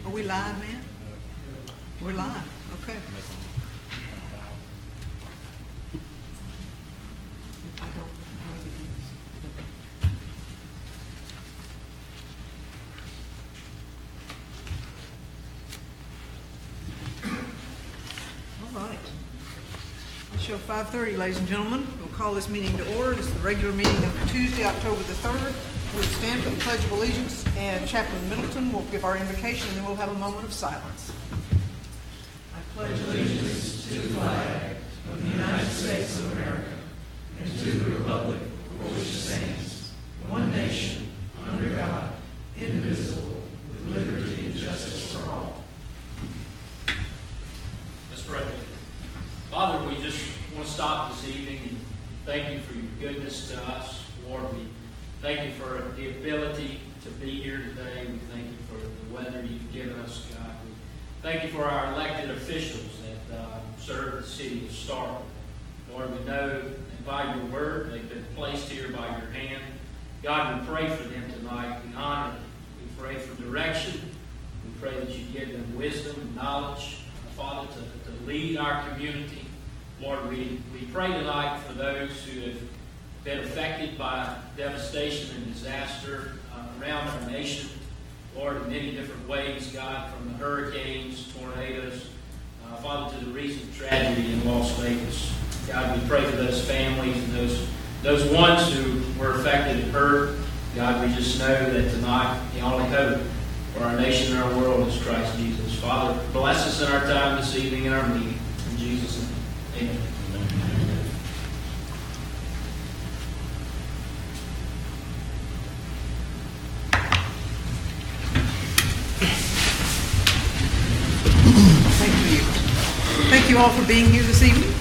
Are we live, man? We're live. Okay. All right. Show 5:30, ladies and gentlemen. We'll call this meeting to order. This is the regular meeting of Tuesday, October the 3rd. We'll stand for the Pledge of Allegiance, and Chaplain Middleton will give our invocation, and then we'll have a moment of silence. I pledge allegiance to the flag of the United States of America and to the republic for which it stands, one nation, under God, indivisible, with liberty and justice for all. Let's pray. Father, we just want to stop this evening and thank you for your goodness to us. Lord, we thank you for the ability to be here today. We thank you for the weather you've given us, God. We thank you for our elected officials that serve the city of Starkville. Lord, we know that by your word they've been placed here by your hand. God, we pray for them tonight. We honor them. We pray for direction. We pray that you give them wisdom and knowledge, Father, to lead our community. Lord, we pray tonight for those who have been affected by devastation and disaster around our nation. Lord, in many different ways, God, from the hurricanes, tornadoes, Father, to the recent tragedy in Las Vegas. God, we pray for those families and those ones who were affected and hurt. God, we just know that tonight the only hope for our nation and our world is Christ Jesus. Father, bless us in our time this evening in our meeting. In Jesus' name, amen. Thank you all for being here this evening.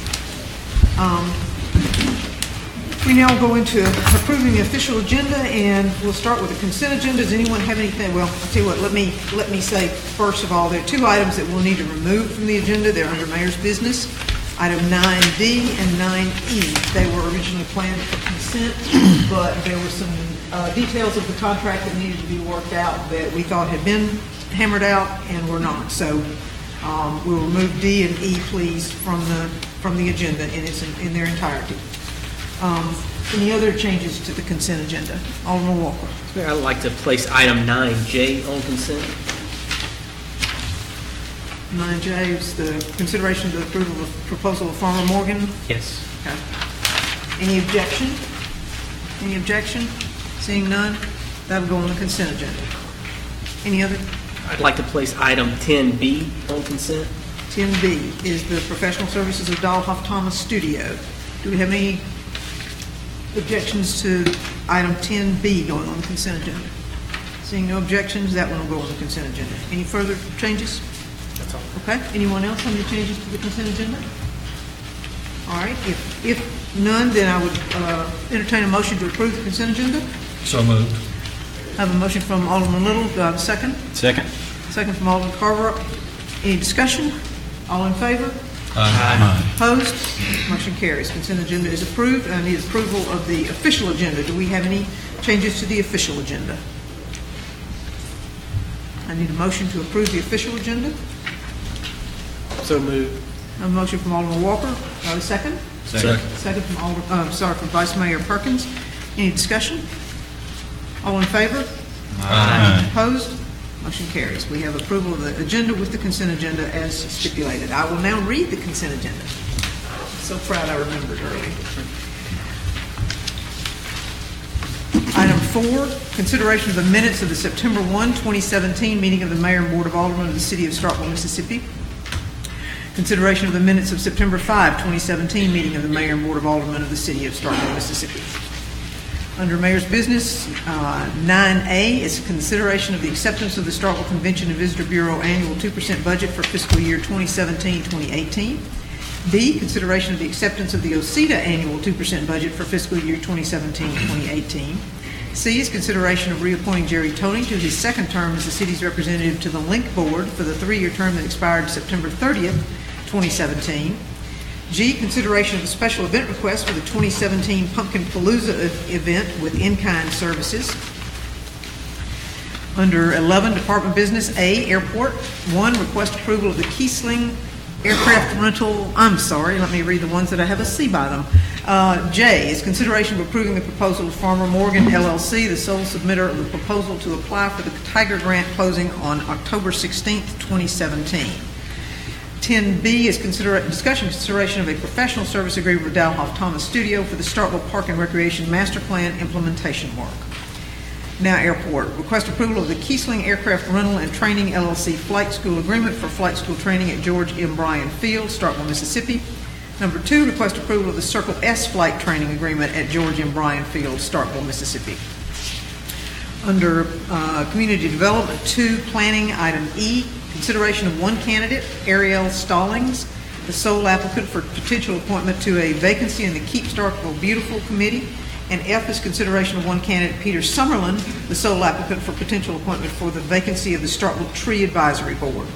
We now go into approving the official agenda, and we'll start with the consent agenda. Does anyone have anything? Well, I'll tell you what, let me say, first of all, there are two items that we'll need to remove from the agenda. They're under Mayor's business. Item 9D and 9E. They were originally planned for consent, but there were some details of the contract that needed to be worked out that we thought had been hammered out and were not. So we'll remove D and E, please, from the agenda in their entirety. Any other changes to the consent agenda? Alderman Walker. I'd like to place item 9J on consent. 9J is the consideration of the approval of proposal of Farmer Morgan. Yes. Okay. Any objection? Any objection? Seeing none, that will go on the consent agenda. Any other? I'd like to place item 10B on consent. 10B is the professional services of Dahlhoff Thomas Studio. Do we have any objections to item 10B going on the consent agenda? Seeing no objections, that one will go on the consent agenda. Any further changes? That's all. Okay. Anyone else have any changes to the consent agenda? All right. If none, then I would entertain a motion to approve the consent agenda. So moved. I have a motion from Alderman Little. Do I have a second? Second. Second from Alderman Carver. Any discussion? All in favor? Aye. Opposed? Motion carries. Consent agenda is approved. I need approval of the official agenda. Do we have any changes to the official agenda? I need a motion to approve the official agenda. So moved. I have a motion from Alderman Walker. Do I have a second? Second. Second from from Vice Mayor Perkins. Any discussion? All in favor? Aye. Opposed? Motion carries. We have approval of the agenda with the consent agenda as stipulated. I will now read the consent agenda. So proud I remembered early. Item 4, consideration of the minutes of the September 1, 2017 meeting of the Mayor and Board of Aldermen of the City of Starkville, Mississippi. Consideration of the minutes of September 5, 2017 meeting of the Mayor and Board of Aldermen of the City of Starkville, Mississippi. Under Mayor's business, 9A is consideration of the acceptance of the Starkville Convention and Visitor Bureau annual 2% budget for fiscal year 2017-2018. B, consideration of the acceptance of the OCEDA annual 2% budget for fiscal year 2017-2018. C is consideration of reappointing Jerry Toney to his second term as the city's representative to the Link Board for the 3-year term that expired September 30th, 2017. G, consideration of a special event request for the 2017 Pumpkin Palooza event with in-kind services. Under 11, Department Business, A, Airport. 1, request approval of the Keesling Aircraft Rental, let me read the ones that I have a C by them. J is consideration of approving the proposal of Farmer Morgan LLC, the sole submitter of the proposal to apply for the Tiger Grant, closing on October 16th, 2017. 10B is consideration of a professional service agreement with Dalhoff Thomas Studio for the Starkville Park and Recreation Master Plan implementation work. Now, Airport. Request approval of the Keesling Aircraft Rental and Training LLC Flight School Agreement for flight school training at George M. Bryan Field, Starkville, Mississippi. Number 2, request approval of the Circle S Flight Training Agreement at George M. Bryan Field, Starkville, Mississippi. Under Community Development 2, Planning, item E, consideration of one candidate, Ariel Stallings, the sole applicant for potential appointment to a vacancy in the Keep Starkville Beautiful Committee. And F is consideration of one candidate, Peter Summerlin, the sole applicant for potential appointment for the vacancy of the Starkville Tree Advisory Board.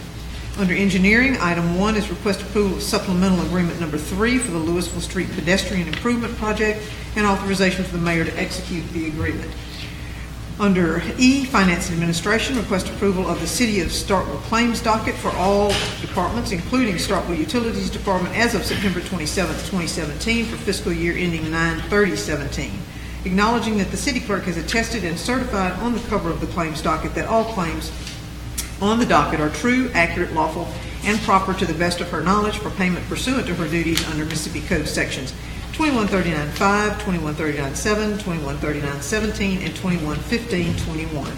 Under Engineering, item 1 is request approval of supplemental agreement number 3 for the Louisville Street Pedestrian Improvement Project and authorization for the mayor to execute the agreement. Under E, Finance and Administration, request approval of the City of Starkville claims docket for all departments, including Starkville Utilities Department as of September 27th, 2017 for fiscal year ending 9/30/17. Acknowledging that the city clerk has attested and certified on the cover of the claims docket that all claims on the docket are true, accurate, lawful, and proper to the best of her knowledge for payment pursuant to her duties under Mississippi Code sections 2139.5, 2139.7, 2139.17, and 2115.21.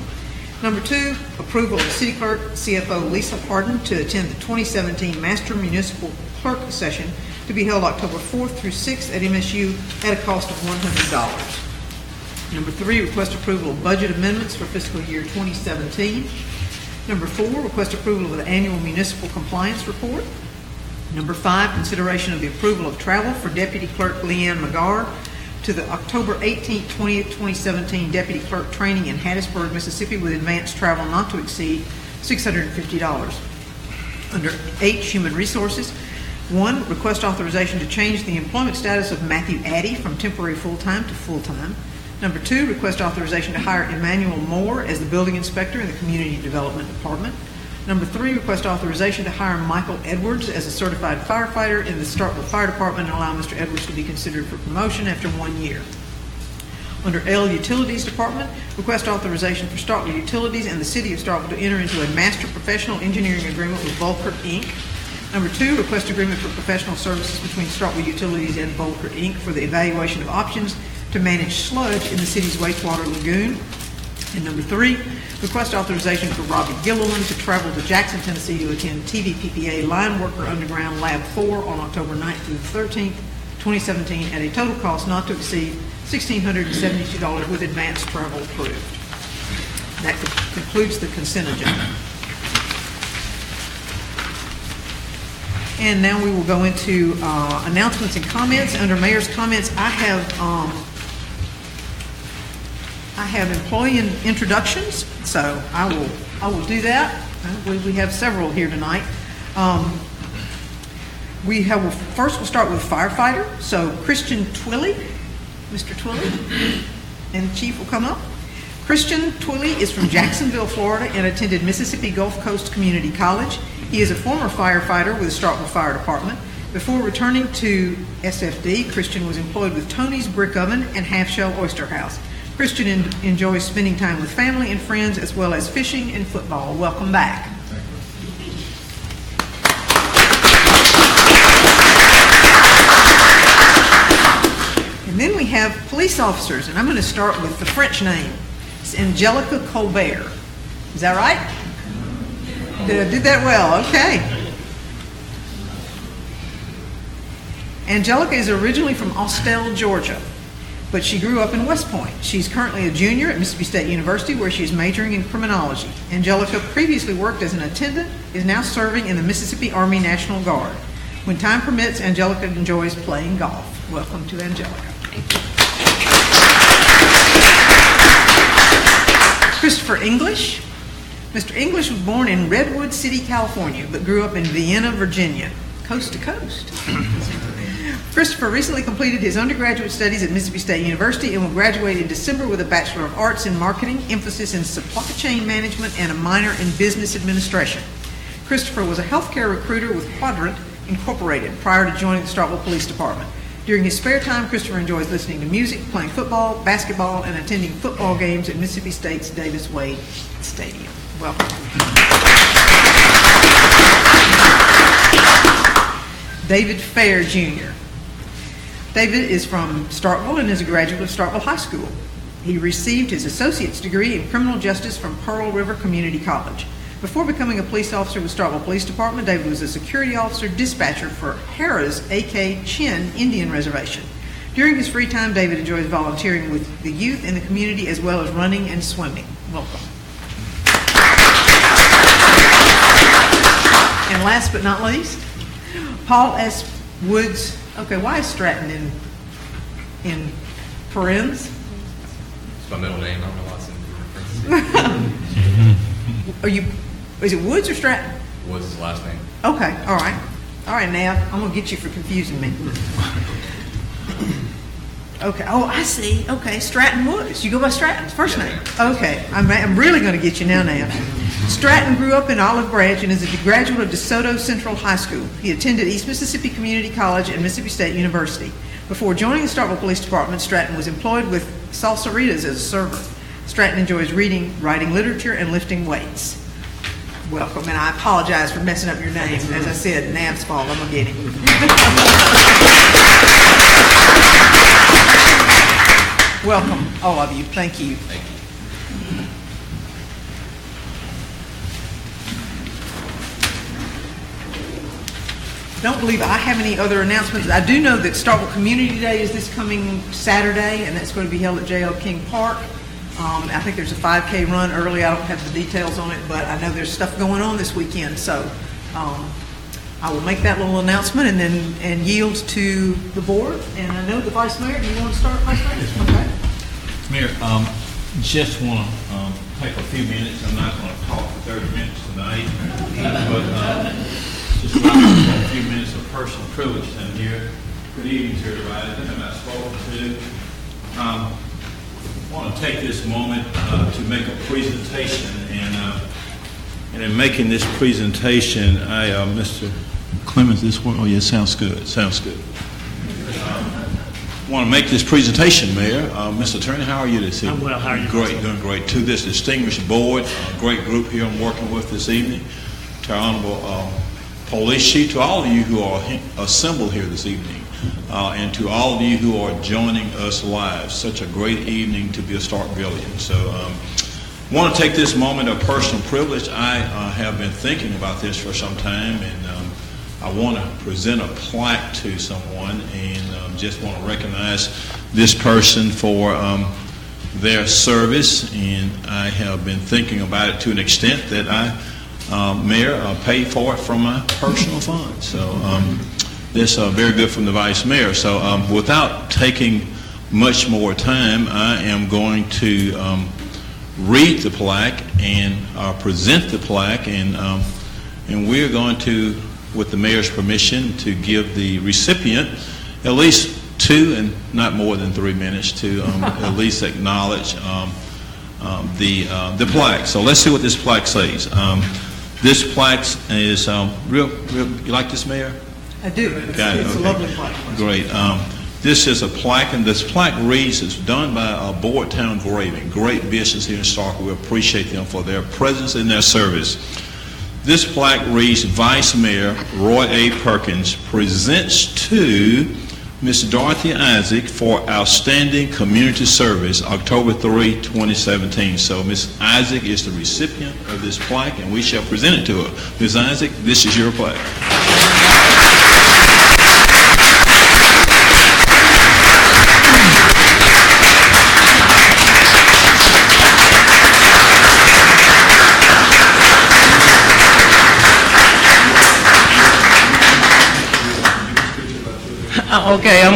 Number 2, approval of City Clerk CFO Lisa Harden to attend the 2017 Master Municipal Clerk Session to be held October 4th through 6th at MSU at a cost of $100. Number 3, request approval of budget amendments for fiscal year 2017. Number 4, request approval of the annual municipal compliance report. Number 5, consideration of the approval of travel for Deputy Clerk Leanne McGarr to the October 18th, 20th, 2017 Deputy Clerk Training in Hattiesburg, Mississippi, with advanced travel not to exceed $650. Under H, Human Resources. 1, request authorization to change the employment status of Matthew Addy from temporary full-time to full-time. Number 2, request authorization to hire Emmanuel Moore as the building inspector in the Community Development Department. Number 3, request authorization to hire Michael Edwards as a certified firefighter in the Starkville Fire Department and allow Mr. Edwards to be considered for promotion after 1 year. Under L, Utilities Department, request authorization for Starkville Utilities and the City of Starkville to enter into a master professional engineering agreement with Volker, Inc. Number 2, request agreement for professional services between Starkville Utilities and Volker, Inc. for the evaluation of options to manage sludge in the city's wastewater lagoon. And number 3, request authorization for Robbie Gilliland to travel to Jackson, Tennessee to attend TVPPA Line Worker Underground Lab 4 on October 9th through the 13th, 2017 at a total cost not to exceed $1,672 with advanced travel approved. That concludes the consent agenda. And now we will go into announcements and comments. Under Mayor's comments, I have employee introductions, so I will do that. I believe we have several here tonight. First we'll start with firefighter. So Christian Twilley, Mr. Twilley, and the chief will come up. Christian Twilley is from Jacksonville, Florida, and attended Mississippi Gulf Coast Community College. He is a former firefighter with the Starkville Fire Department. Before returning to SFD, Christian was employed with Tony's Brick Oven and Half Shell Oyster House. Christian enjoys spending time with family and friends as well as fishing and football. Welcome back. And then we have police officers, and I'm going to start with the French name. It's Angelica Colbert. Is that right? Did I do that well? Okay. Angelica is originally from Austell, Georgia, but she grew up in West Point. She's currently a junior at Mississippi State University, where she is majoring in criminology. Angelica previously worked as an attendant, is now serving in the Mississippi Army National Guard. When time permits, Angelica enjoys playing golf. Welcome to Angelica. Christopher English. Mr. English was born in Redwood City, California, but grew up in Vienna, Virginia, coast to coast. Christopher recently completed his undergraduate studies at Mississippi State University and will graduate in December with a Bachelor of Arts in Marketing, emphasis in supply chain management, and a minor in business administration. Christopher was a healthcare recruiter with Quadrant Incorporated prior to joining the Starkville Police Department. During his spare time, Christopher enjoys listening to music, playing football, basketball, and attending football games at Mississippi State's Davis Wade Stadium. Welcome. David Fair, Jr. David is from Starkville and is a graduate of Starkville High School. He received his associate's degree in criminal justice from Pearl River Community College. Before becoming a police officer with Starkville Police Department, David was a security officer dispatcher for Harrah's A.K. Chin Indian Reservation. During his free time, David enjoys volunteering with the youth in the community as well as running and swimming. Welcome. And last but not least, Paul S. Woods. Okay, why is Stratton in parens? It's my middle name. I don't know why it's in reference. Is it Woods or Stratton? What's his last name? Okay, all right. All right, now, I'm going to get you for confusing me. Okay, oh, I see. Okay, Stratton Woods. You go by Stratton's first name. Okay, I'm really going to get you now. Stratton grew up in Olive Branch and is a graduate of DeSoto Central High School. He attended East Mississippi Community College and Mississippi State University. Before joining the Starkville Police Department, Stratton was employed with Salsaritas as a server. Stratton enjoys reading, writing literature, and lifting weights. Welcome, and I apologize for messing up your name. As I said, Nav's fault. I'm going to get him. Welcome, all of you. Thank you. Thank you. Don't believe I have any other announcements. I do know that Starkville Community Day is this coming Saturday, and that's going to be held at J.L. King Park. I think there's a 5K run early. I don't have the details on it, but I know there's stuff going on this weekend. So I will make that little announcement and yield to the board. And I know the Vice Mayor. Do you want to start, Vice Mayor? Okay. Mayor, just want to take a few minutes. I'm not going to talk for 30 minutes tonight, but just allow me for a few minutes of personal privilege in here. Good evening to everybody. I think I'm not spoken to. I want to take this moment to make a presentation, and in making this presentation, Mr. Clemens, this one, oh yeah, sounds good, sounds good. I want to make this presentation, Mayor. Mr. Attorney, how are you this evening? I'm well, how are you? Great, doing great. To this distinguished board, a great group here I'm working with this evening, to our Honorable Police Chief, to all of you who are assembled here this evening, and to all of you who are joining us live. Such a great evening to be a Starkvillian. So I want to take this moment of personal privilege. I have been thinking about this for some time, and I want to present a plaque to someone, and just want to recognize this person for their service. And I have been thinking about it to an extent that I, Mayor, paid for it from my personal funds. So this very good from the Vice Mayor. So without taking much more time, I am going to read the plaque and present the plaque, and we're going to, with the Mayor's permission, to give the recipient at least 2 and not more than 3 minutes to at least acknowledge the plaque. So let's see what this plaque says. This plaque is real. You like this, Mayor? I do. It's a lovely plaque. Great. This is a plaque, and this plaque reads, it's done by Board Town Engraving. Great business here in Starkville. We appreciate them for their presence and their service. This plaque reads, Vice Mayor Roy A. Perkins presents to Ms. Dorothy Isaac for outstanding community service, October 3, 2017. So Ms. Isaac is the recipient of this plaque, and we shall present it to her. Ms. Isaac, this is your plaque. Okay, I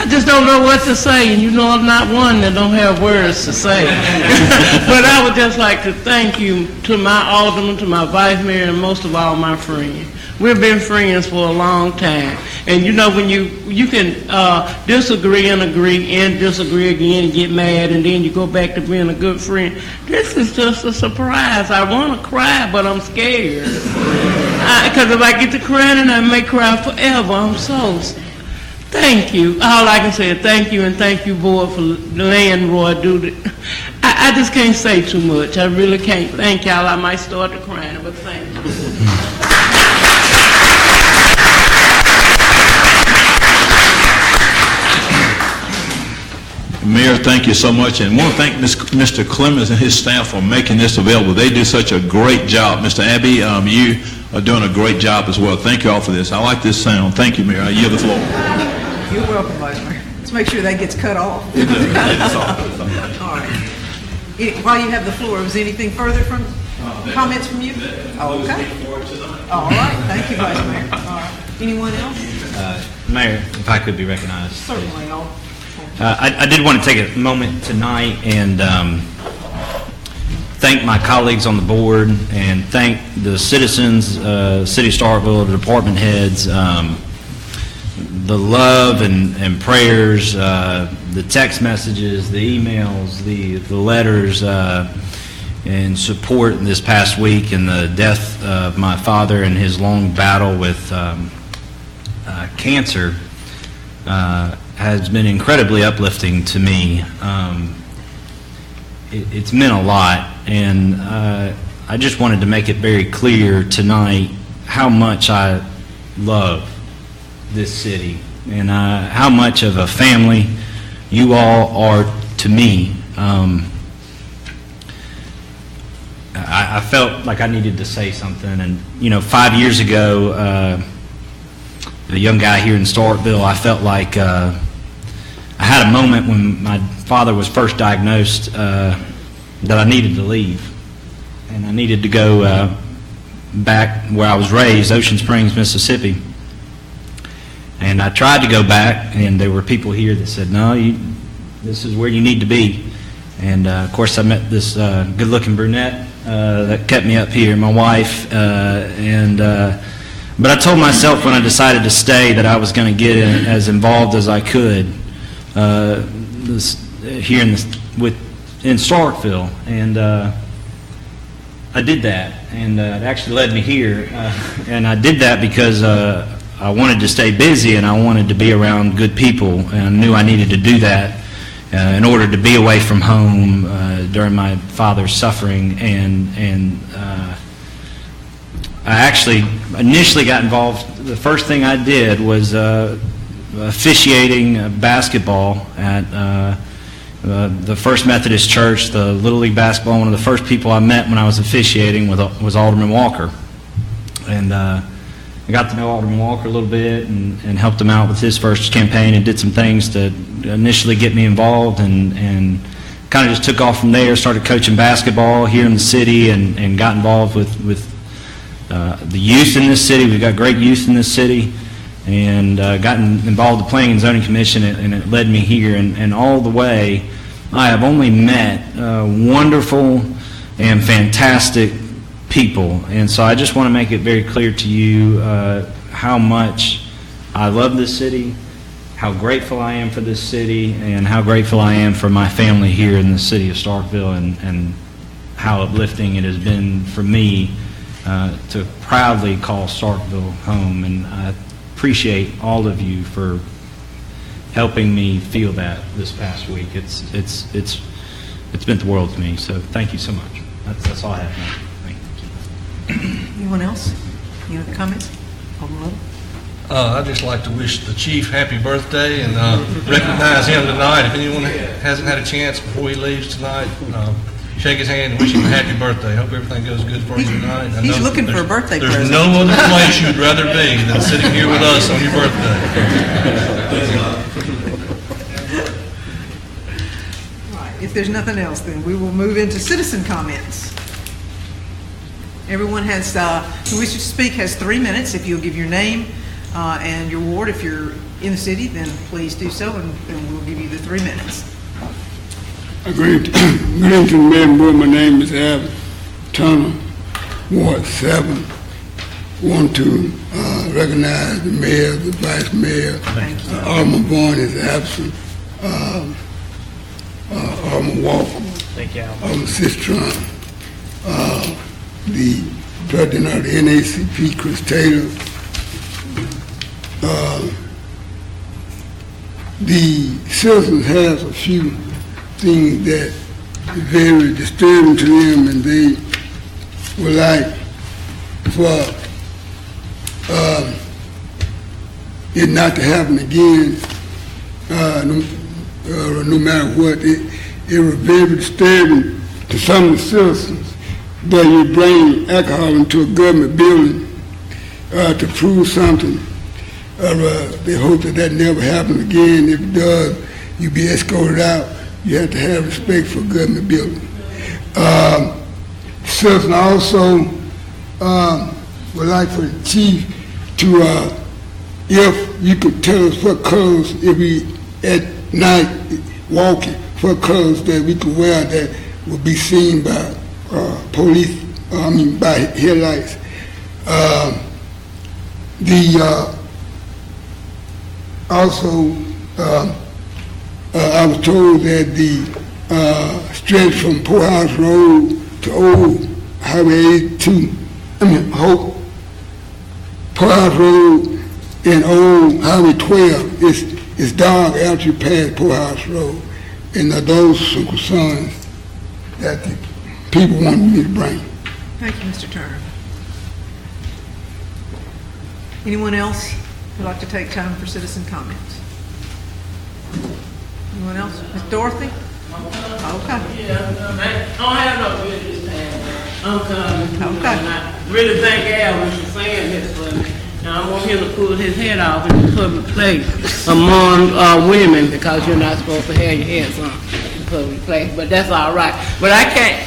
I just don't know what to say, and you know I'm not one that don't have words to say. But I would just like to thank you to my alderman, to my vice mayor, and most of all my friends. We've been friends for a long time. And you know, when you can disagree and agree and disagree again and get mad, and then you go back to being a good friend. This is just a surprise. I want to cry, but I'm scared. Because if I get to crying, I may cry forever. I'm so... Thank you. All I can say is thank you, and thank you, board, for letting Roy do that. I just can't say too much. I really can't. Thank y'all. I might start to crying, but thank you. Mayor, thank you so much, and I want to thank Mr. Clemens and his staff for making this available. They do such a great job. Mr. Abbey, you are doing a great job as well. Thank you all for this. I like this sound. Thank you, Mayor. I yield the floor. You're welcome, Vice Mayor. Let's make sure that gets cut off. All right. While you have the floor, was anything further from comments from you? Okay. All right. Thank you, Vice Mayor. All right. Anyone else? Mayor, if I could be recognized. Certainly. I did want to take a moment tonight and thank my colleagues on the board and thank the citizens, City of Starkville, the department heads, the love and prayers, the text messages, the emails, the letters, and support this past week and the death of my father and his long battle with cancer. Has been incredibly uplifting to me. It's meant a lot, and I just wanted to make it very clear tonight how much I love this city and how much of a family you all are to me. I felt like I needed to say something, and 5 years ago, a young guy here in Starkville, I felt like I had a moment when my father was first diagnosed that I needed to leave, and I needed to go back where I was raised, Ocean Springs, Mississippi. And I tried to go back, and there were people here that said, no, this is where you need to be. And of course I met this good-looking brunette that kept me up here, my wife, but I told myself when I decided to stay that I was going to get as involved as I could here in Starkville, and I did that, and it actually led me here. And I did that because I wanted to stay busy and I wanted to be around good people, and I knew I needed to do that in order to be away from home during my father's suffering. And I actually initially got involved. The first thing I did was officiating basketball at the First Methodist Church, the Little League basketball. One of the first people I met when I was officiating was Alderman Walker. And I got to know Alderman Walker a little bit and helped him out with his first campaign and did some things to initially get me involved, and kind of just took off from there, started coaching basketball here in the city, and got involved with the youth in this city. We've got great youth in this city, and gotten involved with the Planning and Zoning Commission, and it led me here. And all the way, I have only met wonderful and fantastic people. And so I just want to make it very clear to you how much I love this city, how grateful I am for this city, and how grateful I am for my family here in the city of Starkville, and how uplifting it has been for me to proudly call Starkville home. And I appreciate all of you for helping me feel that this past week. It's meant the world to me. So thank you so much. That's all I have now. Thank you. Anyone else? Any other comments? Alderman Little? I'd just like to wish the chief happy birthday and recognize him tonight. If anyone hasn't had a chance before he leaves tonight, shake his hand and wish him a happy birthday. Hope everything goes good for you tonight. He's looking for a birthday present. There's no other place you'd rather be than sitting here with us on your birthday. All right. If there's nothing else, then we will move into citizen comments. Everyone who wishes to speak has 3 minutes. If you'll give your name, and your ward. If you're in the city, then please do so, and we'll give you the 3 minutes. Good evening, Mayor and Board. My name is Al Turner, Ward 7. Want to recognize the mayor, the vice mayor. Thank you. Alderman Vaughn is absent. Alderman Walker. Thank you, Al. Alderman Sistron. The president of the NACP, Chris Taylor. The citizens have a few things that is very disturbing to them, and they would like for it not to happen again, no matter what. It was very disturbing to some of the citizens that you bring alcohol into a government building to prove something. They hope that never happens again. If it does, you be escorted out. You have to have respect for government building. Citizens also would like for the chief to, if you could tell us what colors, if we at night walking, what colors that we could wear that would be seen by police, by headlights. Also, I was told that the stretch from Poorhouse Road to Old Highway 82, Poorhouse Road and Old Highway 12 is dark after you pass Poorhouse Road. And those are some concerns that the people want me to bring. Thank you, Mr. Turner. Anyone else who'd like to take time for citizen comments? Anyone else? Ms. Dorothy? Okay. Yeah, I don't have no business time. I'm coming. Okay. And I really thank Al for saying this for me. Now, I want him to pull his head off in a public place among women, because you're not supposed to have your heads on in a public place, but that's all right. But I can't,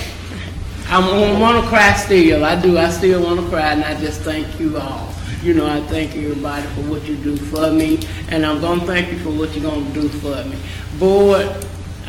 I want to cry still. I do. I still want to cry, and I just thank you all. You know, I thank everybody for what you do for me, and I'm going to thank you for what you're going to do for me. Board,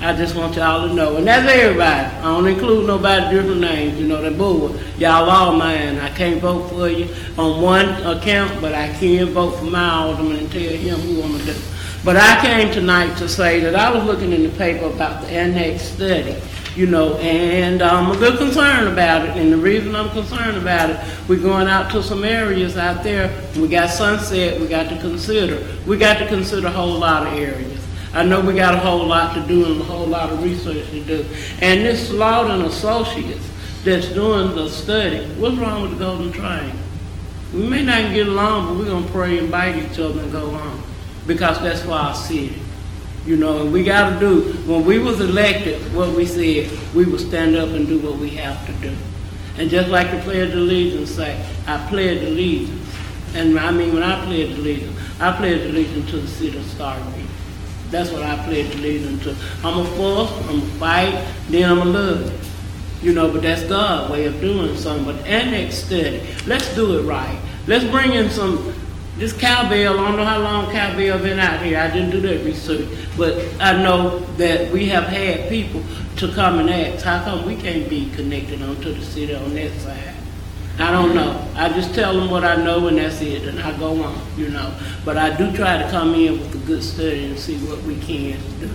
I just want y'all to know, and that's everybody. I don't include nobody different names, you know, the board. Y'all all mine. I can't vote for you on one account, but I can vote for my alderman and tell him who I'm going to do. But I came tonight to say that I was looking in the paper about the annex study, you know, and I'm a little concerned about it. And the reason I'm concerned about it, we're going out to some areas out there. We got Sunset we got to consider. We got to consider a whole lot of areas. I know we got a whole lot to do and a whole lot of research to do. And this Slaughter Associates that's doing the study, what's wrong with the Golden Triangle? We may not get along, but we're going to pray and bite each other and go on, because that's for our city. You know, and we got to do, when we was elected, what we said, we would stand up and do what we have to do. And just like the Pledge of Allegiance say, I pledge allegiance. And I mean, when I pledge allegiance to the city of Starkville. That's what I pledge allegiance to. I'm a force, I'm a fight, then I'm a love. You know, but that's God's way of doing something. But annex study, let's do it right. Let's bring in this cowbell. I don't know how long cowbell been out here. I didn't do that research. But I know that we have had people to come and ask, how come we can't be connected onto the city on that side? I don't know. I just tell them what I know, and that's it, and I go on, you know. But I do try to come in with a good study and see what we can do.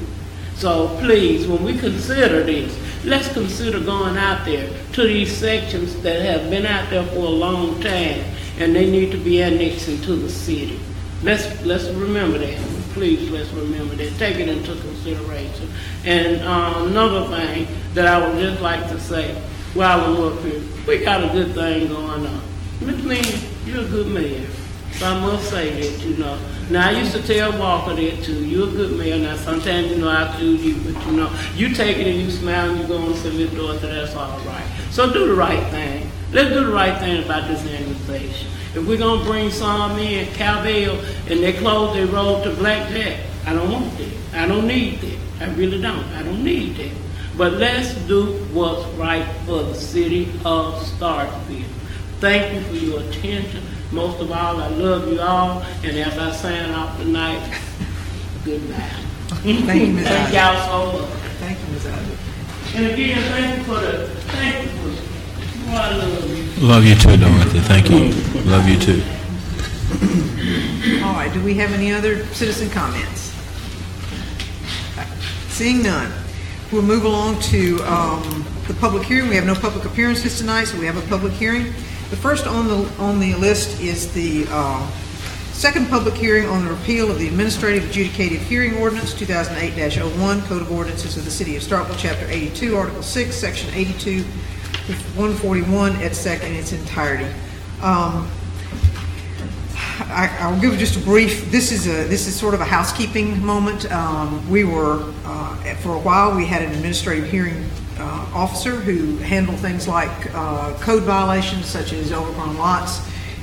So please, when we consider this, let's consider going out there to these sections that have been out there for a long time, and they need to be annexed into the city. Let's remember that. Please, let's remember that. Take it into consideration. And another thing that I would just like to say while I'm up here, we got a good thing going on. Mr. Man, you're a good mayor. So I must say that, you know. Now, I used to tell Walker that too. You're a good mayor. Now, sometimes, you know, I choose you, but, you know, you take it and you smile and you go and say, Miss Dorothy, that's all right. So do the right thing. Let's do the right thing about this annexation. If we're going to bring some in, cowbell, and they close their road to blackjack, I don't want that. I don't need that. I really don't. I don't need that. But let's do what's right for the city of Starkville. Thank you for your attention. Most of all, I love you all, and as I sign off tonight, good night. Thank you, Ms. Thank Isaac. y'all so much. Thank you, Ms. Isaac. And again, thank you for I love you. Love you too, Dorothy. Thank you. Love you too. All right, do we have any other citizen comments? Seeing none, we'll move along to the public hearing. We have no public appearances tonight, so we have a public hearing. The first on the list is the second public hearing on the repeal of the Administrative Adjudicative Hearing Ordinance 2008-01, Code of Ordinances of the City of Starkville, Chapter 82, Article 6, Section 82, 141, et sec, in its entirety. I'll give just a brief. This is sort of a housekeeping moment. We were for a while we had an administrative hearing officer who handled things like code violations such as overgrown lots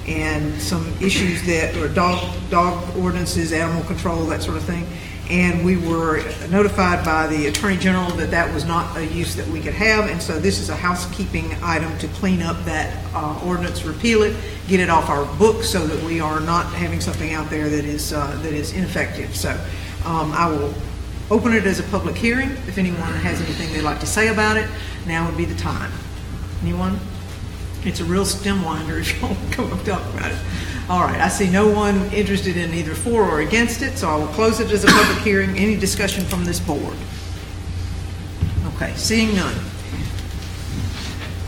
and some issues that were dog ordinances, animal control, that sort of thing. And we were notified by the Attorney General that that was not a use that we could have, and so this is a housekeeping item to clean up that ordinance, repeal it, get it off our books so that we are not having something out there that is ineffective. So I will open it as a public hearing. If anyone has anything they'd like to say about it, now would be the time. Anyone? It's a real stem winder if you want to come up and talk about it. All right, I see no one interested in either for or against it, so I will close it as a public hearing. Any discussion from this board? Okay, seeing none.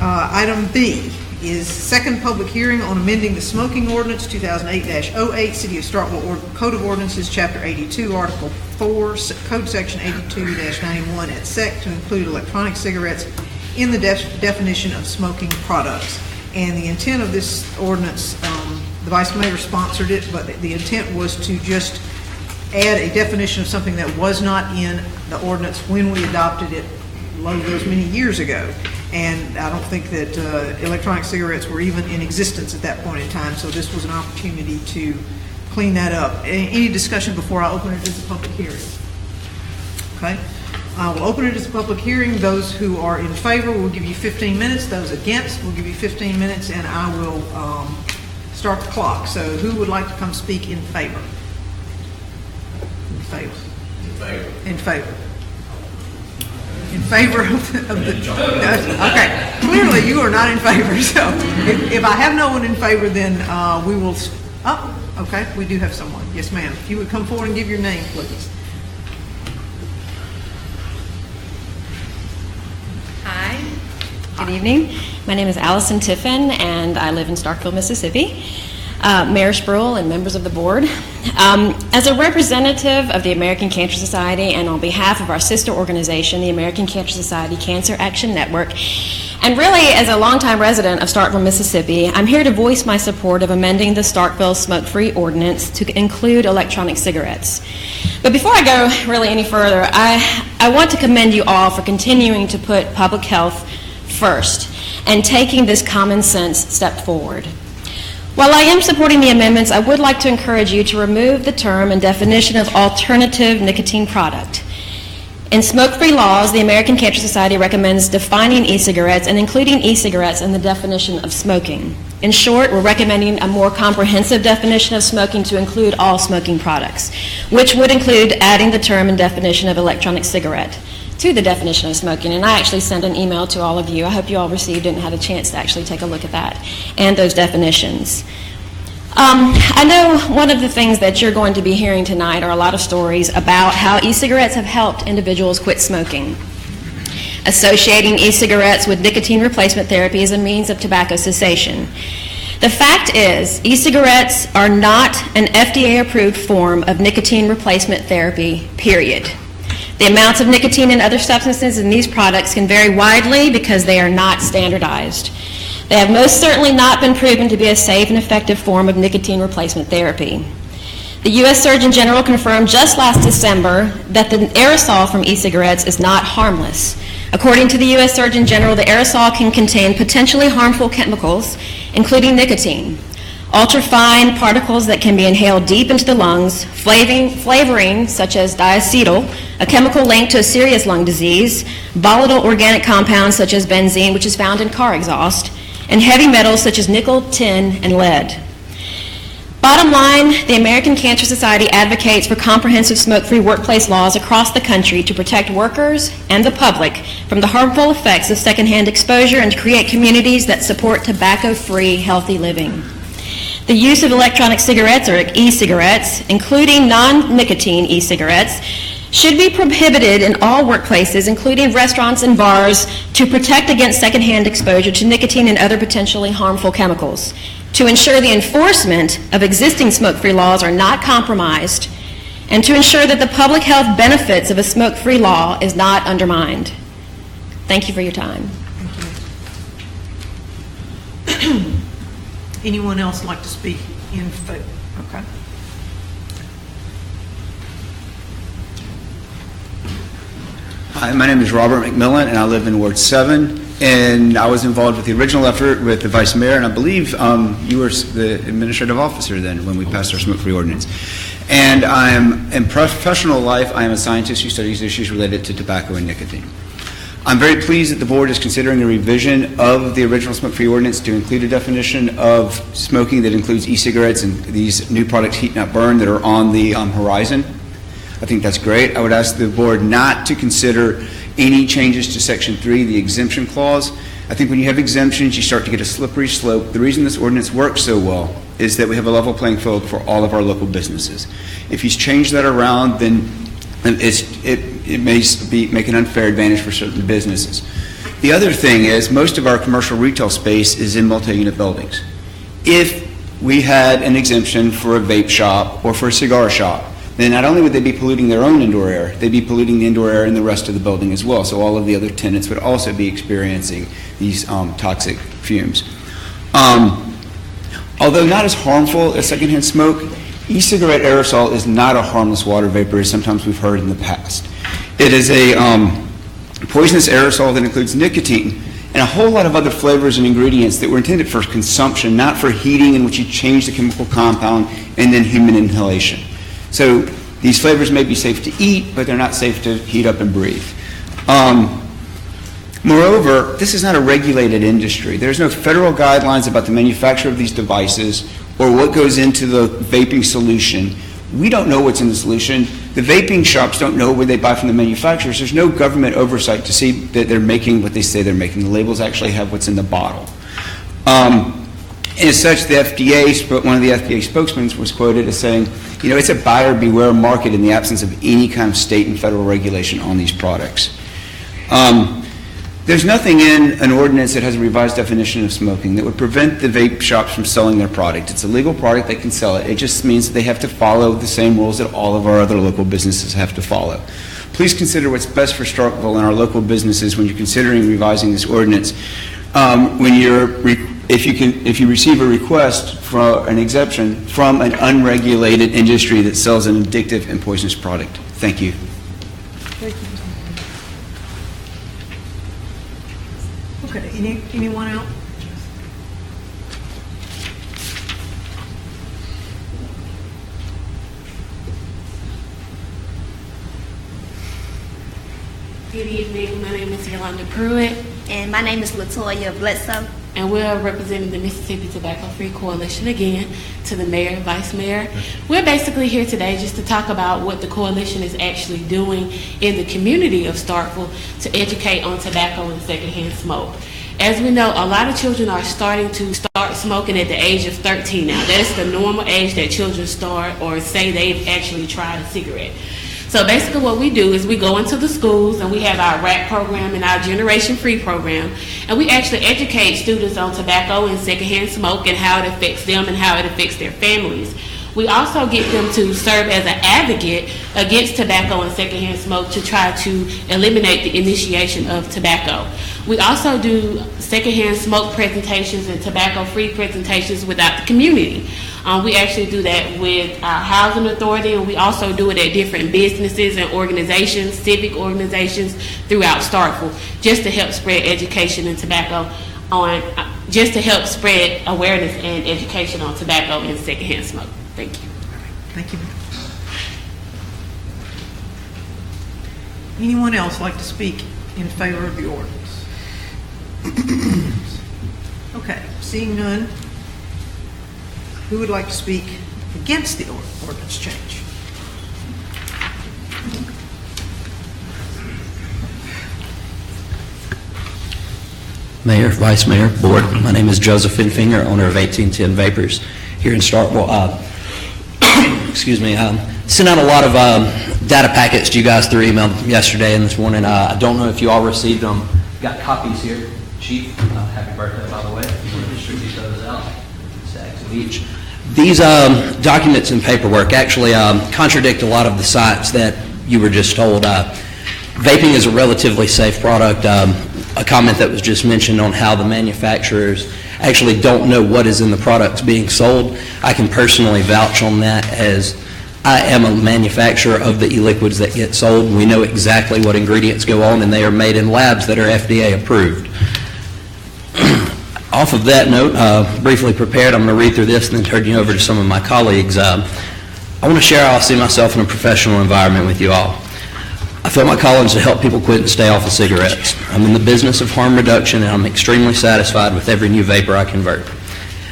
Item B is second public hearing on amending the smoking ordinance 2008-08, City of Starkville Code of Ordinances, Chapter 82, Article 4, Code Section 82-91 et sec, to include electronic cigarettes in the definition of smoking products. And the intent of this ordinance, the Vice Mayor sponsored it, but the intent was to just add a definition of something that was not in the ordinance when we adopted it those many years ago. And I don't think that electronic cigarettes were even in existence at that point in time, so this was an opportunity to clean that up. Any discussion before I open it as a public hearing? Okay. I will open it as a public hearing. Those who are in favor will give you 15 minutes. Those against will give you 15 minutes, and I will start the clock. So who would like to come speak in favor? In favor. In favor. In favor. In favor of the okay. Clearly you are not in favor. So if I have no one in favor, then we will, okay, we do have someone. Yes, ma'am. If you would come forward and give your name, please. Hi, good evening. My name is Allison Tiffin, and I live in Starkville, Mississippi. Mayor Spruill and members of the board. As a representative of the American Cancer Society and on behalf of our sister organization, the American Cancer Society Cancer Action Network, and really as a longtime resident of Starkville, Mississippi, I'm here to voice my support of amending the Starkville Smoke-Free Ordinance to include electronic cigarettes. But before I go really any further, I want to commend you all for continuing to put public health first and taking this common sense step forward. While I am supporting the amendments, I would like to encourage you to remove the term and definition of alternative nicotine product. In smoke-free laws, the American Cancer Society recommends defining e-cigarettes and including e-cigarettes in the definition of smoking. In short, we're recommending a more comprehensive definition of smoking to include all smoking products, which would include adding the term and definition of electronic cigarette to the definition of smoking. And I actually sent an email to all of you. I hope you all received it and had a chance to actually take a look at that and those definitions. I know one of the things that you're going to be hearing tonight are a lot of stories about how e-cigarettes have helped individuals quit smoking. Associating e-cigarettes with nicotine replacement therapy is a means of tobacco cessation. The fact is, e-cigarettes are not an FDA-approved form of nicotine replacement therapy, period. The amounts of nicotine and other substances in these products can vary widely because they are not standardized. They have most certainly not been proven to be a safe and effective form of nicotine replacement therapy. The U.S. Surgeon General confirmed just last December that the aerosol from e-cigarettes is not harmless. According to the U.S. Surgeon General, the aerosol can contain potentially harmful chemicals, including nicotine, ultrafine particles that can be inhaled deep into the lungs, flavoring such as diacetyl, a chemical linked to a serious lung disease, volatile organic compounds such as benzene, which is found in car exhaust, and heavy metals such as nickel, tin, and lead. Bottom line, the American Cancer Society advocates for comprehensive smoke-free workplace laws across the country to protect workers and the public from the harmful effects of secondhand exposure and to create communities that support tobacco-free, healthy living. The use of electronic cigarettes or e-cigarettes, including non-nicotine e-cigarettes, should be prohibited in all workplaces, including restaurants and bars, to protect against secondhand exposure to nicotine and other potentially harmful chemicals, to ensure the enforcement of existing smoke-free laws are not compromised, and to ensure that the public health benefits of a smoke-free law is not undermined. Thank you for your time. Anyone else like to speak in favor? Okay. Hi, my name is Robert McMillan, and I live in Ward 7. And I was involved with the original effort with the Vice Mayor, and I believe you were the administrative officer then when we passed our smoke-free ordinance. And in professional life, I am a scientist who studies issues related to tobacco and nicotine. I'm very pleased that the board is considering a revision of the original smoke-free ordinance to include a definition of smoking that includes e-cigarettes and these new products, heat not burn, that are on the horizon. I think that's great. I would ask the board not to consider any changes to Section 3, the exemption clause. I think when you have exemptions, you start to get a slippery slope. The reason this ordinance works so well is that we have a level playing field for all of our local businesses. If you change that around, then it may make an unfair advantage for certain businesses. The other thing is most of our commercial retail space is in multi-unit buildings. If we had an exemption for a vape shop or for a cigar shop, then not only would they be polluting their own indoor air, they'd be polluting the indoor air in the rest of the building as well. So all of the other tenants would also be experiencing these toxic fumes. Although not as harmful as secondhand smoke, e-cigarette aerosol is not a harmless water vapor, as sometimes we've heard in the past. It is a poisonous aerosol that includes nicotine and a whole lot of other flavors and ingredients that were intended for consumption, not for heating, in which you change the chemical compound and then human inhalation. So these flavors may be safe to eat, but they're not safe to heat up and breathe. Moreover, this is not a regulated industry. There's no federal guidelines about the manufacture of these devices or what goes into the vaping solution. We don't know what's in the solution. The vaping shops don't know where they buy from the manufacturers. There's no government oversight to see that they're making what they say they're making. The labels actually have what's in the bottle. As such, the FDA, one of the FDA spokesmen was quoted as saying, it's a buyer beware market in the absence of any kind of state and federal regulation on these products. There's nothing in an ordinance that has a revised definition of smoking that would prevent the vape shops from selling their product. It's a legal product, they can sell it. It just means that they have to follow the same rules that all of our other local businesses have to follow. Please consider what's best for Starkville and our local businesses when you're considering revising this ordinance. If you receive a request for an exemption from an unregulated industry that sells an addictive and poisonous product. Thank you. Thank you. Okay, anyone else? Good evening. My name is Yolanda Pruitt. And my name is Latoya Bledsoe. And we're representing the Mississippi Tobacco Free Coalition again to the mayor and vice mayor. We're basically here today just to talk about what the coalition is actually doing in the community of Starkville to educate on tobacco and secondhand smoke. As we know, a lot of children are starting to start smoking at the age of 13 now. That's the normal age that children start or say they've actually tried a cigarette. So basically what we do is we go into the schools and we have our RAP program and our Generation Free program, and we actually educate students on tobacco and secondhand smoke and how it affects them and how it affects their families. We also get them to serve as an advocate against tobacco and secondhand smoke to try to eliminate the initiation of tobacco. We also do secondhand smoke presentations and tobacco-free presentations without the community. We actually do that with our housing authority, and we also do it at different businesses and organizations, civic organizations throughout Starkville, just to help spread education and tobacco just to help spread awareness and education on tobacco and secondhand smoke. Thank you. Thank you. Anyone else like to speak in favor of the ordinance? Okay, seeing none, who would like to speak against the ordinance change? Mayor, Vice Mayor, Board, my name is Joseph Finfinger, owner of 1810 Vapors here in Starkville. Excuse me. Sent out a lot of data packets to you guys through email yesterday and this morning. I don't know if you all received them. Got copies here. Chief, happy birthday, by the way. If you want to distribute those out, stacks of each. These documents and paperwork actually contradict a lot of the science that you were just told. Vaping is a relatively safe product. A comment that was just mentioned on how the manufacturers actually don't know what is in the products being sold. I can personally vouch on that, as I am a manufacturer of the e-liquids that get sold. We know exactly what ingredients go on, and they are made in labs that are FDA approved. Off of that note, briefly prepared, I'm going to read through this and then turn you over to some of my colleagues. I want to share how I see myself in a professional environment with you all. I feel my calling is to help people quit and stay off of cigarettes. I'm in the business of harm reduction, and I'm extremely satisfied with every new vapor I convert.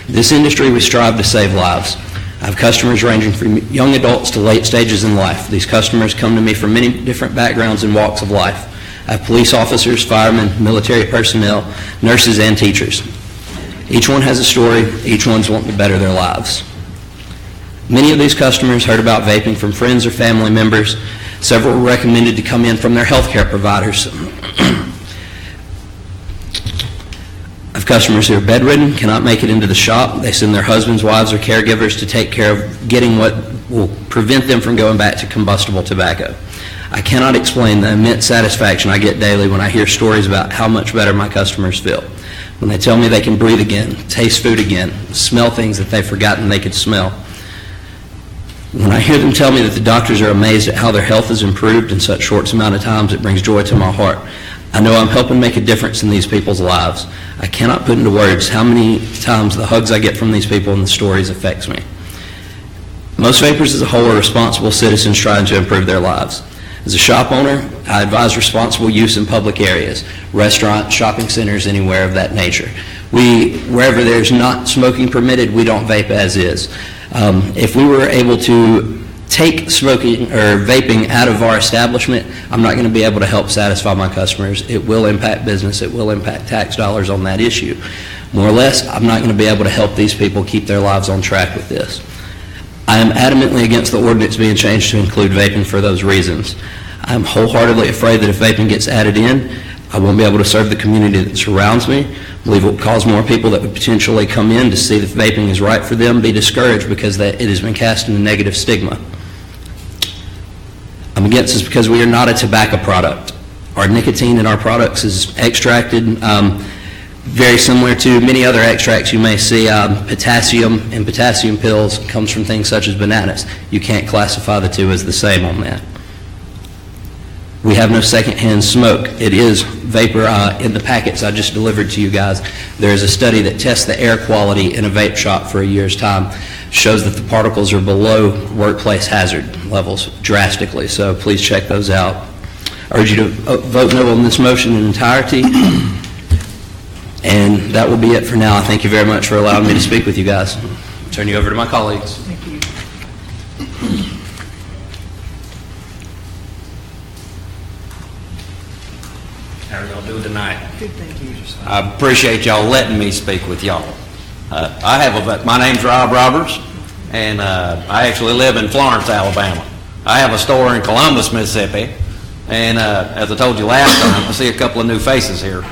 In this industry, we strive to save lives. I have customers ranging from young adults to late stages in life. These customers come to me from many different backgrounds and walks of life. I have police officers, firemen, military personnel, nurses, and teachers. Each one has a story. Each one's wanting to better their lives. Many of these customers heard about vaping from friends or family members. Several were recommended to come in from their healthcare providers. I have customers who are bedridden, cannot make it into the shop. They send their husbands, wives, or caregivers to take care of getting what will prevent them from going back to combustible tobacco. I cannot explain the immense satisfaction I get daily when I hear stories about how much better my customers feel. When they tell me they can breathe again, taste food again, smell things that they've forgotten they could smell. When I hear them tell me that the doctors are amazed at how their health has improved in such short amount of time, it brings joy to my heart. I know I'm helping make a difference in these people's lives. I cannot put into words how many times the hugs I get from these people and the stories affects me. Most vapors as a whole are responsible citizens trying to improve their lives. As a shop owner, I advise responsible use in public areas, restaurants, shopping centers, anywhere of that nature. Wherever there's not smoking permitted, we don't vape as is. If we were able to take smoking or vaping out of our establishment, I'm not going to be able to help satisfy my customers. It will impact business. It will impact tax dollars on that issue. More or less, I'm not going to be able to help these people keep their lives on track with this. I am adamantly against the ordinance being changed to include vaping for those reasons. I am wholeheartedly afraid that if vaping gets added in, I won't be able to serve the community that surrounds me. I believe it will cause more people that would potentially come in to see that vaping is right for them be discouraged because it has been cast in a negative stigma. I'm against this because we are not a tobacco product. Our nicotine in our products is extracted very similar to many other extracts you may see. Potassium and potassium pills comes from things such as bananas. You can't classify the two as the same on that. We have no secondhand smoke. It is vapor in the packets I just delivered to you guys. There is a study that tests the air quality in a vape shop for a year's time. Shows that the particles are below workplace hazard levels drastically, so please check those out. I urge you to vote no on this motion in entirety. And that will be it for now. Thank you very much for allowing me to speak with you guys. I'll turn you over to my colleagues. Thank you. How are y'all doing tonight? Good, thank you. I appreciate y'all letting me speak with y'all. My name's Rob Roberts, and I actually live in Florence, Alabama. I have a store in Columbus, Mississippi, and as I told you last time, I see a couple of new faces here.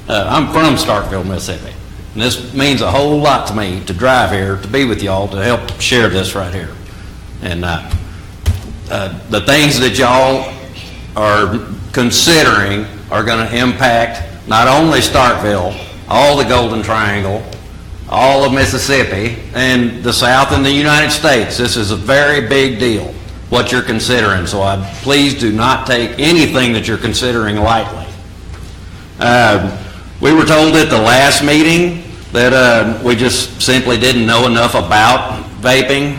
I'm from Starkville, Mississippi, and this means a whole lot to me to drive here to be with y'all to help share this right here. And the things that y'all are considering are going to impact not only Starkville, all the Golden Triangle, all of Mississippi, and the South and the United States. This is a very big deal, what you're considering, so please do not take anything that you're considering lightly. We were told at the last meeting that we just simply didn't know enough about vaping,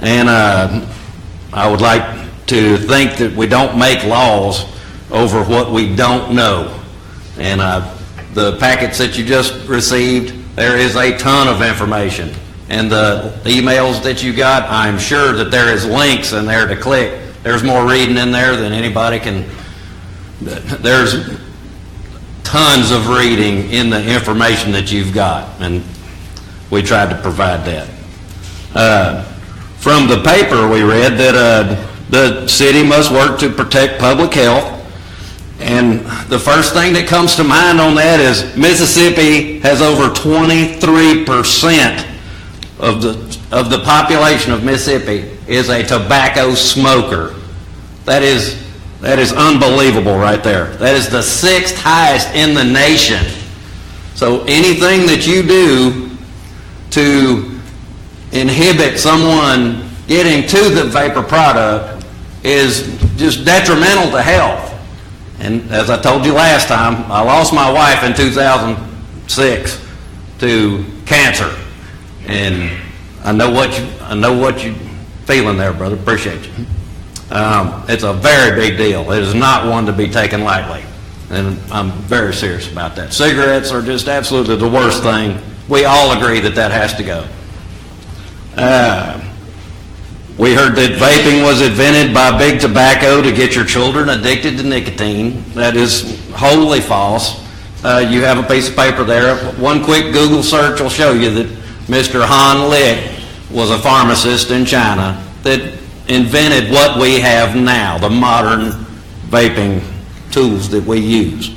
and I would like to think that we don't make laws over what we don't know. And the packets that you just received, there is a ton of information. And the emails that you got, I'm sure that there is links in there to click. There's more reading in there than anybody can. There's tons of reading in the information that you've got, and we tried to provide that. From the paper, we read that the city must work to protect public health. And the first thing that comes to mind on that is Mississippi has over 23% of the population of Mississippi is a tobacco smoker. That is unbelievable right there. That is the 6th highest in the nation. So anything that you do to inhibit someone getting to the vapor product is just detrimental to health. And as I told you last time, I lost my wife in 2006 to cancer. And I know what you feeling there, brother. Appreciate you. It's a very big deal. It is not one to be taken lightly. And I'm very serious about that. Cigarettes are just absolutely the worst thing. We all agree that that has to go. We heard that vaping was invented by Big Tobacco to get your children addicted to nicotine. That is wholly false. You have a piece of paper there. One quick Google search will show you that Mr. Han Lick was a pharmacist in China that invented what we have now, the modern vaping tools that we use.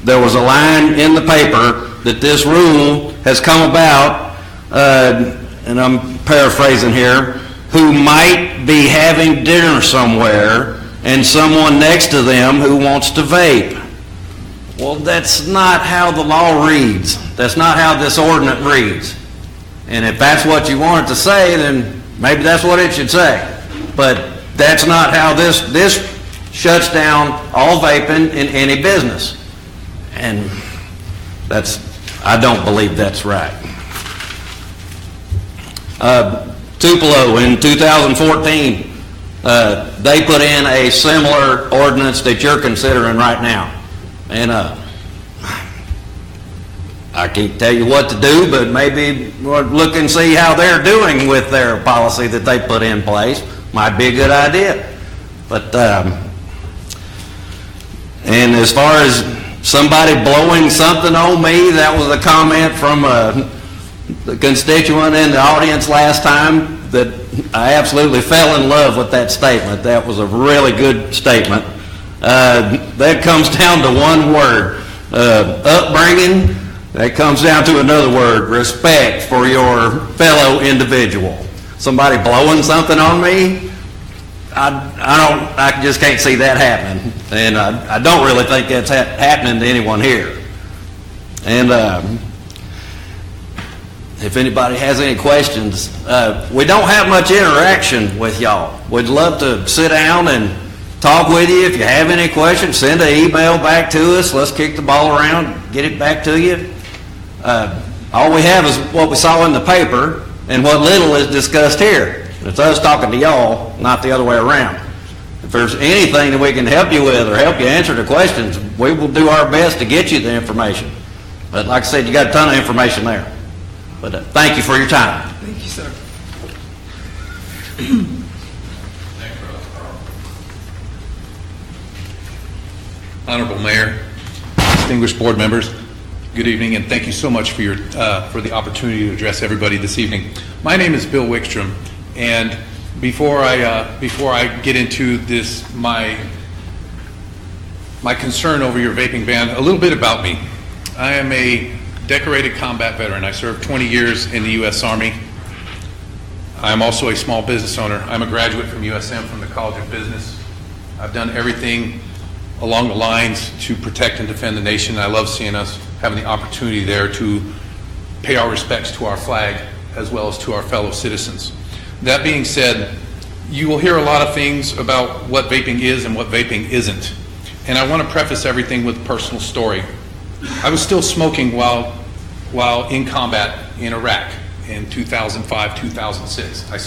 There was a line in the paper that this rule has come about, and I'm paraphrasing here, who might be having dinner somewhere and someone next to them who wants to vape. Well, that's not how the law reads. That's not how this ordinance reads. And if that's what you want it to say, then maybe that's what it should say. But that's not how this shuts down all vaping in any business. And I don't believe that's right. Tupelo in 2014, they put in a similar ordinance that you're considering right now. And I can't tell you what to do, but maybe we'll look and see how they're doing with their policy that they put in place. Might be a good idea. But, and as far as somebody blowing something on me, that was a comment from the constituent in the audience last time that I absolutely fell in love with that statement. That was a really good statement. That comes down to one word, upbringing. That comes down to another word, respect for your fellow individual. Somebody blowing something on me, I just can't see that happening. And I don't really think that's happening to anyone here. And if anybody has any questions, we don't have much interaction with y'all. We'd love to sit down and talk with you. If you have any questions, send an email back to us. Let's kick the ball around, get it back to you. All we have is what we saw in the paper and what little is discussed here. It's us talking to y'all, not the other way around. If there's anything that we can help you with or help you answer the questions, we will do our best to get you the information. But like I said, you got a ton of information there. But thank you for your time. Thank you, sir. Honorable Mayor, distinguished board members, good evening, and thank you so much for the opportunity to address everybody this evening. My name is Bill Wickstrom, and before I get into this, my concern over your vaping ban, a little bit about me. I am a decorated combat veteran. I served 20 years in the U.S. Army. I'm also a small business owner. I'm a graduate from USM, from the College of Business. I've done everything along the lines to protect and defend the nation. I love seeing us having the opportunity there to pay our respects to our flag as well as to our fellow citizens. That being said, you will hear a lot of things about what vaping is and what vaping isn't. And I want to preface everything with a personal story. I was still smoking while in combat in Iraq in 2005, 2006. I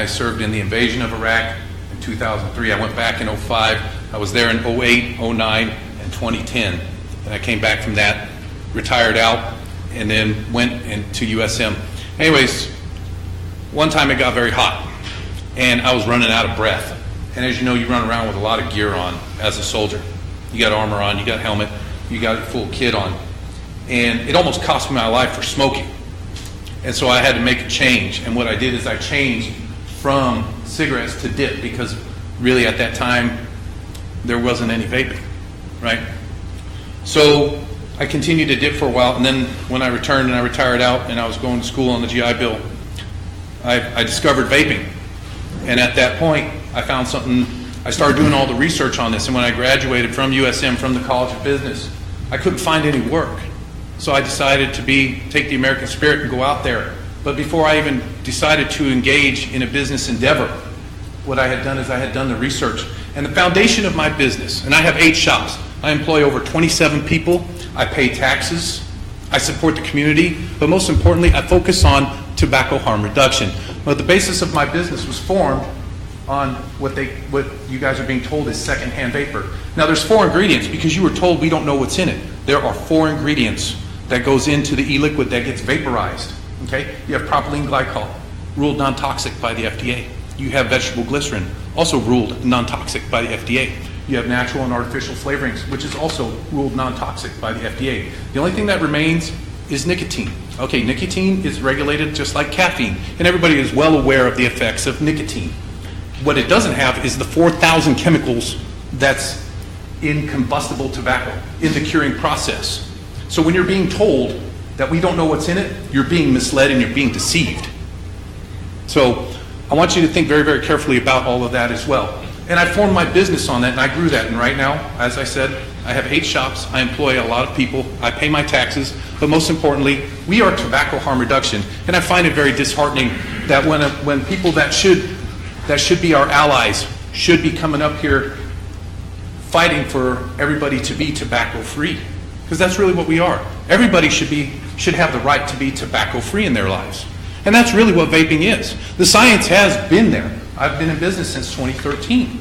served in the invasion of Iraq in 2003. I went back in 2005 I was there in 08, 09, and 2010. And I came back from that, retired out, and then went into USM. Anyways, one time it got very hot, and I was running out of breath. And as you know, you run around with a lot of gear on as a soldier. You got armor on, you got helmet, you got a full kit on. And it almost cost me my life for smoking. And so I had to make a change. And what I did is I changed from cigarettes to dip, because really at that time there wasn't any vaping, right? So I continued to dip for a while, and then when I returned and I retired out and I was going to school on the GI Bill, I discovered vaping. And at that point, I found something, I started doing all the research on this, and when I graduated from USM, from the College of Business, I couldn't find any work. So I decided to take the American spirit and go out there. But before I even decided to engage in a business endeavor, what I had done is I had done the research. And the foundation of my business, and I have 8 shops. I employ over 27 people. I pay taxes. I support the community. But most importantly, I focus on tobacco harm reduction. But the basis of my business was formed on what you guys are being told is secondhand vapor. Now there's 4 ingredients, because you were told we don't know what's in it. There are 4 ingredients that goes into the e-liquid that gets vaporized. Okay? You have propylene glycol, ruled non-toxic by the FDA. You have vegetable glycerin, also ruled non-toxic by the FDA. You have natural and artificial flavorings, which is also ruled non-toxic by the FDA. The only thing that remains is nicotine. Okay, nicotine is regulated just like caffeine, and everybody is well aware of the effects of nicotine. What it doesn't have is the 4,000 chemicals that's in combustible tobacco, in the curing process. So when you're being told that we don't know what's in it, you're being misled and you're being deceived. So I want you to think very, very carefully about all of that as well. And I formed my business on that, and I grew that. And right now, as I said, I have 8 shops. I employ a lot of people. I pay my taxes. But most importantly, we are tobacco harm reduction. And I find it very disheartening that when people that should be our allies should be coming up here fighting for everybody to be tobacco free. Because that's really what we are. Everybody should have the right to be tobacco free in their lives. And that's really what vaping is. The science has been there. I've been in business since 2013.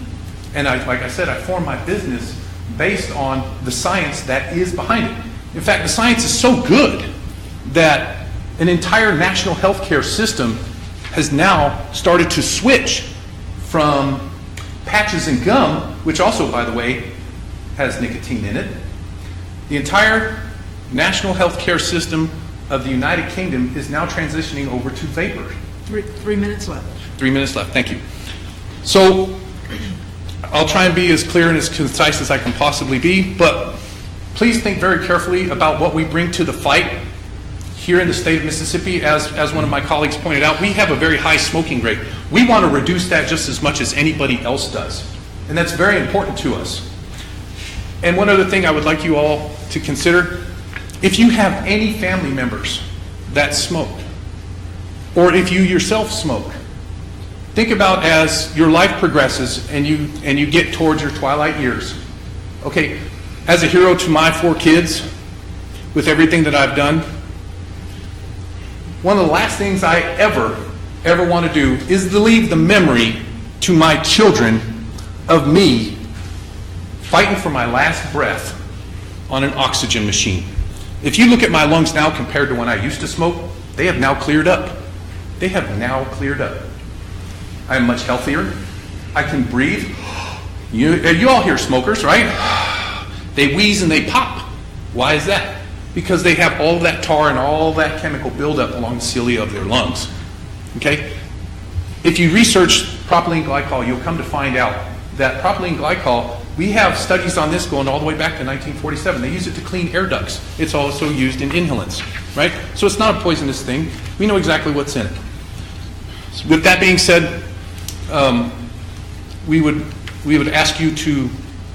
And like I said, I formed my business based on the science that is behind it. In fact, the science is so good that an entire national healthcare system has now started to switch from patches and gum, which also, by the way, has nicotine in it. The entire national healthcare system of the United Kingdom is now transitioning over to vapor. 3 minutes left. 3 minutes left, thank you. So I'll try and be as clear and as concise as I can possibly be, but please think very carefully about what we bring to the fight here in the state of Mississippi. As one of my colleagues pointed out, we have a very high smoking rate. We want to reduce that just as much as anybody else does, and that's very important to us. And one other thing I would like you all to consider, if you have any family members that smoke, or if you yourself smoke, think about as your life progresses and you get towards your twilight years. Okay, as a hero to my 4 kids, with everything that I've done, one of the last things I ever want to do is to leave the memory to my children of me fighting for my last breath on an oxygen machine. If you look at my lungs now compared to when I used to smoke, they have now cleared up. They have now cleared up. I am much healthier. I can breathe. You all hear smokers, right? They wheeze and they pop. Why is that? Because they have all that tar and all that chemical buildup along the cilia of their lungs. Okay? If you research propylene glycol, you'll come to find out that propylene glycol, we have studies on this going all the way back to 1947. They use it to clean air ducts. It's also used in inhalants, right? So it's not a poisonous thing. We know exactly what's in it. So with that being said, we would ask you to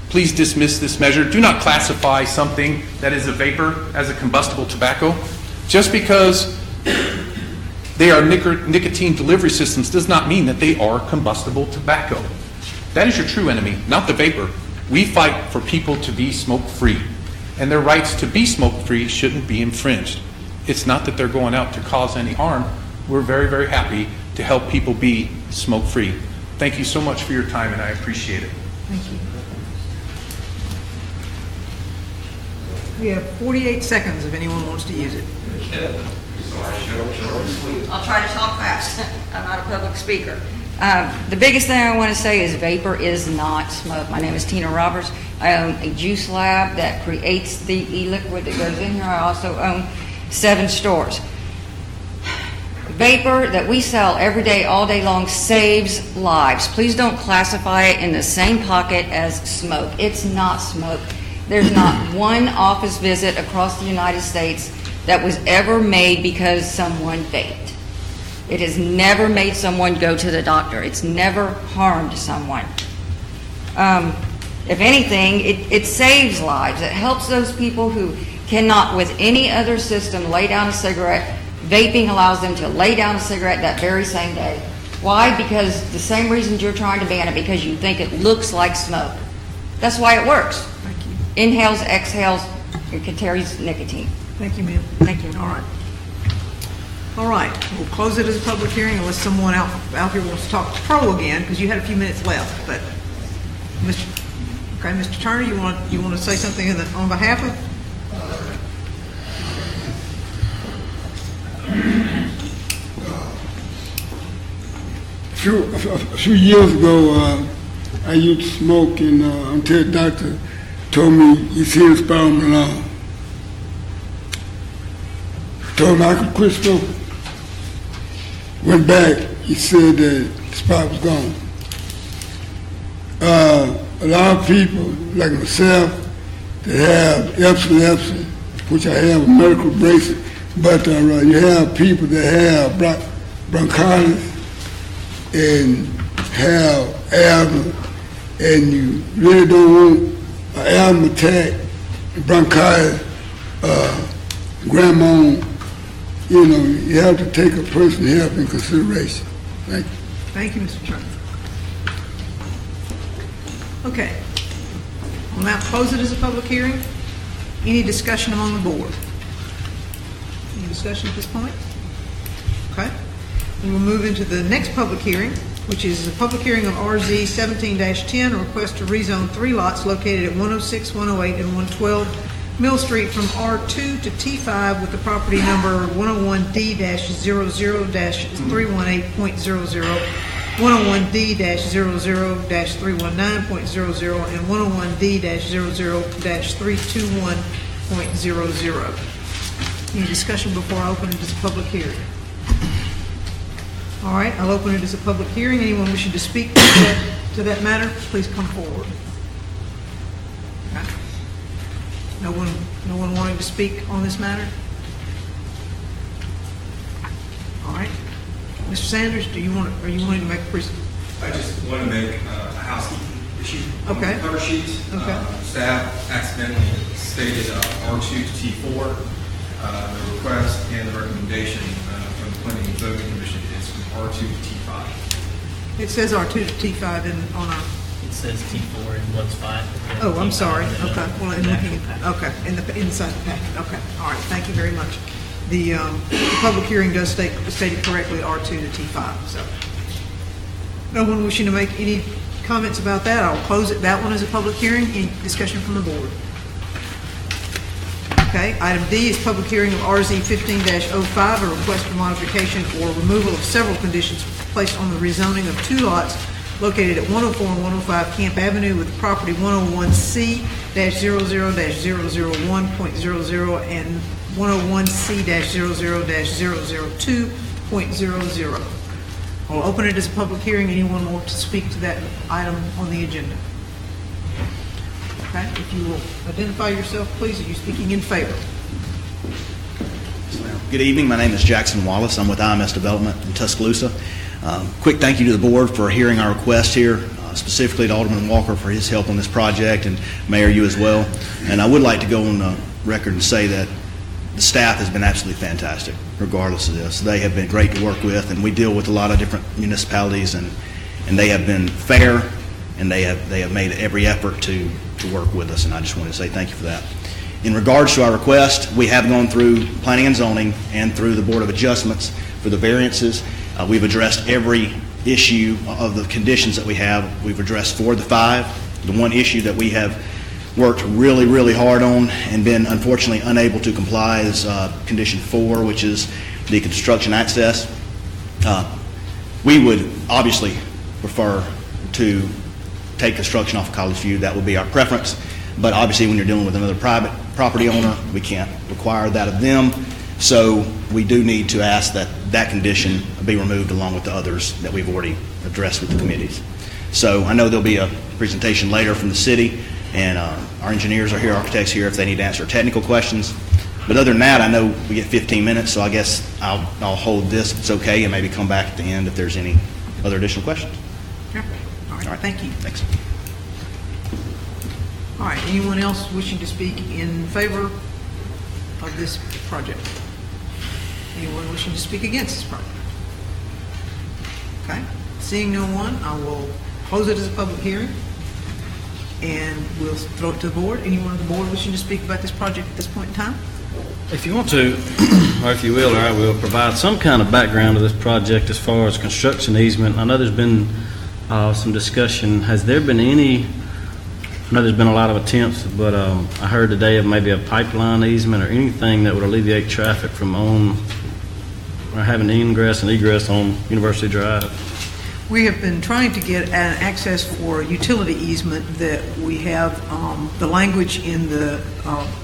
please dismiss this measure. Do not classify something that is a vapor as a combustible tobacco. Just because they are nicotine delivery systems does not mean that they are combustible tobacco. That is your true enemy, not the vapor. We fight for people to be smoke-free, and their rights to be smoke-free shouldn't be infringed. It's not that they're going out to cause any harm. We're very, very happy to help people be smoke-free. Thank you so much for your time, and I appreciate it. Thank you. We have 48 seconds if anyone wants to use it. I'll try to talk fast. I'm not a public speaker. The biggest thing I want to say is vapor is not smoke. My name is Tina Roberts. I own a juice lab that creates the e-liquid that goes in here. I also own 7 stores. Vapor that we sell every day, all day long, saves lives. Please don't classify it in the same pocket as smoke. It's not smoke. There's not one office visit across the United States that was ever made because someone vaped. It has never made someone go to the doctor. It's never harmed someone. If anything, it saves lives. It helps those people who cannot, with any other system, lay down a cigarette. Vaping allows them to lay down a cigarette that very same day. Why? Because the same reasons you're trying to ban it, because you think it looks like smoke. That's why it works. Thank you. Inhales, exhales, and carries nicotine. Thank you, ma'am. Thank you. All right. All right, we'll close it as a public hearing unless someone out here wants to talk to Pro again, because you had a few minutes left. But, Mr. Turner, you want to say something on behalf of? A few years ago, I used to smoke, and until the doctor told me he's here to spell me along. Told me I could quit smoking. Went back, he said that the spot was gone. A lot of people, like myself, that have Epson, which I have a medical bracelet, but you have people that have bronchitis and have asthma, and you really don't want an asthma attack, bronchitis, grandma. You have to take a person's health in consideration. Thank you. Thank you, Mr. Turner. Okay. We'll now close it as a public hearing. Any discussion among the board? Any discussion at this point? Okay. We will move into the next public hearing, which is a public hearing of RZ 17-10, a request to rezone 3 lots located at 106, 108, and 112 Mill Street from R2 to T5 with the property number 101D-00-318.00, 101D-00-319.00, and 101D-00-321.00. Any discussion before I open it as a public hearing? All right, I'll open it as a public hearing. Anyone wishing to speak to that matter, please come forward. Okay. No one wanting to speak on this matter? All right. Mr. Sanders, are you wanting to make a presentation? I just want to make a housekeeping issue. Okay. On the cover sheet, Okay. Staff accidentally stated R2 to T4. The request and the recommendation from the Planning and Zoning Commission is from R2 to T5. It says R2 to T5 on our... It says T4 and what's 5. Oh, I'm sorry. Okay. Well, in looking at, okay, inside the packet. Okay. All right. Thank you very much. The public hearing does state it correctly, R2 to T5. So, no one wishing to make any comments about that. I'll close that one as a public hearing. Any discussion from the board? Okay. Item D is public hearing of RZ 15-05, a request for modification or removal of several conditions placed on the rezoning of 2 lots located at 104 and 105 Camp Avenue with property 101C-00-001.00 and 101C-00-002.00. I'll open it as a public hearing. Anyone want to speak to that item on the agenda? Okay, if you will identify yourself, please. Are you speaking in favor? Good evening. My name is Jackson Wallace. I'm with IMS Development in Tuscaloosa. Quick thank you to the board for hearing our request here, specifically to Alderman Walker for his help on this project, and Mayor, you as well. And I would like to go on the record and say that the staff has been absolutely fantastic, regardless of this. They have been great to work with, and we deal with a lot of different municipalities, and they have been fair, and they have made every effort to work with us, and I just want to say thank you for that. In regards to our request, we have gone through Planning and Zoning and through the Board of Adjustments for the variances. We've addressed every issue of the conditions that we have. We've addressed 4 of the 5. The one issue that we have worked really, really hard on and been unfortunately unable to comply is condition 4, which is the construction access. We would obviously prefer to take construction off of College View. That would be our preference. But obviously, when you're dealing with another private property owner, we can't require that of them. So we do need to ask that that condition be removed along with the others that we've already addressed with the committees. So I know there'll be a presentation later from the city, and our engineers are here, architects here, if they need to answer technical questions. But other than that, I know we get 15 minutes, so I guess I'll hold this if it's okay, and maybe come back at the end if there's any other additional questions. Yeah. All right, thank you. Thanks. All right, anyone else wishing to speak in favor of this project? Anyone wishing to speak against this project? Okay, seeing no one, I will close it as a public hearing, and we'll throw it to the board. Anyone on the board wishing to speak about this project at this point in time? If you want to, or if you will, or I will, provide some kind of background to this project as far as construction easement. I know there's been some discussion. Has there been any, I know there's been a lot of attempts, but I heard today of maybe a pipeline easement or anything that would alleviate traffic from or having ingress and egress on University Drive. We have been trying to get an access for utility easement that we have the language in the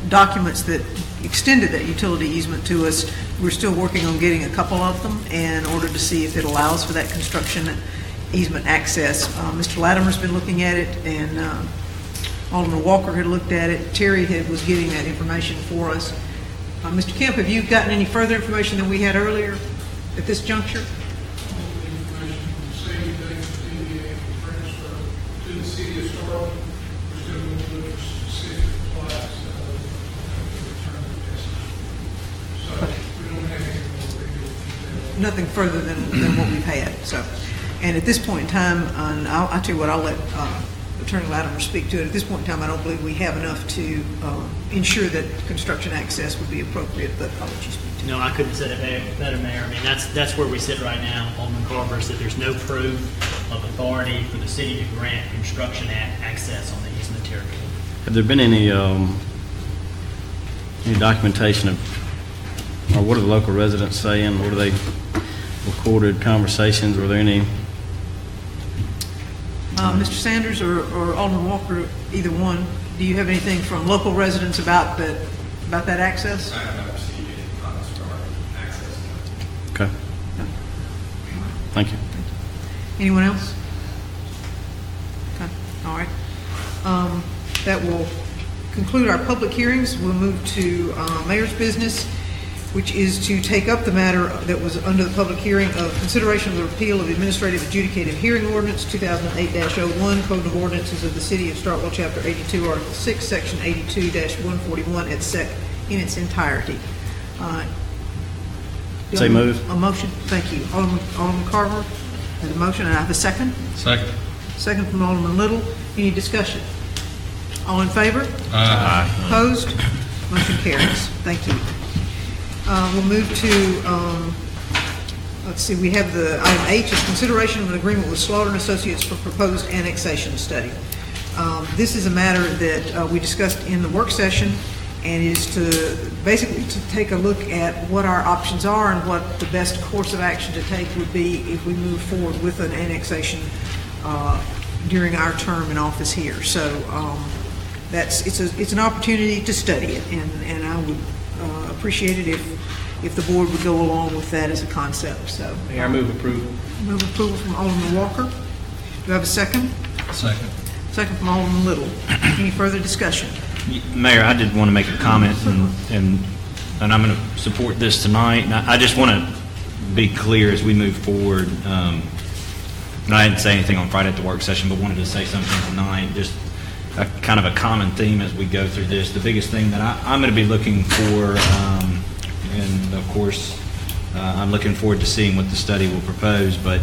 documents that extended that utility easement to us. We're still working on getting a couple of them in order to see if it allows for that construction easement access. Mr. Latimer's been looking at it, and Alderman Walker had looked at it. Terry was getting that information for us. Mr. Kemp, have you gotten any further information than we had earlier at this juncture? Nothing further than what we've had. So, and at this point in time, and I'll tell you what, I'll let Attorney Latimer speak to it. At this point in time, I don't believe we have enough to ensure that construction access would be appropriate, but I'll let you speak to it. No, I couldn't say it better, Mayor. I mean, that's where we sit right now. Alderman Carver said there's no proof of authority for the city to grant construction access on the easement territory. Have there been any documentation of, or what are the local residents saying? What are they recorded conversations? Were there any? Mr. Sanders or Alderman Walker, either one, do you have anything from local residents about that access? I have not received any comments regarding access. Okay. Thank you. Anyone else? Okay. All right. That will conclude our public hearings. We'll move to mayor's business, which is to take up the matter that was under the public hearing of consideration of the repeal of the Administrative Adjudicated Hearing Ordinance 2008-01, Code of Ordinances of the City of Starkville, Chapter 82, Article 6, Section 82-141 et sec. In its entirety. Say move. A motion. Thank you. Alderman Carver has a motion, and I have a second. Second. Second from Alderman Little. Any discussion? All in favor? Aye. Opposed? Motion carries. Thank you. We'll move to, let's see, we have the item H is consideration of an agreement with Slaughter & Associates for proposed annexation study. This is a matter that we discussed in the work session, and is to basically to take a look at what our options are and what the best course of action to take would be if we move forward with an annexation during our term in office here. So it's an opportunity to study it, and I would appreciate it if the board would go along with that as a concept. So Mayor, I move approval. Move approval from Alderman Walker. Do I have a second? Second. Second from Alderman Little. Any further discussion? Mayor, I did want to make a comment, and I'm going to support this tonight. And I just want to be clear as we move forward. And I didn't say anything on Friday at the work session, but wanted to say something tonight. Just a kind of a common theme as we go through this. The biggest thing that I'm going to be looking for, and of course, I'm looking forward to seeing what the study will propose. But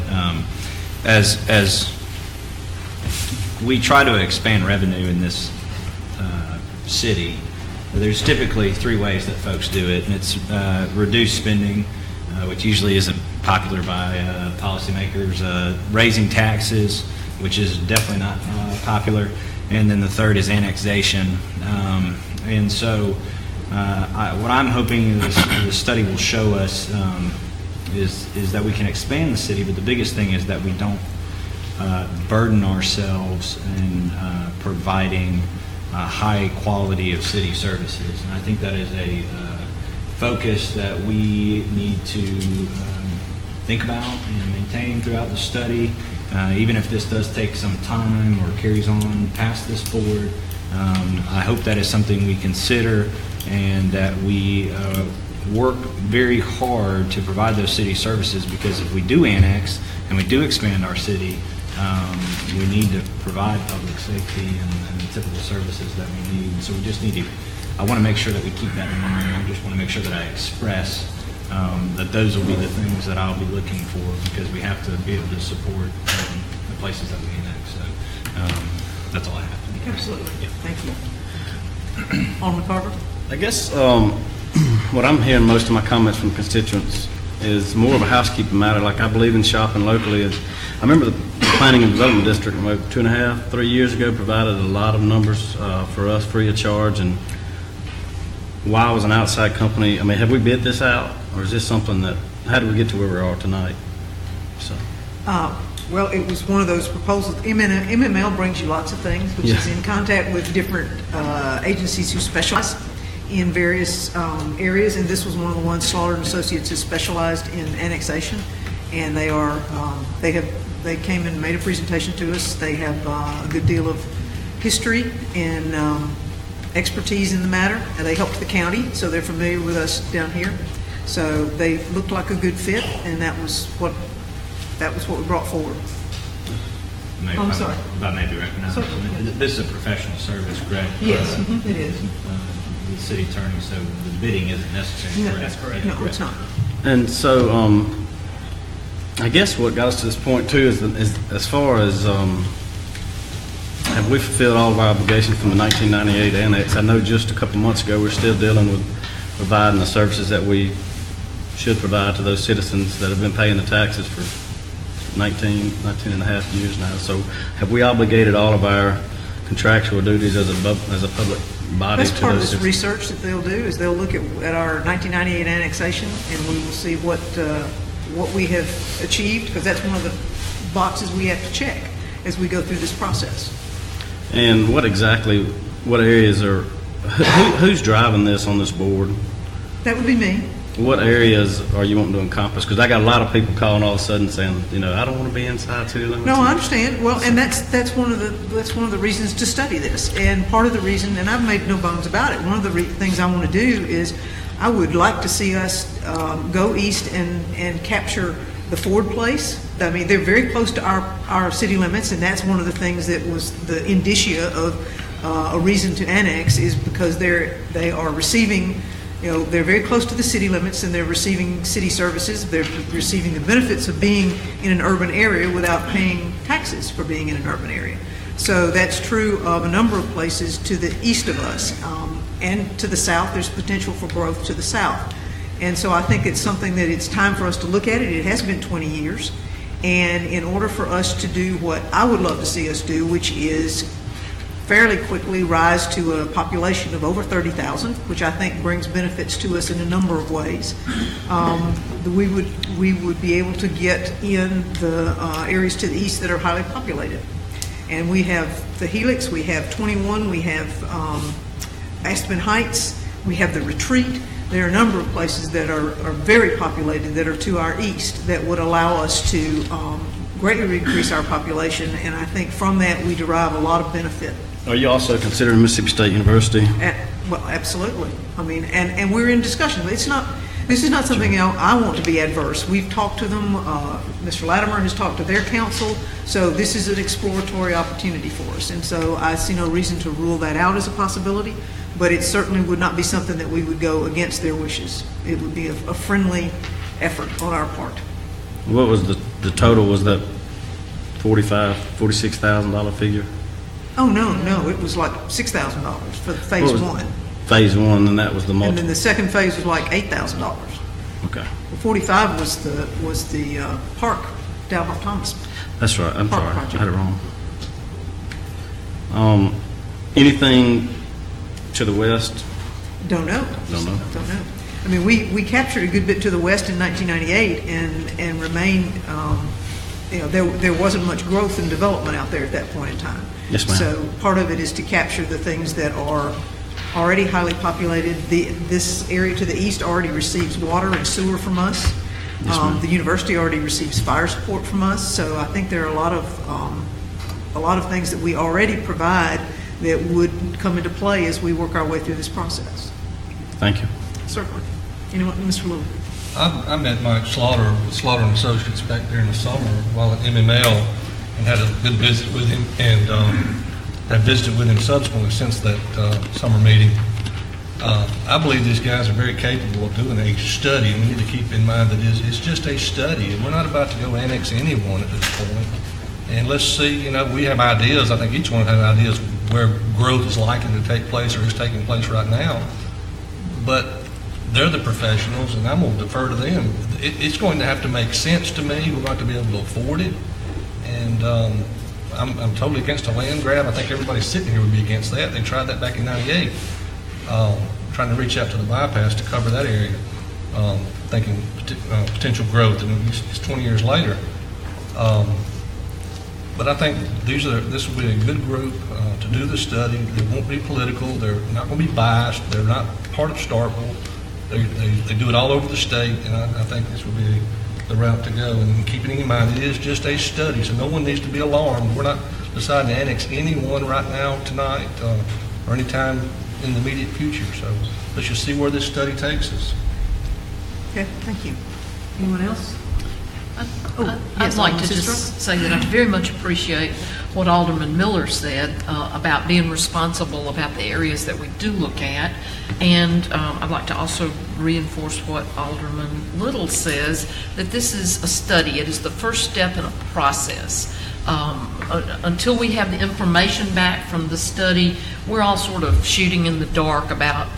as we try to expand revenue in this city, there's typically three ways that folks do it, and it's reduced spending, which usually isn't popular by policymakers, raising taxes, which is definitely not popular, and then the third is annexation. And so what I'm hoping the study will show us is that we can expand the city, but the biggest thing is that we don't burden ourselves in providing a high quality of city services. And I think that is a focus that we need to think about and maintain throughout the study. Even if this does take some time or carries on past this board, I hope that is something we consider and that we work very hard to provide those city services, because if we do annex and we do expand our city, we need to provide public safety and the typical services that we need. So we just need to, I want to make sure that we keep that in mind. I just want to make sure that I express that those will be the things that I'll be looking for, because we have to be able to support the places that we annex. So that's all I have. Absolutely. Yeah. Thank you. Alderman Carver? I guess what I'm hearing most of my comments from constituents is more of a housekeeping matter. Like, I believe in shopping locally. I remember the Planning and Development District, about 2.5, 3 years ago, provided a lot of numbers for us free of charge. And while I was an outside company, I mean, have we bid this out, or is this something that, how did we get to where we are tonight? So. Well, it was one of those proposals. MML brings you lots of things, which is in contact with different agencies who specialize in various areas, and this was one of the ones. Slaughter and Associates is specialized in annexation, and they came and made a presentation to us. They have a good deal of history and expertise in the matter, and they helped the county, so they're familiar with us down here. So they looked like a good fit, and that was what we brought forward. I'm sorry. If I may be recognized. This is a professional service, correct? Yes, it is. The city attorney, so the bidding isn't necessary. No, that's correct. No, it's not. And so, I guess what got us to this point too is as far as have we fulfilled all of our obligations from the 1998 annex? I know just a couple months ago we're still dealing with providing the services that we should provide to those citizens that have been paying the taxes for 19 and a half years now. So have we obligated all of our contractual duties as a public body? That's part of this research that they'll do, is they'll look at our 1998 annexation, and we will see what we have achieved, because that's one of the boxes we have to check as we go through this process. And what areas are, who's driving this on this board? That would be me. What areas are you wanting to encompass? Because I got a lot of people calling all of a sudden saying, I don't want to be inside city limits. No, I understand. Well, and that's one of the reasons to study this. And part of the reason, and I've made no bones about it, one of the things I want to do is I would like to see us go east and capture the Ford Place. I mean, they're very close to our city limits, and that's one of the things that was the indicia of a reason to annex, is because they are receiving. They're very close to the city limits, and they're receiving city services. They're receiving the benefits of being in an urban area without paying taxes for being in an urban area. So that's true of a number of places to the east of us. And to the south, there's potential for growth to the south. And so I think it's something that it's time for us to look at it. It has been 20 years. And in order for us to do what I would love to see us do, which is fairly quickly rise to a population of over 30,000, which I think brings benefits to us in a number of ways. We would be able to get in the areas to the east that are highly populated. And we have the Helix, we have 21, we have Aspen Heights, we have the Retreat. There are a number of places that are very populated that are to our east that would allow us to greatly increase our population, and I think from that we derive a lot of benefit. Are you also considering Mississippi State University? Well, absolutely. I mean, and we're in discussion. This is not something I want to be adverse. We've talked to them. Mr. Latimer has talked to their council. So this is an exploratory opportunity for us. And so I see no reason to rule that out as a possibility, but it certainly would not be something that we would go against their wishes. It would be a friendly effort on our part. What was the total? Was that $46,000 figure? Oh, no, it was like $6,000 for phase one. Phase one, and that was the multiple. And then the second phase was like $8,000. Okay. The 45 was the park, Dalhoff Thomas. That's right. I'm sorry, Project. I had it wrong. Anything to the west? Don't know. Don't know. Don't know. I mean, we captured a good bit to the west in 1998 and remained, there wasn't much growth and development out there at that point in time. Yes, ma'am. So part of it is to capture the things that are already highly populated. This area to the east already receives water and sewer from us. Yes, ma'am. The university already receives fire support from us. So I think there are a lot of things that we already provide that would come into play as we work our way through this process. Thank you. Certainly. Anyone, Mr. Little? I met Mike Slaughter with Slaughter and Associates back there in the summer while at MML and had a good visit with him, and have visited with him subsequently since that summer meeting. I believe these guys are very capable of doing a study, and we need to keep in mind that it's just a study, and we're not about to go annex anyone at this point. And let's see, we have ideas. I think each one has ideas where growth is likely to take place or is taking place right now. But they're the professionals, and I'm going to defer to them. It's going to have to make sense to me. We're going to be able to afford it. And I'm totally against a land grab. I think everybody sitting here would be against that. They tried that back in '98, trying to reach out to the bypass to cover that area, thinking potential growth, and it's 20 years later. But I think this will be a good group to do the study. They won't be political. They're not going to be biased. They're not part of Starkville. They do it all over the state, and I think this will be the route to go. And keeping in mind, it is just a study, so no one needs to be alarmed. We're not deciding to annex anyone right now, tonight, or any time in the immediate future. So let's just see where this study takes us. Okay, thank you. Anyone else? I'd like to just say that I very much appreciate what Alderman Miller said about being responsible about the areas that we do look at. And I'd like to also reinforce what Alderman Little says, that this is a study. It is the first step in a process. Until we have the information back from the study, we're all sort of shooting in the dark about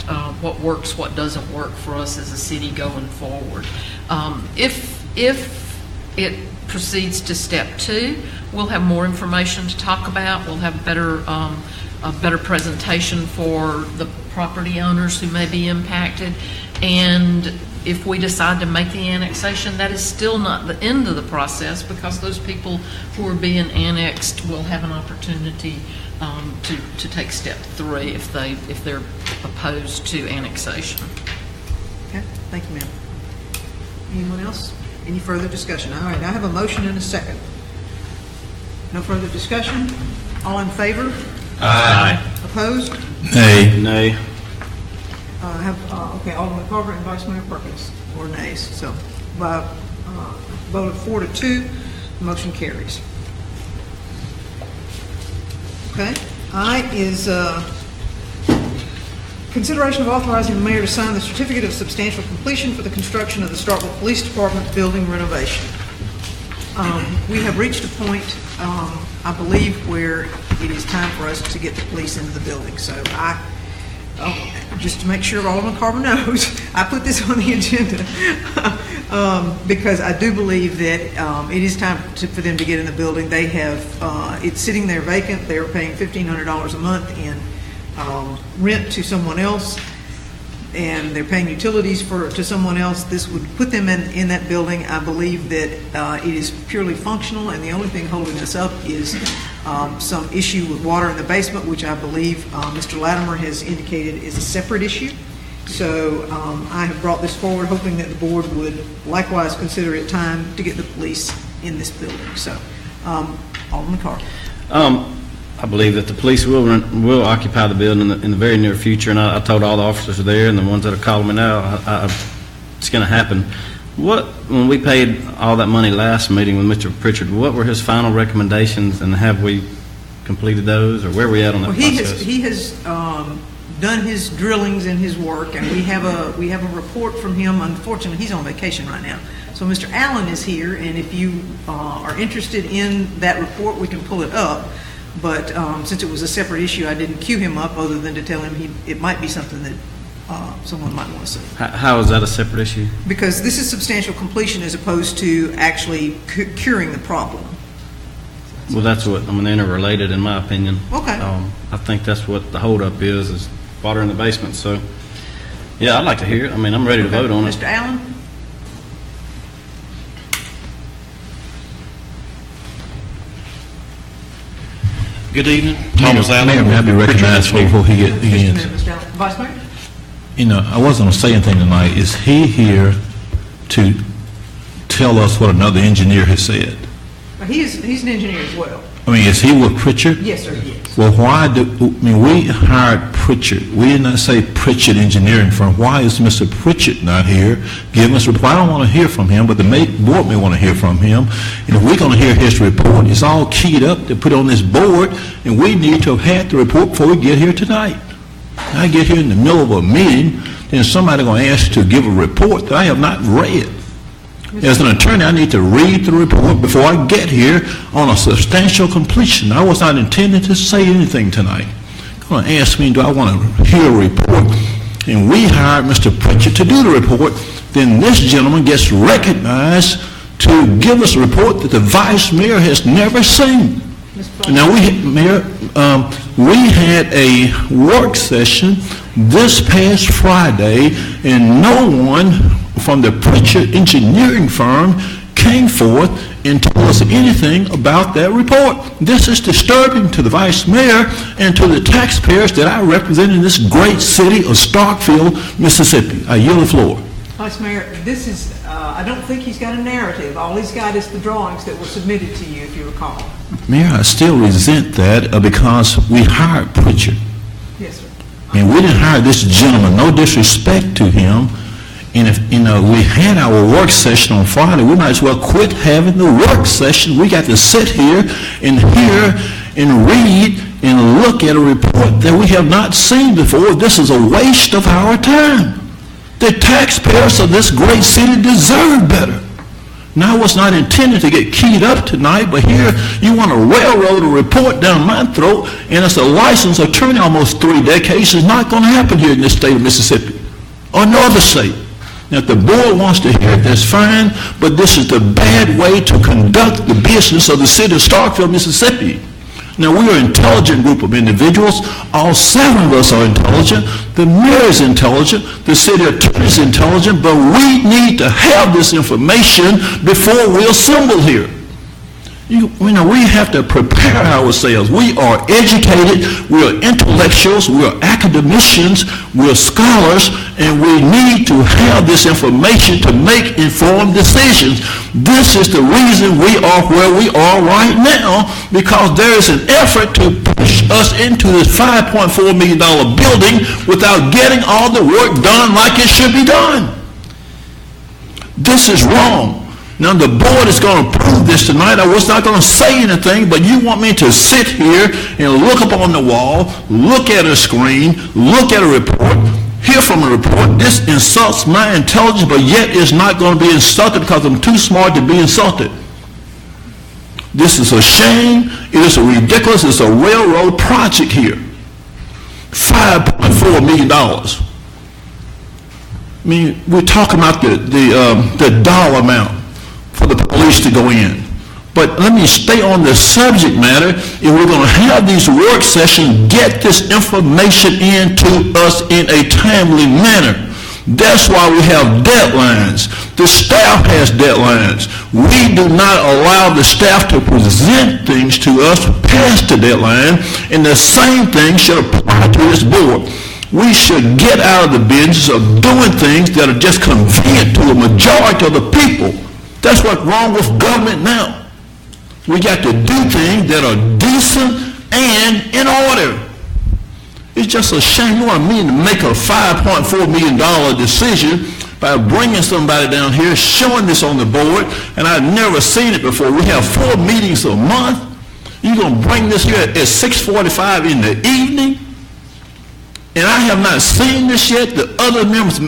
what works, what doesn't work for us as a city going forward. If it proceeds to step 2, we'll have more information to talk about. We'll have a better presentation for the property owners who may be impacted. And if we decide to make the annexation, that is still not the end of the process, because those people who are being annexed will have an opportunity to take step 3 if they're opposed to annexation. Okay, thank you, ma'am. Anyone else? Any further discussion? All right, I have a motion and a second. No further discussion? All in favor? Aye. Opposed? Nay. Nay. Okay, Alderman Carver and Vice Mayor Perkins, or nays. So by vote of 4-2, the motion carries. Okay, I is consideration of authorizing the mayor to sign the certificate of substantial completion for the construction of the Starkville Police Department building renovation. We have reached a point, I believe, where it is time for us to get the police into the building. So just to make sure Alderman Carver knows, I put this on the agenda because I do believe that it is time for them to get in the building. They have, it's sitting there vacant. They're paying $1,500 a month in rent to someone else, and they're paying utilities to someone else. This would put them in that building. I believe that it is purely functional, and the only thing holding us up is some issue with water in the basement, which I believe Mr. Latimer has indicated is a separate issue. So I have brought this forward, hoping that the board would likewise consider it time to get the police in this building. So, Alderman Carter. I believe that the police will occupy the building in the very near future, and I told all the officers are there and the ones that are calling me now, it's going to happen. When we paid all that money last meeting with Mr. Pritchard, what were his final recommendations, and have we completed those, or where are we at on that process? He has done his drillings and his work, and we have a report from him. Unfortunately, he's on vacation right now. So Mr. Allen is here, and if you are interested in that report, we can pull it up. But since it was a separate issue, I didn't cue him up other than to tell him it might be something that someone might want to see. How is that a separate issue? Because this is substantial completion as opposed to actually curing the problem. Well, that's what, I mean, they're interrelated in my opinion. Okay. I think that's what the holdup is water in the basement, so, yeah, I'd like to hear it. I mean, I'm ready to vote on it. Mr. Allen? Good evening. Thomas Allen. Mayor, may I be recognized before he Just a begins? minute, Mr. Allen. Vice Mayor? You know, I wasn't going to say anything tonight. Is he here to tell us what another engineer has said? He's an engineer as well. I mean, is he with Pritchard? Yes, sir, he is. Well, we hired Pritchard. We did not say Pritchard Engineering Firm. Why is Mr. Pritchard not here giving us a report? I don't want to hear from him, but the board may want to hear from him. And if we're going to hear his report, it's all keyed up to put on this board, and we need to have had the report before we get here tonight. I get here in the middle of a meeting, then somebody going to ask to give a report that I have not read. As an attorney, I need to read the report before I get here on a substantial completion. I was not intending to say anything tonight. Going to ask me, do I want to hear a report? And we hired Mr. Pritchard to do the report. Then this gentleman gets recognized to give us a report that the vice mayor has never seen. Now, Mayor, we had a work session this past Friday, and no one from the Pritchard Engineering Firm came forth and told us anything about that report. This is disturbing to the Vice Mayor and to the taxpayers that I represent in this great city of Starkville, Mississippi. I yield the floor. Vice Mayor, this is, I don't think he's got a narrative. All he's got is the drawings that were submitted to you, if you recall. Mayor, I still resent that because we hired Pritchard. Yes, sir. And we didn't hire this gentleman, no disrespect to him. And if, we had our work session on Friday, we might as well quit having the work session. We got to sit here and hear and read and look at a report that we have not seen before. This is a waste of our time. The taxpayers of this great city deserve better. Now, I was not intended to get keyed up tonight, but here you want to railroad a report down my throat, and as a licensed attorney almost 3 decades, it's not going to happen here in this state of Mississippi or no other state. Now, if the board wants to hear it, that's fine, but this is the bad way to conduct the business of the city of Starkville, Mississippi. Now, we are an intelligent group of individuals. All 7 of us are intelligent. The mayor is intelligent. The city attorney is intelligent, but we need to have this information before we assemble here. We have to prepare ourselves. We are educated, we are intellectuals, we are academicians, we are scholars, and we need to have this information to make informed decisions. This is the reason we are where we are right now, because there is an effort to push us into this $5.4 million building without getting all the work done like it should be done. This is wrong. Now, the board is going to approve this tonight. I was not going to say anything, but you want me to sit here and look up on the wall, look at a screen, look at a report, hear from a report. This insults my intelligence, but yet is not going to be insulted because I'm too smart to be insulted. This is a shame. It is a ridiculous. It's a railroad project here. $5.4 million. I mean, we're talking about the dollar amount for the police to go in. But let me stay on the subject matter. If we're going to have these work sessions, get this information into us in a timely manner. That's why we have deadlines. The staff has deadlines. We do not allow the staff to present things to us past the deadline, and the same thing should apply to this board. We should get out of the business of doing things that are just convenient to the majority of the people. That's what's wrong with government now. We got to do things that are decent and in order. It's just a shame. You want me to make a $5.4 million decision by bringing somebody down here, showing this on the board, and I've never seen it before. We have 4 meetings a month. You're going to bring this here at 6:45 in the evening, and I have not seen this yet. The other members,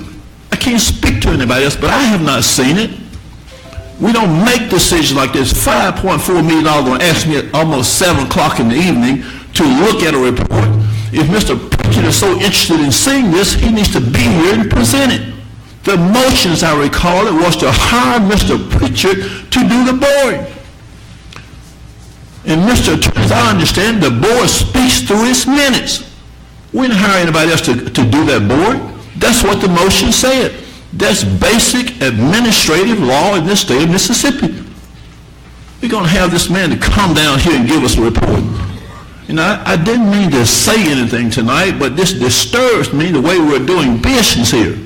I can't speak to anybody else, but I have not seen it. We don't make decisions like this. $5.4 million going to ask me at almost 7 o'clock in the evening to look at a report. If Mr. Pritchard is so interested in seeing this, he needs to be here and present it. The motion, as I recall it, was to hire Mr. Pritchard to do the board. And Mr. Attorney, as I understand, the board speaks through its minutes. We didn't hire anybody else to do that, board. That's what the motion said. That's basic administrative law in this state of Mississippi. We're going to have this man to come down here and give us a report. And I didn't mean to say anything tonight, but this disturbs me the way we're doing business here.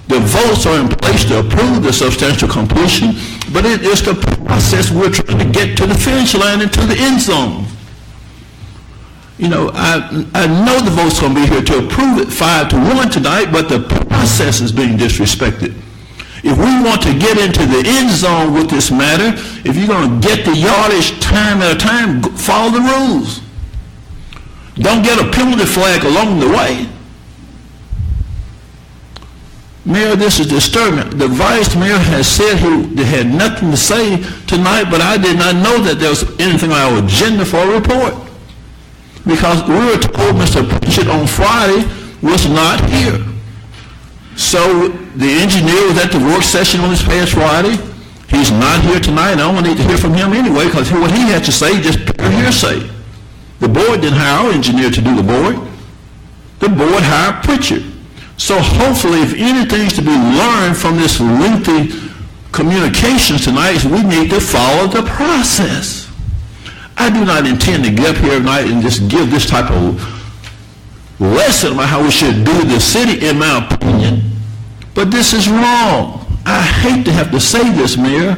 The votes are in place to approve the substantial completion, but it is the process we're trying to get to the finish line and to the end zone. You know, I know the vote's going to be here to approve it 5-1 tonight, but the process is being disrespected. If we want to get into the end zone with this matter, if you're going to get the yardage time at a time, follow the rules. Don't get a penalty flag along the way. Mayor, this is disturbing. The vice mayor has said he had nothing to say tonight, but I did not know that there was anything on our agenda for a report. Because we were told Mr. Pritchett on Friday was not here. So the engineer was at the work session on this past Friday. He's not here tonight, and I don't need to hear from him anyway, because what he had to say just pure hearsay. The board didn't hire our engineer to do the board. The board hired Pritchett. So hopefully, if anything's to be learned from this lengthy communications tonight, is we need to follow the process. I do not intend to get up here tonight and just give this type of lesson about how we should do the city, in my opinion, but this is wrong. I hate to have to say this, Mayor.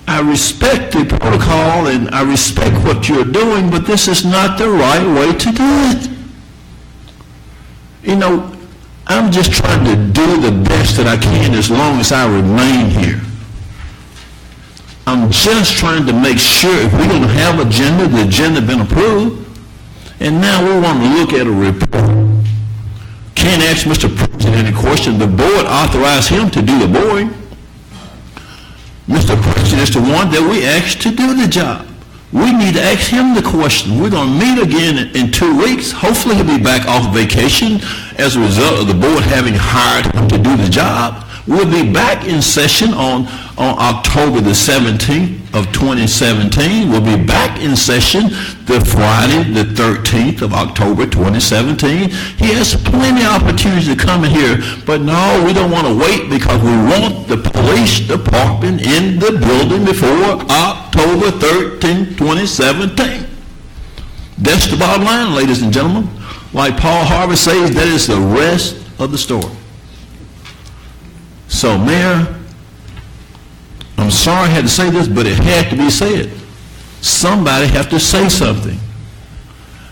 I respect the protocol and I respect what you're doing, but this is not the right way to do it. You know, I'm just trying to do the best that I can as long as I remain here. I'm just trying to make sure if we're going to have agenda, the agenda been approved, and now we want to look at a report. Can't ask Mr. President any question. The board authorized him to do the boring. Mr. President is the one that we asked to do the job. We need to ask him the question. We're going to meet again in 2 weeks. Hopefully he'll be back off vacation as a result of the board having hired him to do the job. We'll be back in session on October the 17th of 2017. We'll be back in session the Friday the 13th of October 2017. He has plenty of opportunities to come in here, but no, we don't want to wait because we want the police department in the building before October 13th, 2017. That's the bottom line, ladies and gentlemen. Like Paul Harvey says, that is the rest of the story. So, Mayor, I'm sorry I had to say this, but it had to be said. Somebody have to say something.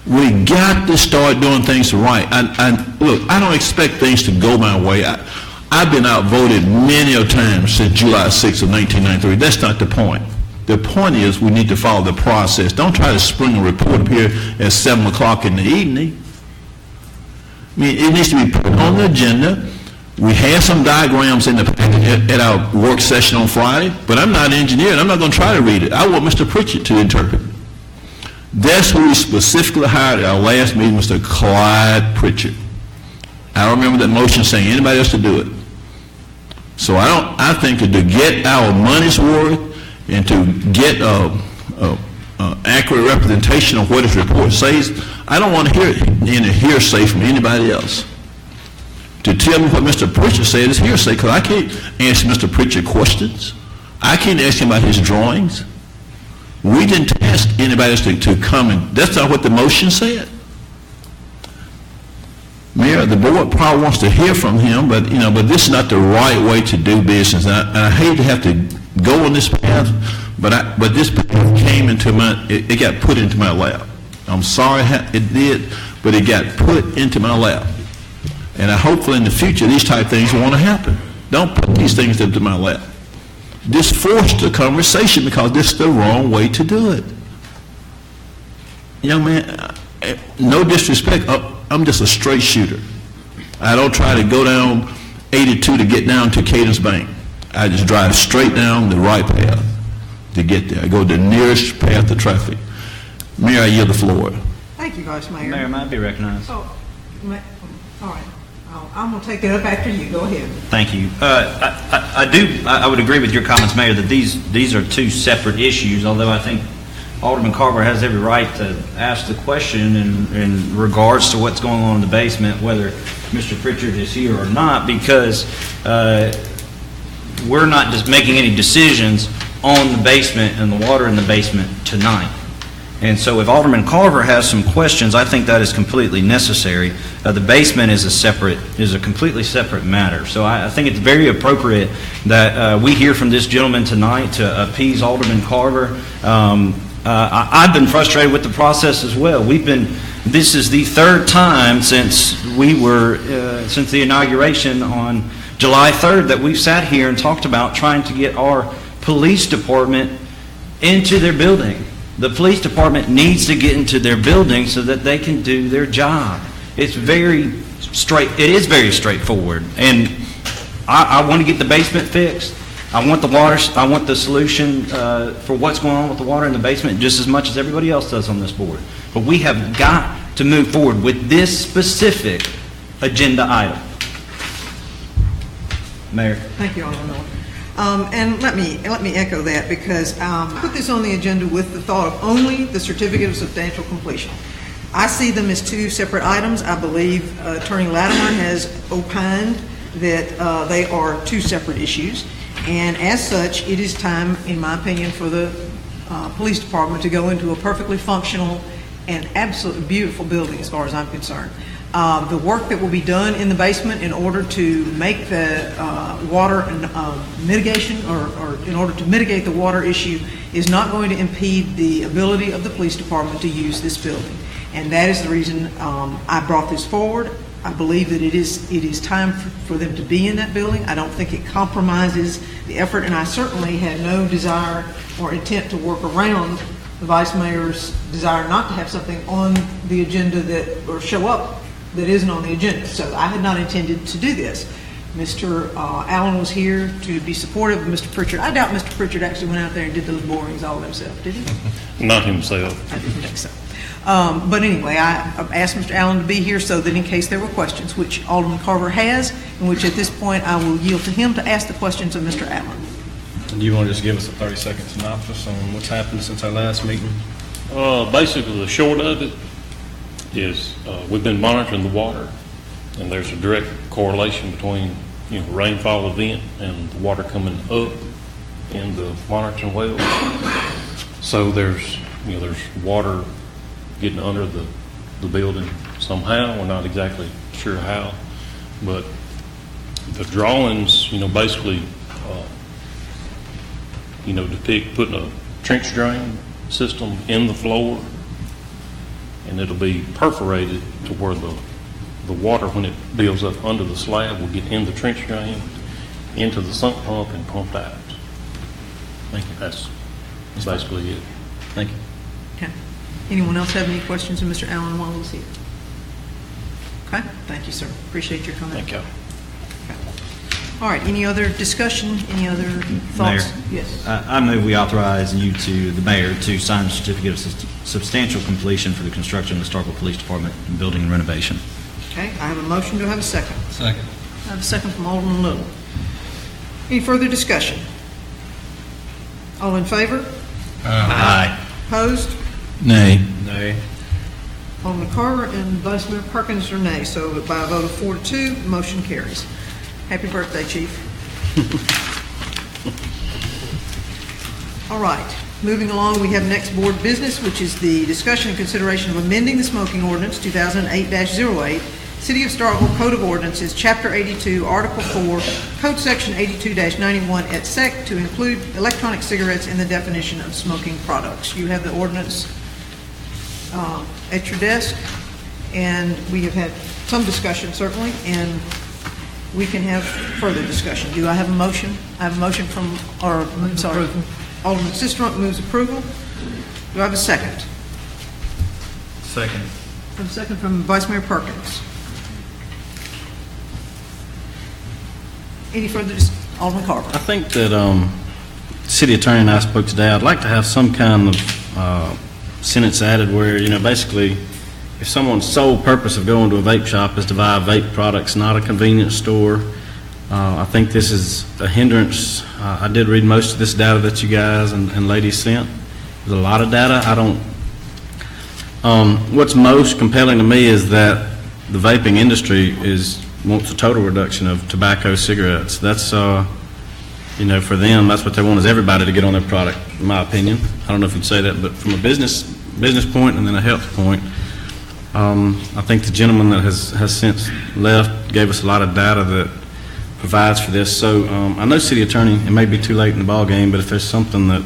We got to start doing things right. Look, I don't expect things to go my way. I've been outvoted many a time since July 6th of 1993. That's not the point. The point is we need to follow the process. Don't try to spring a report up here at 7 o'clock in the evening. I mean, it needs to be put on the agenda. We had some diagrams in at our work session on Friday, but I'm not an engineer, and I'm not going to try to read it. I want Mr. Pritchett to interpret. That's who we specifically hired at our last meeting, Mr. Clyde Pritchett. I remember that motion saying anybody else to do it. So I think that to get our money's worth and to get accurate representation of what his report says, I don't want to hear any hearsay from anybody else. To tell me what Mr. Pritchett said is hearsay, because I can't ask Mr. Pritchett questions. I can't ask him about his drawings. We didn't ask anybody else to come, and that's not what the motion said. Mayor, the board probably wants to hear from him, but this is not the right way to do business. And I hate to have to go on this path, but this path came into it got put into my lap. I'm sorry it did, but it got put into my lap. And hopefully in the future, these type of things won't happen. Don't put these things into my lap. Just force the conversation because this is the wrong way to do it. Young man, no disrespect, I'm just a straight shooter. I don't try to go down 82 to get down to Cadence Bank. I just drive straight down the right path to get there. I go the nearest path to traffic. Mayor, I yield the floor. Thank you, Vice Mayor. Mayor, might be recognized. Oh, all right. I'm going to take it up after you. Go ahead. Thank you. I would agree with your comments, Mayor, that these are two separate issues, although I think Alderman Carver has every right to ask the question in regards to what's going on in the basement, whether Mr. Pritchard is here or not, because we're not just making any decisions on the basement and the water in the basement tonight. And so if Alderman Carver has some questions, I think that is completely necessary. The basement is a completely separate matter. So I think it's very appropriate that we hear from this gentleman tonight to appease Alderman Carver. I've been frustrated with the process as well. This is the third time since the inauguration on July 3rd that we've sat here and talked about trying to get our police department into their building. The police department needs to get into their building so that they can do their job. It is very straightforward. And I want to get the basement fixed. I want the solution for what's going on with the water in the basement just as much as everybody else does on this board. But we have got to move forward with this specific agenda item. Mayor. Thank you, Alderman Miller. And let me echo that, because I put this on the agenda with the thought of only the certificate of substantial completion. I see them as two separate items. I believe Attorney Latimer has opined that they are two separate issues, and as such, it is time, in my opinion, for the police department to go into a perfectly functional and absolutely beautiful building as far as I'm concerned. The work that will be done in the basement in order to make the water mitigation, or in order to mitigate the water issue, is not going to impede the ability of the police department to use this building. And that is the reason I brought this forward. I believe that it is time for them to be in that building. I don't think it compromises the effort, and I certainly had no desire or intent to work around the Vice Mayor's desire not to have something on the agenda or show up that isn't on the agenda. So I had not intended to do this. Mr. Allen was here to be supportive of Mr. Pritchard. I doubt Mr. Pritchard actually went out there and did those borings all himself, did he? Not himself. I didn't think so. But anyway, I asked Mr. Allen to be here so that in case there were questions, which Alderman Carver has, in which at this point I will yield to him to ask the questions of Mr. Allen. Do you want to just give us a 30-second synopsis on what's happened since our last meeting? Basically, the short of it is we've been monitoring the water, and there's a direct correlation between rainfall event and the water coming up in the monitoring wells. So there's water getting under the building somehow. We're not exactly sure how, but the drawings basically depict putting a trench drain system in the floor, and it'll be perforated to where the water, when it builds up under the slab, will get in the trench drain, into the sump pump, and pumped out. Thank you. That's basically it. Thank you. Okay. Anyone else have any questions of Mr. Allen while he's here? Okay. Thank you, sir. Appreciate your comment. Thank you. All right. Any other discussion? Any other thoughts? Mayor, Yes. I move we authorize the mayor to sign the certificate of substantial completion for the construction of the Starkville Police Department building and renovation. Okay. I have a motion. Do I have a second? Second. I have a second from Alderman Little. Any further discussion? All in favor? Aye. Opposed? Nay. Nay. Alderman Carver and Vice Mayor Perkins are nay. So by a vote of 4-2, motion carries. Happy birthday, Chief. All right. Moving along, we have next board business, which is the discussion and consideration of amending the smoking ordinance 2008-08, City of Starkville Code of Ordinances, Chapter 82, Article 4, Code Section 82-91 et sec, to include electronic cigarettes in the definition of smoking products. You have the ordinance at your desk, and we have had some discussion, certainly, and we can have further discussion. Do I have a motion? I have a motion from, Alderman Sistrunk moves approval. Do I have a second? Second. I have a second from Vice Mayor Perkins. Any further Alderman Carver. I think that City Attorney and I spoke today. I'd like to have some kind of sentence added where, basically, if someone's sole purpose of going to a vape shop is to buy vape products, not a convenience store, I think this is a hindrance. I did read most of this data that you guys and ladies sent, There's a lot of data. I don't, what's most compelling to me is that the vaping industry wants a total reduction of tobacco cigarettes. That's, you know, for them, that's what they want, is everybody to get on their product, in my opinion. I don't know if you'd say that, but from a business point and then a health point, I think the gentleman that has since left gave us a lot of data that provides for this. So I know, City Attorney, it may be too late in the ballgame, but if there's something that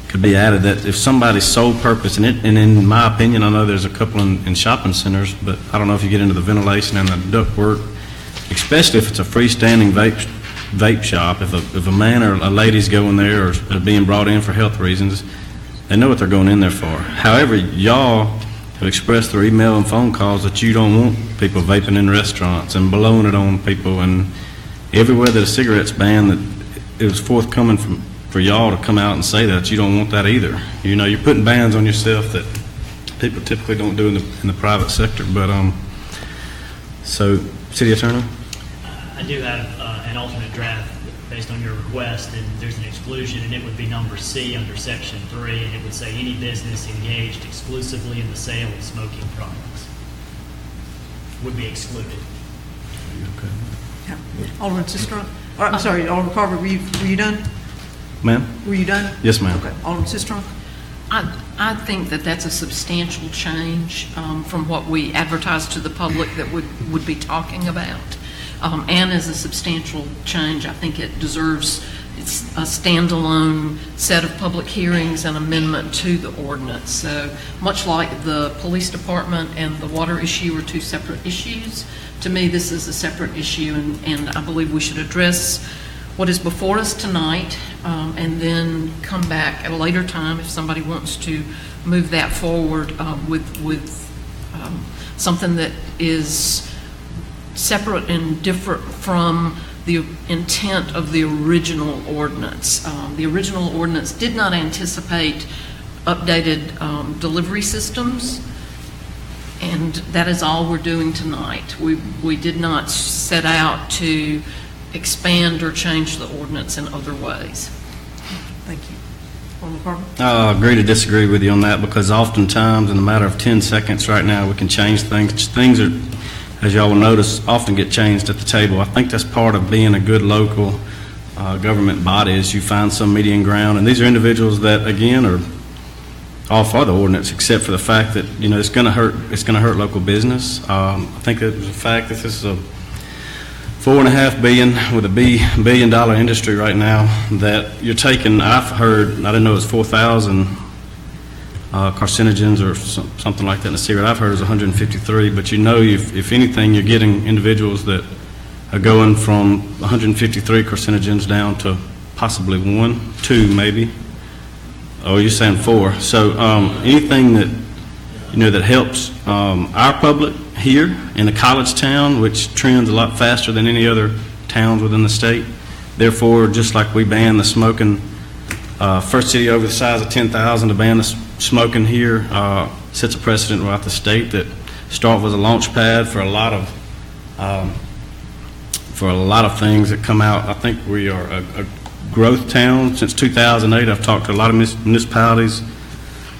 could be added, that if somebody's sole purpose, and in my opinion, I know there's a couple in shopping centers, but I don't know if you get into the ventilation and the ductwork, especially if it's a freestanding vape shop. If a man or a lady's going there or are being brought in for health reasons, they know what they're going in there for. However, y'all have expressed through email and phone calls that you don't want people vaping in restaurants and blowing it on people, and everywhere that a cigarette's banned, that it was forthcoming for y'all to come out and say that you don't want that either. You know, you're putting bans on yourself that people typically don't do in the private sector. But so, City Attorney? I do have an alternate draft based on your request, and there's an exclusion, and it would be number C under Section 3, and it would say any business engaged exclusively in the sale of smoking products would be excluded. Okay. Yeah. Alderman Sistrunk? I'm sorry, Alderman Carver, were you done? Ma'am? Were you done? Yes, ma'am. Okay. Alderman Sistrunk? I think that that's a substantial change from what we advertised to the public that would be talking about. And as a substantial change, I think it deserves a standalone set of public hearings and amendment to the ordinance. So much like the police department and the water issue are two separate issues, to me this is a separate issue, and I believe we should address what is before us tonight, and then come back at a later time if somebody wants to move that forward with something that is separate and different from the intent of the original ordinance. The original ordinance did not anticipate updated delivery systems, and that is all we're doing tonight. We did not set out to expand or change the ordinance in other ways. Thank you. Alderman Carver? I agree to disagree with you on that, because oftentimes in a matter of 10 seconds right now we can change things. Things are, as y'all will notice, often get changed at the table. I think that's part of being a good local government body, is you find some median ground, and these are individuals that, again, are all for the ordinance, except for the fact that, you know, it's going to hurt local business. I think that the fact that this is a $4.5 billion with a billion-dollar industry right now, that you're taking, I've heard, I didn't know it was 4,000 carcinogens or something like that in a cigarette. I've heard it was 153, but you know, if anything, you're getting individuals that are going from 153 carcinogens down to possibly 1, 2 maybe. Oh, you're saying 4. So anything that, you know, that helps our public here in a college town, which trends a lot faster than any other towns within the state. Therefore, just like we banned the smoking, first city over the size of 10,000 to ban the smoking here, sets a precedent throughout the state that Starkville was a launch pad for a lot of things that come out. I think we are a growth town. Since 2008, I've talked to a lot of municipalities,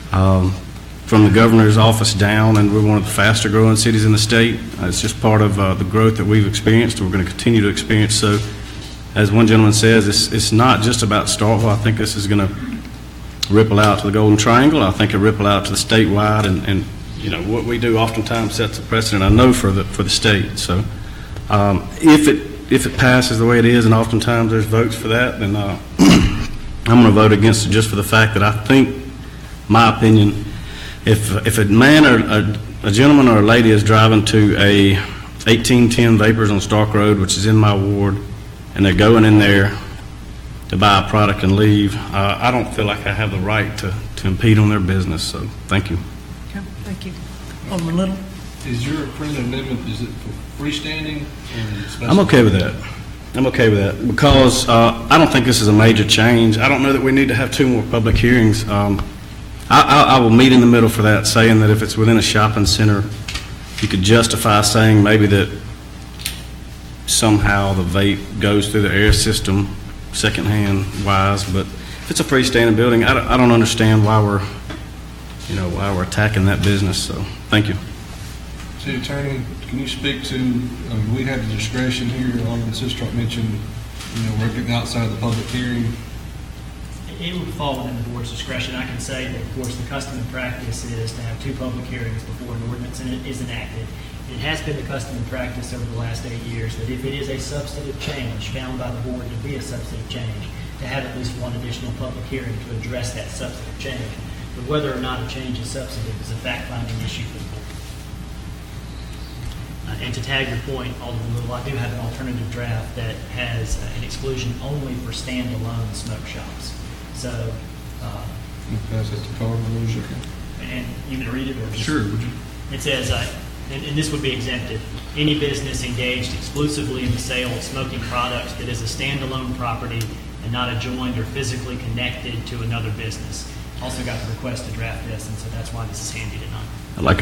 from the governor's office down, and we're one of the faster growing cities in the state. It's just part of the growth that we've experienced, and we're going to continue to experience. So, as one gentleman says, it's not just about Starkville. I think this is going to ripple out to the Golden Triangle. I think it'll ripple out to the statewide, and you know, what we do oftentimes sets a precedent, I know, for the state. So, if it passes the way it is, and oftentimes there's votes for that, then I'm going to vote against it, just for the fact that I think, my opinion, if a man or a gentleman or a lady is driving to a 1810 Vapors on Stark Road, which is in my ward, and they're going in there to buy a product and leave, I don't feel like I have the right to impede on their business. So, thank you. Okay, thank you. Alderman Little? Is your friendly amendment, is it for freestanding or special? I'm okay with that. I'm okay with that, because I don't think this is a major change. I don't know that we need to have 2 more public hearings. I will meet in the middle for that, saying that if it's within a shopping center, you could justify saying maybe that somehow the vape goes through the air system secondhand wise, but if it's a freestanding building, I don't understand why we're attacking that business, so, thank you. City Attorney, can you speak to, we have the discretion here, Alderman Sistrunk mentioned, working outside of the public hearing. It would fall within the board's discretion. I can say that, of course, the custom and practice is to have 2 public hearings before an ordinance is enacted. It has been the custom and practice over the last 8 years that if it is a substantive change found by the board to be a substantive change, to have at least 1 additional public hearing to address that substantive change. But whether or not a change is substantive is a fact-finding issue for the board. And to tag your point, Alderman Little, I do have an alternative draft that has an exclusion only for standalone smoke shops. So, Pass it to Carl, and you can read it or just, Sure, would you? It says, and this would be exempted, any business engaged exclusively in the sale of smoking products that is a standalone property and not adjoined or physically connected to another business. Also got the request to draft this, and so that's why this is handy tonight. I'd like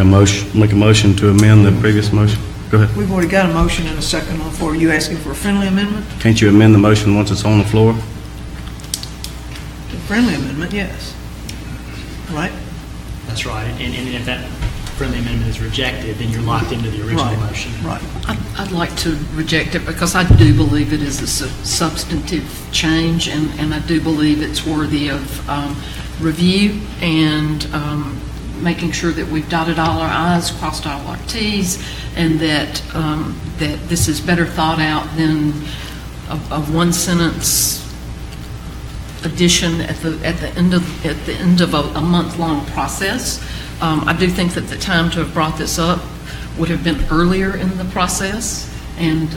make a motion to amend the previous motion. Go ahead. We've already got a motion and a second on the floor. Are you asking for a friendly amendment? Can't you amend the motion once it's on the floor? A friendly amendment, yes. Right? That's right, and if that friendly amendment is rejected, then you're locked into the original motion. Right. I'd like to reject it because I do believe it is a substantive change, and I do believe it's worthy of review and making sure that we've dotted all our I's, crossed all our T's, and that that this is better thought out than a one-sentence addition at the end of a month-long process. I do think that the time to have brought this up would have been earlier in the process, and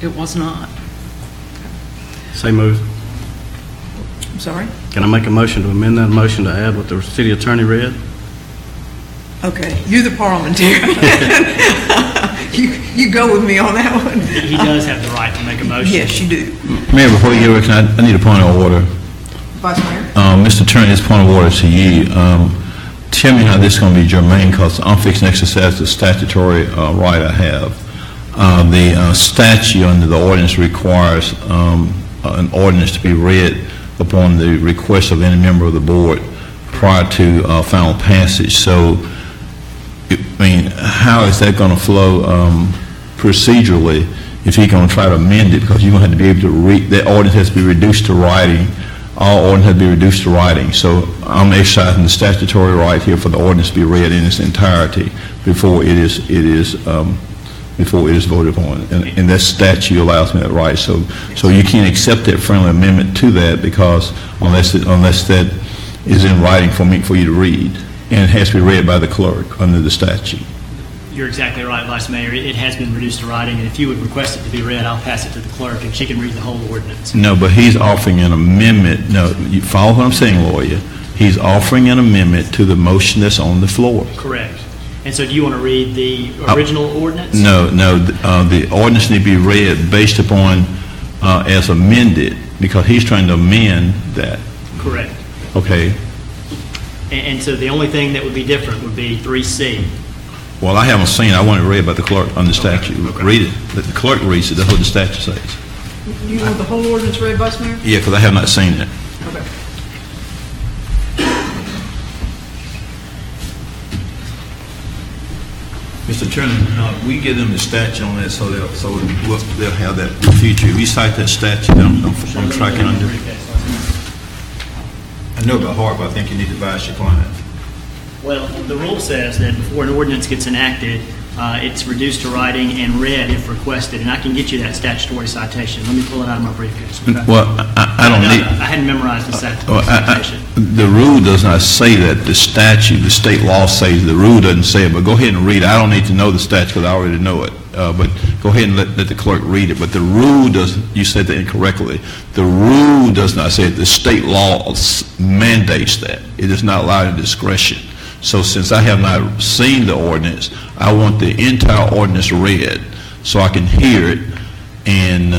it was not. Say move. I'm sorry? Can I make a motion to amend that motion to add what the city attorney read? Okay, you're the parliamentarian. You go with me on that one. He does have the right to make a motion. Yes, you do. Mayor, before you get I need a point of order. Vice Mayor? Mr. Attorney, this point of order to you. Tell me how this is going to be germane, because I'm fixing to exercise the statutory right I have. The statute under the ordinance requires an ordinance to be read upon the request of any member of the board prior to final passage. So, how is that going to flow procedurally if you're going to try to amend it? Because you're going to have to be able to read, that ordinance has to be reduced to writing. All ordinance has to be reduced to writing. So I'm exercising the statutory right here for the ordinance to be read in its entirety before it is voted on. And that statute allows me that right. So you can't accept that friendly amendment to that, because unless that is in writing for you to read, and it has to be read by the clerk under the statute. You're exactly right, Vice Mayor. It has been reduced to writing, and if you would request it to be read, I'll pass it to the clerk, and she can read the whole ordinance. No, but he's offering an amendment. No, you follow what I'm saying, lawyer? He's offering an amendment to the motion that's on the floor. Correct. And so do you want to read the original ordinance? No, the ordinance need to be read based upon as amended, because he's trying to amend that. Correct. Okay. And so the only thing that would be different would be 3C. Well, I haven't seen it. I want it read by the clerk on the statute. Okay. Read it. Let the clerk reads it. That's what the statute says. You want the whole ordinance read, Vice Mayor? Yeah, because I have not seen it. Okay. Mr. Attorney, we give them the statute on that so they'll have that in the future. If you cite that statute, I'm tracking under. I know by heart, but I think you need to advise your client. Well, the rule says that before an ordinance gets enacted, it's reduced to writing and read if requested, and I can get you that statutory citation. Let me pull it out of my briefcase. Okay? Well, I don't need... I hadn't memorized the citation. The rule does not say that. The statute, the state law says the rule doesn't say it, but go ahead and read it. I don't need to know the statute because I already know it, but go ahead and let the clerk read it. But the rule does, you said that incorrectly, the rule does not say it. The state law mandates that. It does not allow any discretion. So since I have not seen the ordinance, I want the entire ordinance read so I can hear it. And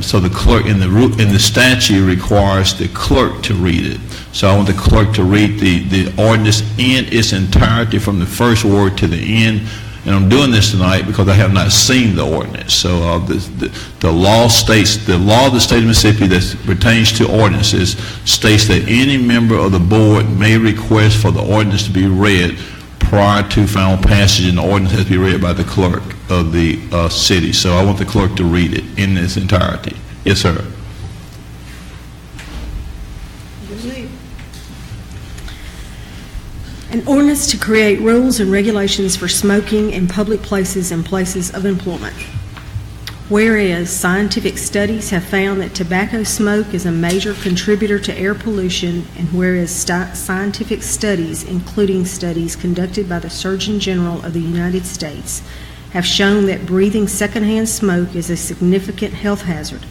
so the clerk in the statute requires the clerk to read it. So I want the clerk to read the ordinance in its entirety from the first word to the end, And I'm doing this tonight because I have not seen the ordinance. So the law states, the law of the state of Mississippi that pertains to ordinances states that any member of the board may request for the ordinance to be read prior to final passage, and the ordinance has to be read by the clerk of the city. So I want the clerk to read it in its entirety. Yes, sir. An ordinance to create rules and regulations for smoking in public places and places of employment. Whereas scientific studies have found that tobacco smoke is a major contributor to air pollution, and whereas scientific studies, including studies conducted by the Surgeon General of the United States, have shown that breathing secondhand smoke is a significant health hazard,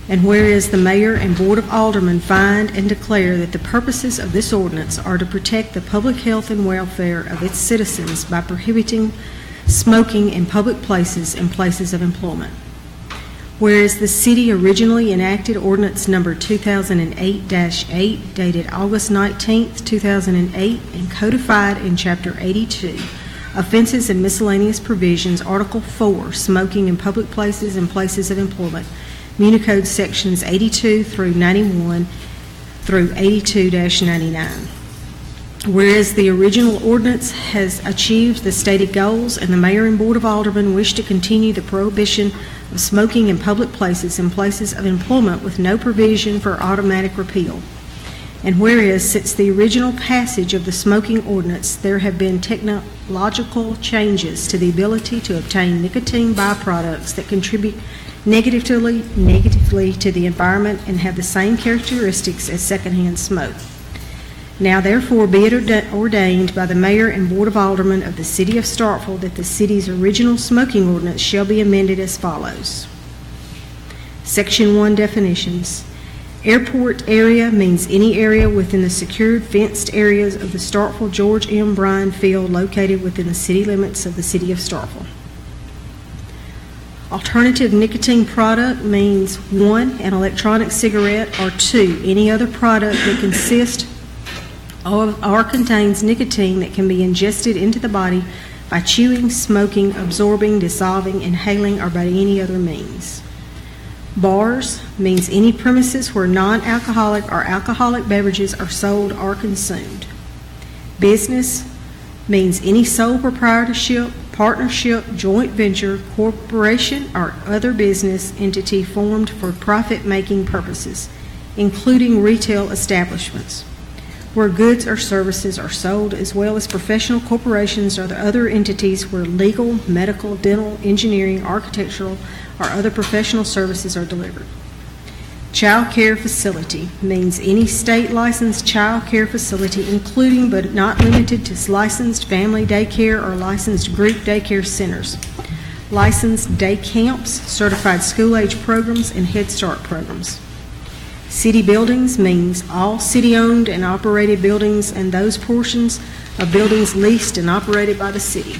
and whereas the Mayor and Board of Aldermen find and declare that the purposes of this ordinance are to protect the public health and welfare of its citizens by prohibiting smoking in public places and places of employment. Whereas the city originally enacted ordinance number 2008-8 dated August 19, 2008, and codified in Chapter 82, Offenses and Miscellaneous Provisions, Article 4, Smoking in Public Places and Places of Employment, Municode Sections 82 through 91 through 82-99. Whereas the original ordinance has achieved the stated goals, and the Mayor and Board of Aldermen wish to continue the prohibition of smoking in public places and places of employment with no provision for automatic repeal. And whereas since the original passage of the smoking ordinance, there have been technological changes to the ability to obtain nicotine byproducts that contribute negatively to the environment and have the same characteristics as secondhand smoke. Now therefore be it ordained by the Mayor and Board of Aldermen of the City of Starkville that the city's original smoking ordinance shall be amended as follows. Section 1, definitions. Airport area means any area within the secured fenced areas of the Starkville George M. Bryan Field located within the city limits of the City of Starkville. Alternative nicotine product means 1, an electronic cigarette, or 2, any other product that consists or contains nicotine that can be ingested into the body by chewing, smoking, absorbing, dissolving, inhaling, or by any other means. Bars means any premises where non-alcoholic or alcoholic beverages are sold or consumed. Business means any sole proprietorship, partnership, joint venture, corporation, or other business entity formed for profit-making purposes, including retail establishments, where goods or services are sold, as well as professional corporations or the other entities where legal, medical, dental, engineering, architectural, or other professional services are delivered. Child care facility means any state licensed child care facility, including but not limited to licensed family daycare or licensed group daycare centers, licensed day camps, certified school-age programs, and Head Start programs. City buildings means all city-owned and operated buildings and those portions of buildings leased and operated by the city.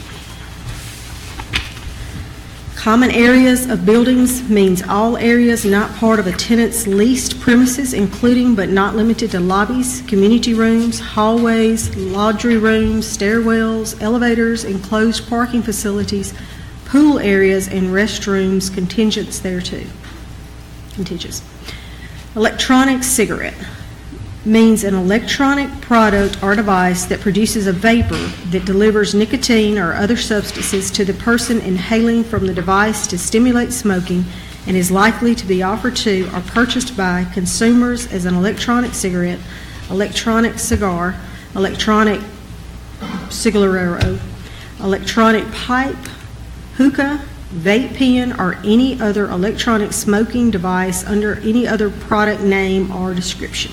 Common areas of buildings means all areas not part of a tenant's leased premises, including but not limited to lobbies, community rooms, hallways, laundry rooms, stairwells, elevators, enclosed parking facilities, pool areas, and restrooms contingents thereto. Contingents. Electronic cigarette means an electronic product or device that produces a vapor that delivers nicotine or other substances to the person inhaling from the device to stimulate smoking, and is likely to be offered to or purchased by consumers as an electronic cigarette, electronic cigar, electronic cigarro, electronic pipe, hookah, vape pen, or any other electronic smoking device under any other product name or description.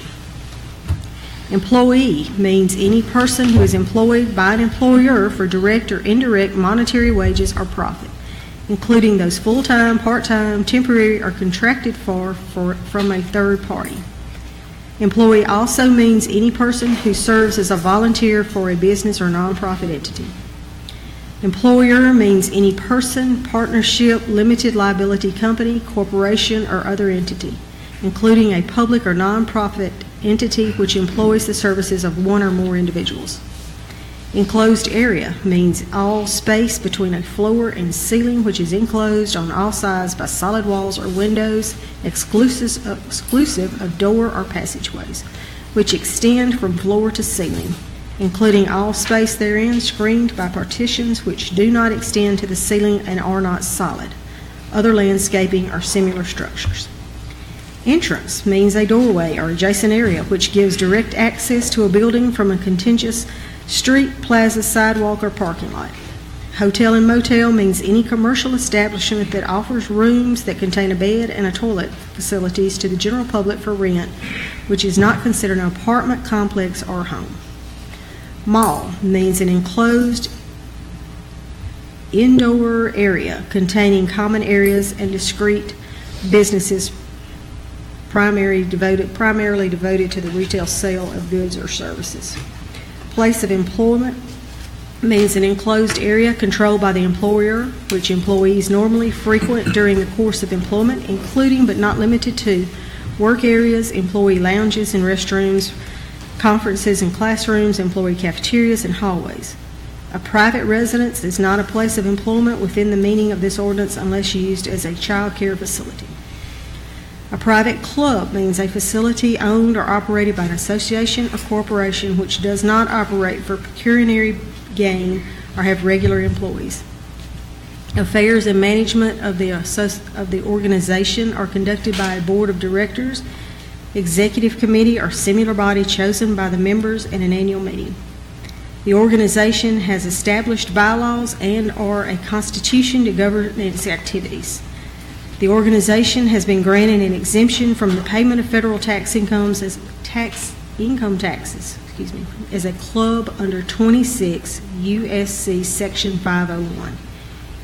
Employee means any person who is employed by an employer for direct or indirect monetary wages or profit, including those full-time, part-time, temporary, or contracted from a third party. Employee also means any person who serves as a volunteer for a business or nonprofit entity. Employer means any person, partnership, limited liability company, corporation, or other entity, including a public or nonprofit entity which employs the services of one or more individuals. Enclosed area means all space between a floor and ceiling which is enclosed on all sides by solid walls or windows, exclusive of door or passageways, which extend from floor to ceiling, including all space therein screened by partitions which do not extend to the ceiling and are not solid, other landscaping or similar structures. Entrance means a doorway or adjacent area which gives direct access to a building from a contiguous street, plaza, sidewalk, or parking lot. Hotel and motel means any commercial establishment that offers rooms that contain a bed and a toilet facilities to the general public for rent, which is not considered an apartment complex or home. Mall means an enclosed indoor area containing common areas and discrete businesses primarily devoted to the retail sale of goods or services. Place of employment means an enclosed area controlled by the employer, which employees normally frequent during the course of employment, including but not limited to work areas, employee lounges and restrooms, conferences and classrooms, employee cafeterias, and hallways. A private residence is not a place of employment within the meaning of this ordinance unless used as a child care facility. A private club means a facility owned or operated by an association or corporation which does not operate for pecuniary gain or have regular employees. Affairs and management of the organization are conducted by a board of directors, executive committee, or similar body chosen by the members at an annual meeting. The organization has established bylaws and/or a constitution to govern its activities. The organization has been granted an exemption from the payment of federal income taxes as a club under 26 U.S.C. Section 501.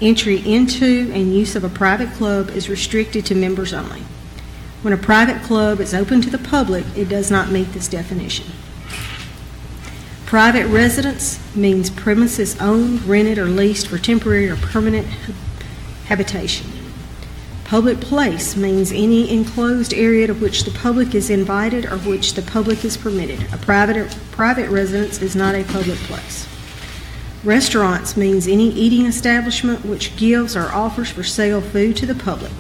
Entry into and use of a private club is restricted to members only. When a private club is open to the public, it does not meet this definition. Private residence means premises owned, rented, or leased for temporary or permanent habitation. Public place means any enclosed area to which the public is invited or which the public is permitted. A private residence is not a public place. Restaurants means any eating establishment which gives or offers for sale food to the public,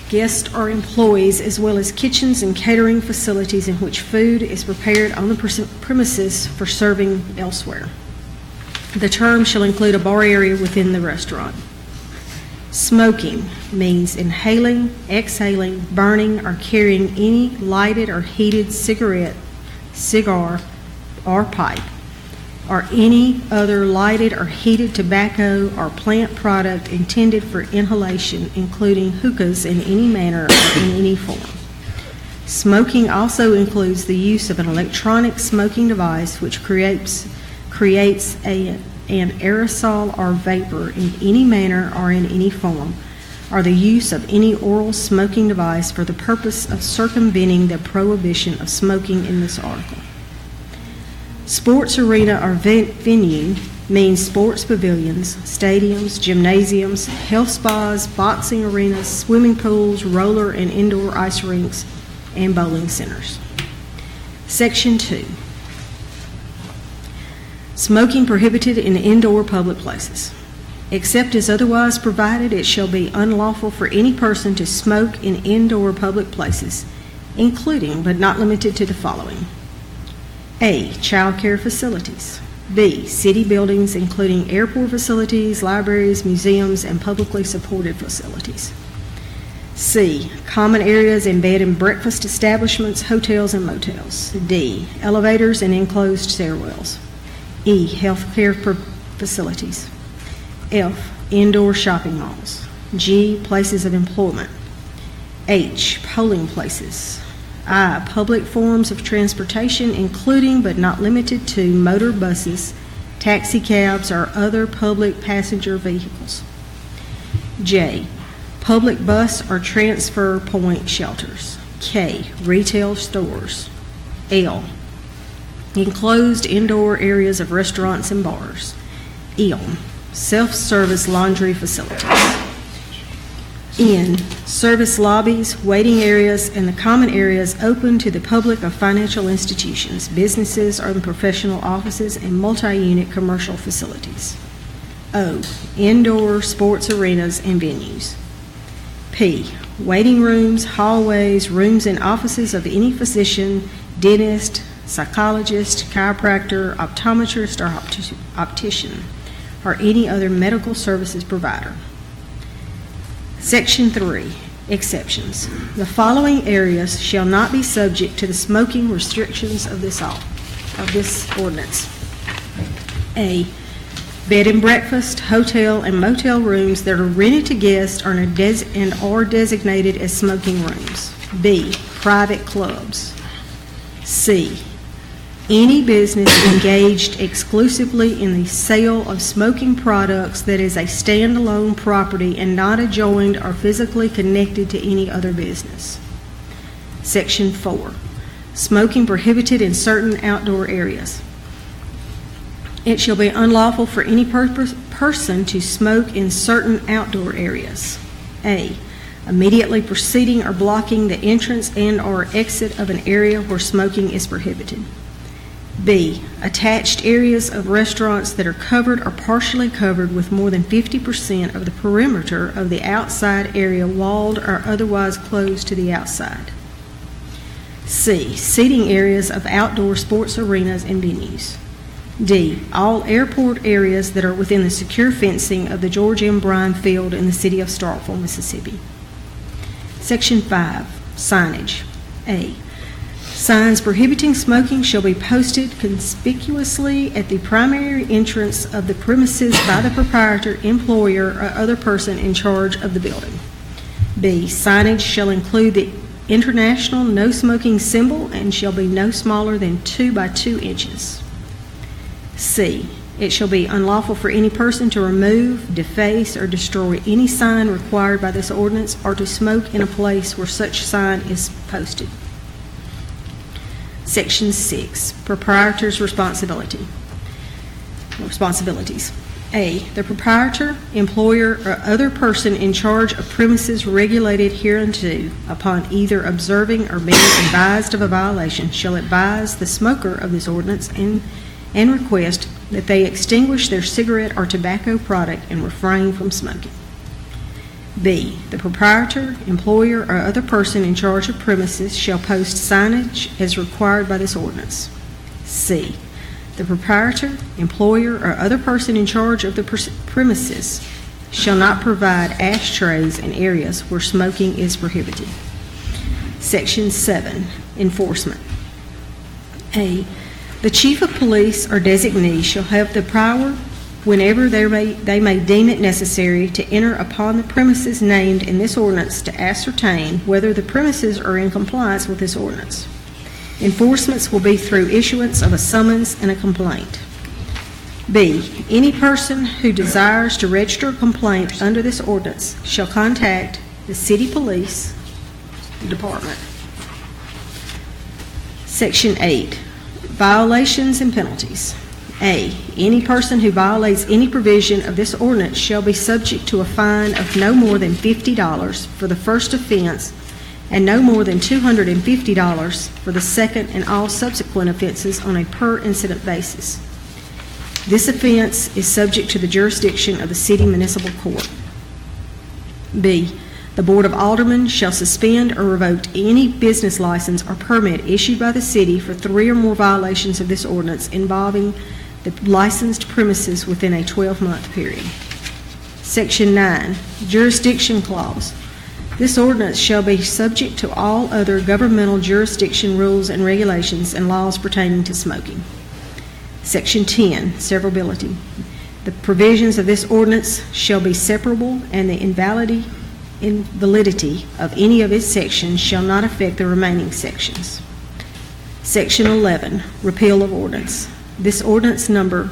guests or employees, as well as kitchens and catering facilities in which food is prepared on the premises for serving elsewhere. The term shall include a bar area within the restaurant. Smoking means inhaling, exhaling, burning, or carrying any lighted or heated cigarette, cigar, or pipe, or any other lighted or heated tobacco or plant product intended for inhalation, including hookahs in any manner or in any form. Smoking also includes the use of an electronic smoking device which creates an aerosol or vapor in any manner or in any form, or the use of any oral smoking device for the purpose of circumventing the prohibition of smoking in this article. Sports arena or venue means sports pavilions, stadiums, gymnasiums, health spas, boxing arenas, swimming pools, roller and indoor ice rinks, and bowling centers. Section 2. Smoking prohibited in indoor public places. Except as otherwise provided, it shall be unlawful for any person to smoke in indoor public places, including but not limited to the following: A. Child care facilities. B. City buildings, including airport facilities, libraries, museums, and publicly supported facilities. C. Common areas and bed and breakfast establishments, hotels, and motels. D. Elevators and enclosed stairwells. E. Health care facilities. F. Indoor shopping malls. G. Places of employment. H. Polling places. I. Public forms of transportation, including but not limited to motor buses, taxi cabs, or other public passenger vehicles. J. Public bus or transfer point shelters. K. Retail stores. L. Enclosed indoor areas of restaurants and bars. L. Self-service laundry facilities. N, service lobbies, waiting areas, and the common areas open to the public of financial institutions, businesses, or professional offices, and multi-unit commercial facilities. O, indoor sports arenas and venues. P, waiting rooms, hallways, rooms and offices of any physician, dentist, psychologist, chiropractor, optometrist, or optician, or any other medical services provider. Section 3, exceptions. The following areas shall not be subject to the smoking restrictions of this ordinance. A, bed and breakfast, hotel, and motel rooms that are rented to guests and are designated as smoking rooms. B, private clubs. C, any business engaged exclusively in the sale of smoking products that is a standalone property and not adjoined or physically connected to any other business. Section 4, smoking prohibited in certain outdoor areas. It shall be unlawful for any person to smoke in certain outdoor areas. A, immediately preceding or blocking the entrance and/or exit of an area where smoking is prohibited. B, attached areas of restaurants that are covered or partially covered with more than 50% of the perimeter of the outside area walled or otherwise closed to the outside. C, seating areas of outdoor sports arenas and venues. D, all airport areas that are within the secure fencing of the George M. Bryan Field in the city of Starkville, Mississippi. Section 5, signage. A, signs prohibiting smoking shall be posted conspicuously at the primary entrance of the premises by the proprietor, employer, or other person in charge of the building. B, signage shall include the international no smoking symbol and shall be no smaller than 2 by 2 inches. C, it shall be unlawful for any person to remove, deface, or destroy any sign required by this ordinance or to smoke in a place where such sign is posted. Section 6, proprietor's responsibilities. A, the proprietor, employer, or other person in charge of premises regulated hereunto, upon either observing or being advised of a violation, shall advise the smoker of this ordinance and request that they extinguish their cigarette or tobacco product and refrain from smoking. B, the proprietor, employer, or other person in charge of premises shall post signage as required by this ordinance. C, the proprietor, employer, or other person in charge of the premises shall not provide ashtrays in areas where smoking is prohibited. Section 7, enforcement. A, the chief of police or designee shall have the power whenever they may deem it necessary to enter upon the premises named in this ordinance to ascertain whether the premises are in compliance with this ordinance. Enforcements will be through issuance of a summons and a complaint. B, any person who desires to register a complaint under this ordinance shall contact the city police department. Section 8, violations and penalties. A, any person who violates any provision of this ordinance shall be subject to a fine of no more than $50 for the first offense and no more than $250 for the second and all subsequent offenses on a per-incident basis. This offense is subject to the jurisdiction of the city municipal court. B, the Board of Aldermen shall suspend or revoke any business license or permit issued by the city for 3 or more violations of this ordinance involving the licensed premises within a 12-month period. Section 9, jurisdiction clause. This ordinance shall be subject to all other governmental jurisdiction rules and regulations and laws pertaining to smoking. Section 10, severability. The provisions of this ordinance shall be separable, and the invalidity of any of its sections shall not affect the remaining sections. Section 11, repeal of ordinance. This ordinance number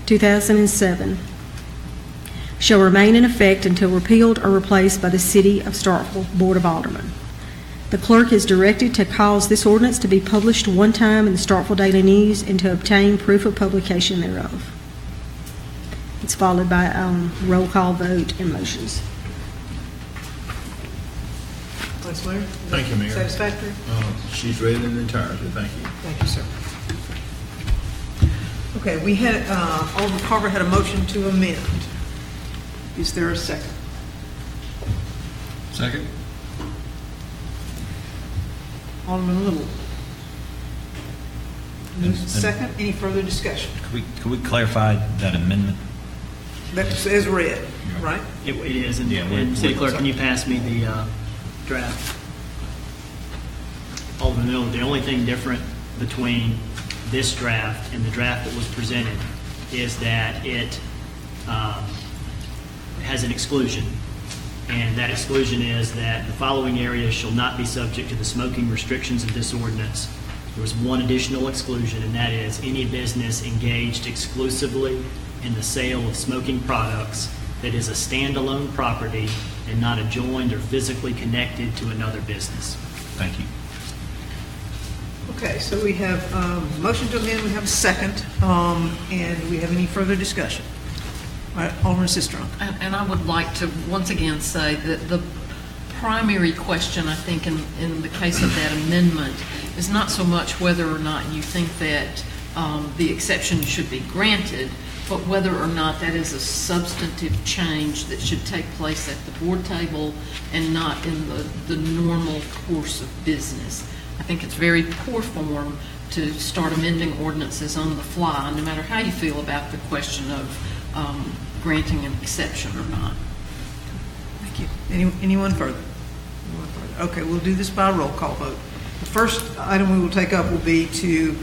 2007 shall remain in effect until repealed or replaced by the City of Starkville Board of Aldermen. The clerk is directed to cause this ordinance to be published one time in the Starkville Daily News and to obtain proof of publication thereof. It's followed by roll call vote and motions. Vice Mayor? Thank you, Mayor. Satisfactory? She's ready in entirety. Thank you. Thank you, sir. Okay, we had, Alderman Carver had a motion to amend. Is there a second? Second? Alderman Little. Second, any further discussion? Could we clarify that amendment? That's as read, right? It is, and City Clerk, can you pass me the draft? Alderman Miller, the only thing different between this draft and the draft that was presented is that it has an exclusion. And that exclusion is that the following areas shall not be subject to the smoking restrictions of this ordinance. There was one additional exclusion, and that is any business engaged exclusively in the sale of smoking products that is a standalone property and not adjoined or physically connected to another business. Thank you. Okay, so we have motion to amend, we have a second, and we have any further discussion? All right, Alderman Sistrunk. And I would like to once again say that the primary question, I think, in the case of that amendment is not so much whether or not you think that the exception should be granted, but whether or not that is a substantive change that should take place at the board table and not in the normal course of business. I think it's very poor form to start amending ordinances on the fly, no matter how you feel about the question of granting an exception or not. Thank you. Anyone further? Anyone further? Okay, we'll do this by roll call vote. The first item we will take up will be to,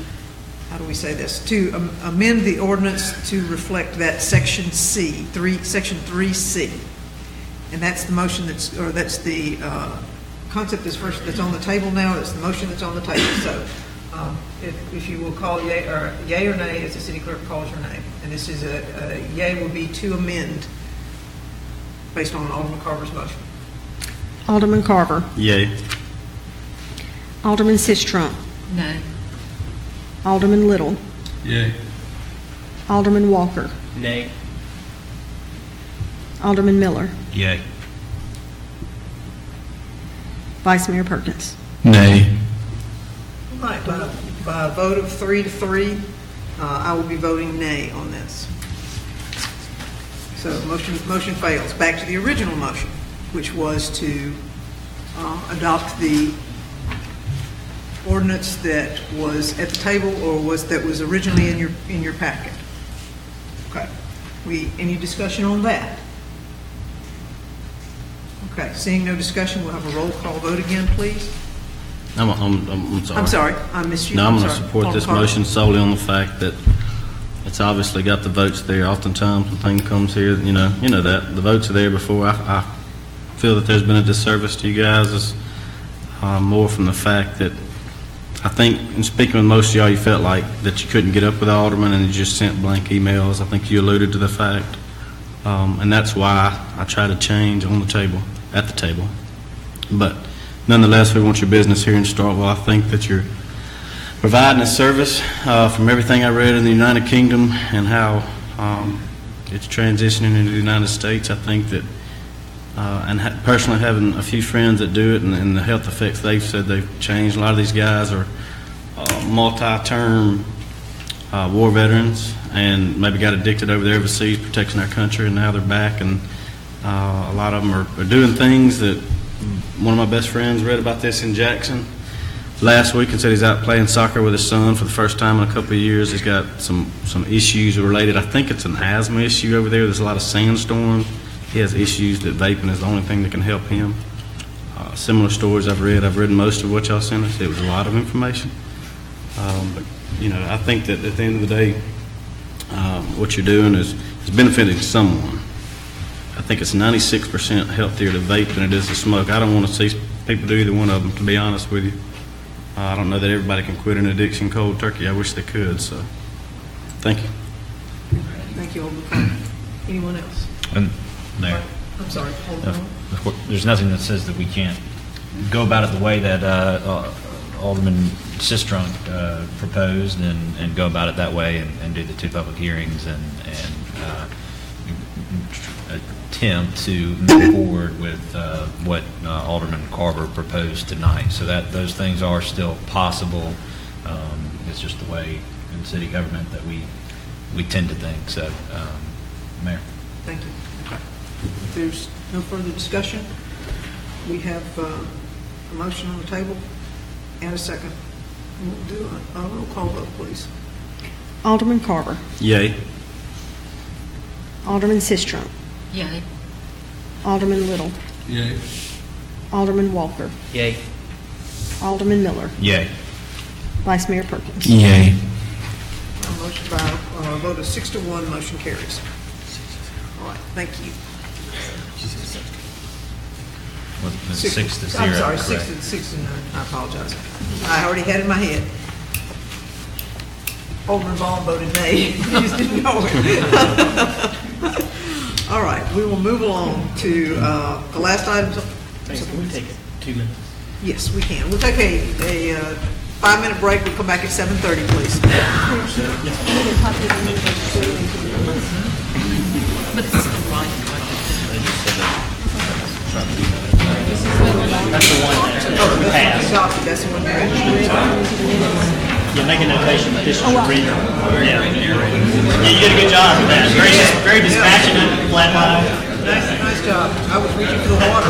how do we say this, to amend the ordinance to reflect that section C, section 3C. And that's the motion that's the concept that's on the table now. That's the motion that's on the table. So if you will call yay or nay as the city clerk calls your name. And this is a yay will be to amend based on Alderman Carver's motion. Alderman Carver. Yay. Alderman Sistrunk. No. Alderman Little. Yay. Alderman Walker. Nay. Alderman Miller. Yay. Vice Mayor Perkins. Nay. All right, by a vote of 3-3, I will be voting nay on this. So motion fails. Back to the original motion, which was to adopt the ordinance that was at the table or that was originally in your packet. Okay. Any discussion on that? Okay. Seeing no discussion, we'll have a roll call vote again, please. I'm sorry. I'm sorry. I missed you. No, I'm going to sorry. support this motion solely on the fact that it's obviously got the votes there. Oftentimes when thing comes here, you know that the votes are there before. I feel that there's been a disservice to you guys is more from the fact that I think in speaking with most of y'all, you felt like that you couldn't get up with the alderman and you just sent blank emails. I think you alluded to the fact, and that's why I try to change at the table. But nonetheless, we want your business here in Starkville. I think that you're providing a service from everything I read in the United Kingdom and how it's transitioning into the United States. I think that, and personally having a few friends that do it and the health effects they've said they've changed. A lot of these guys are multi-term war veterans and maybe got addicted over there overseas protecting our country, and now they're back, and a lot of them are doing things that one of my best friends read about this in Jackson last week and said he's out playing soccer with his son for the first time in a couple of years. He's got some issues related. I think it's an asthma issue over there. There's a lot of sandstorms. He has issues that vaping is the only thing that can help him. Similar stories I've read most of what y'all sent us. It was a lot of information. But, I think that at the end of the day, what you're doing is benefiting someone. I think it's 96% healthier to vape than it is to smoke. I don't want to see people do either one of them, to be honest with you. I don't know that everybody can quit an addiction cold turkey. I wish they could, so thank you. Thank you, Alderman. Anyone else? Mayor. I'm sorry. There's nothing that says that we can't go about it the way that Alderman Sistrunk proposed and go about it that way and do the two public hearings and attempt to move forward with what Alderman Carver proposed tonight. So that those things are still possible. It's just the way in city government that we tend to think. So, Mayor. Thank you. If there's no further discussion, we have a motion on the table and a second. We'll do a roll call vote, please. Alderman Carver. Yay. Alderman Sistrunk. Yay. Alderman Little. Yay. Alderman Walker. Yay. Alderman Miller. Yay. Vice Mayor Perkins. Yay. Motion by a vote of 6-1, motion carries. All right, thank you. Was it 6-0? I'm sorry, correct? 6-9. I apologize. I already had it in my head. Alderman Vaughn voted nay. You just didn't know it. All right, we will move along to the last item. Can we take 2 minutes? Yes, we can. We'll take a 5-minute break. We'll come back at 7:30, please. But it's the right That's the one that we passed. That's the one you're interested Yeah, make a notation that this is a reader. Yeah. You did a good job with that. Very dispassionate, flat line. Nice job. I was reaching for the water.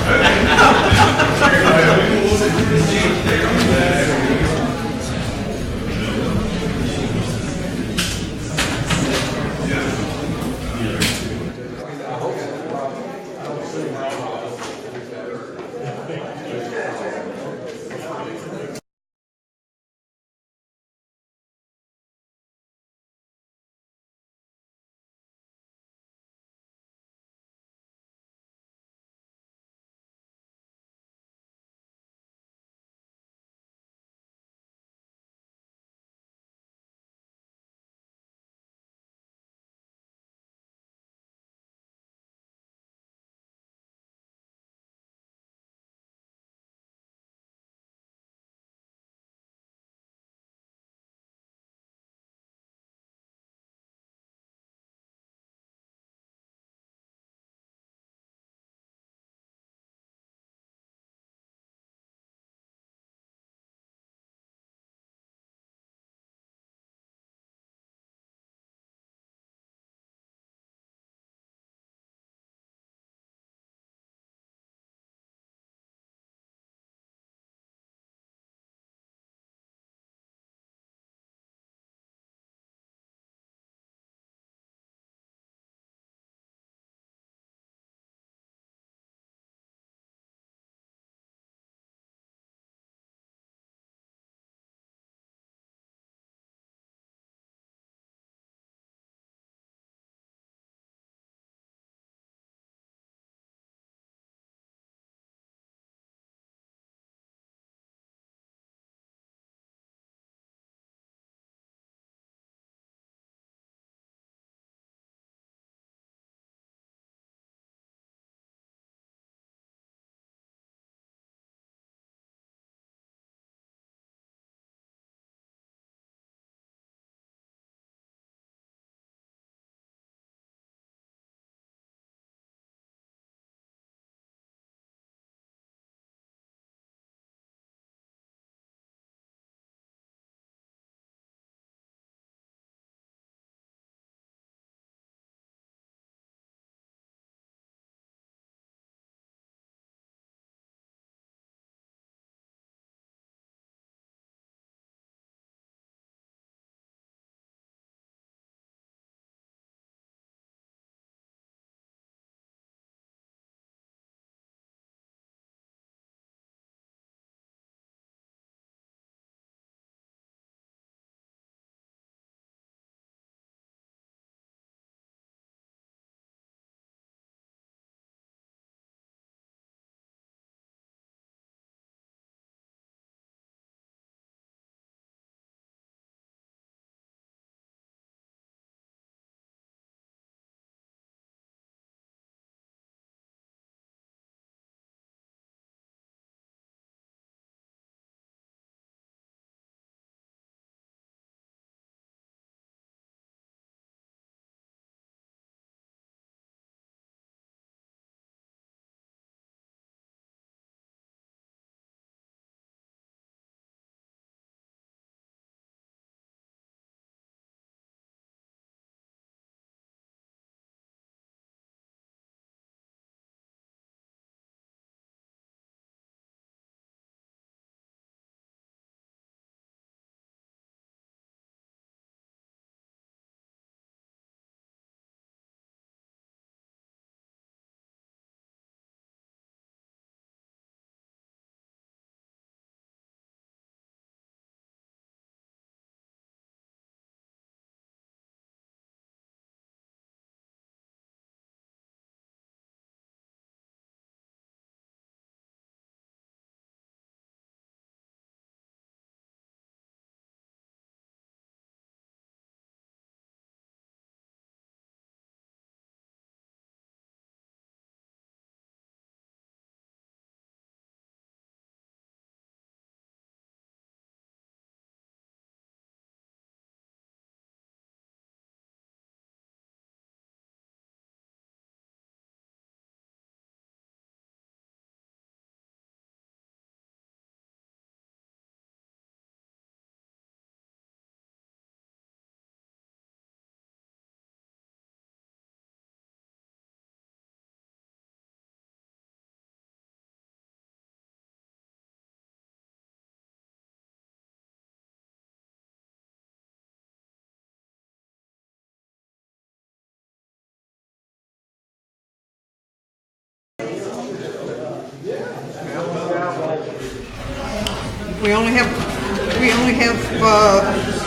we only have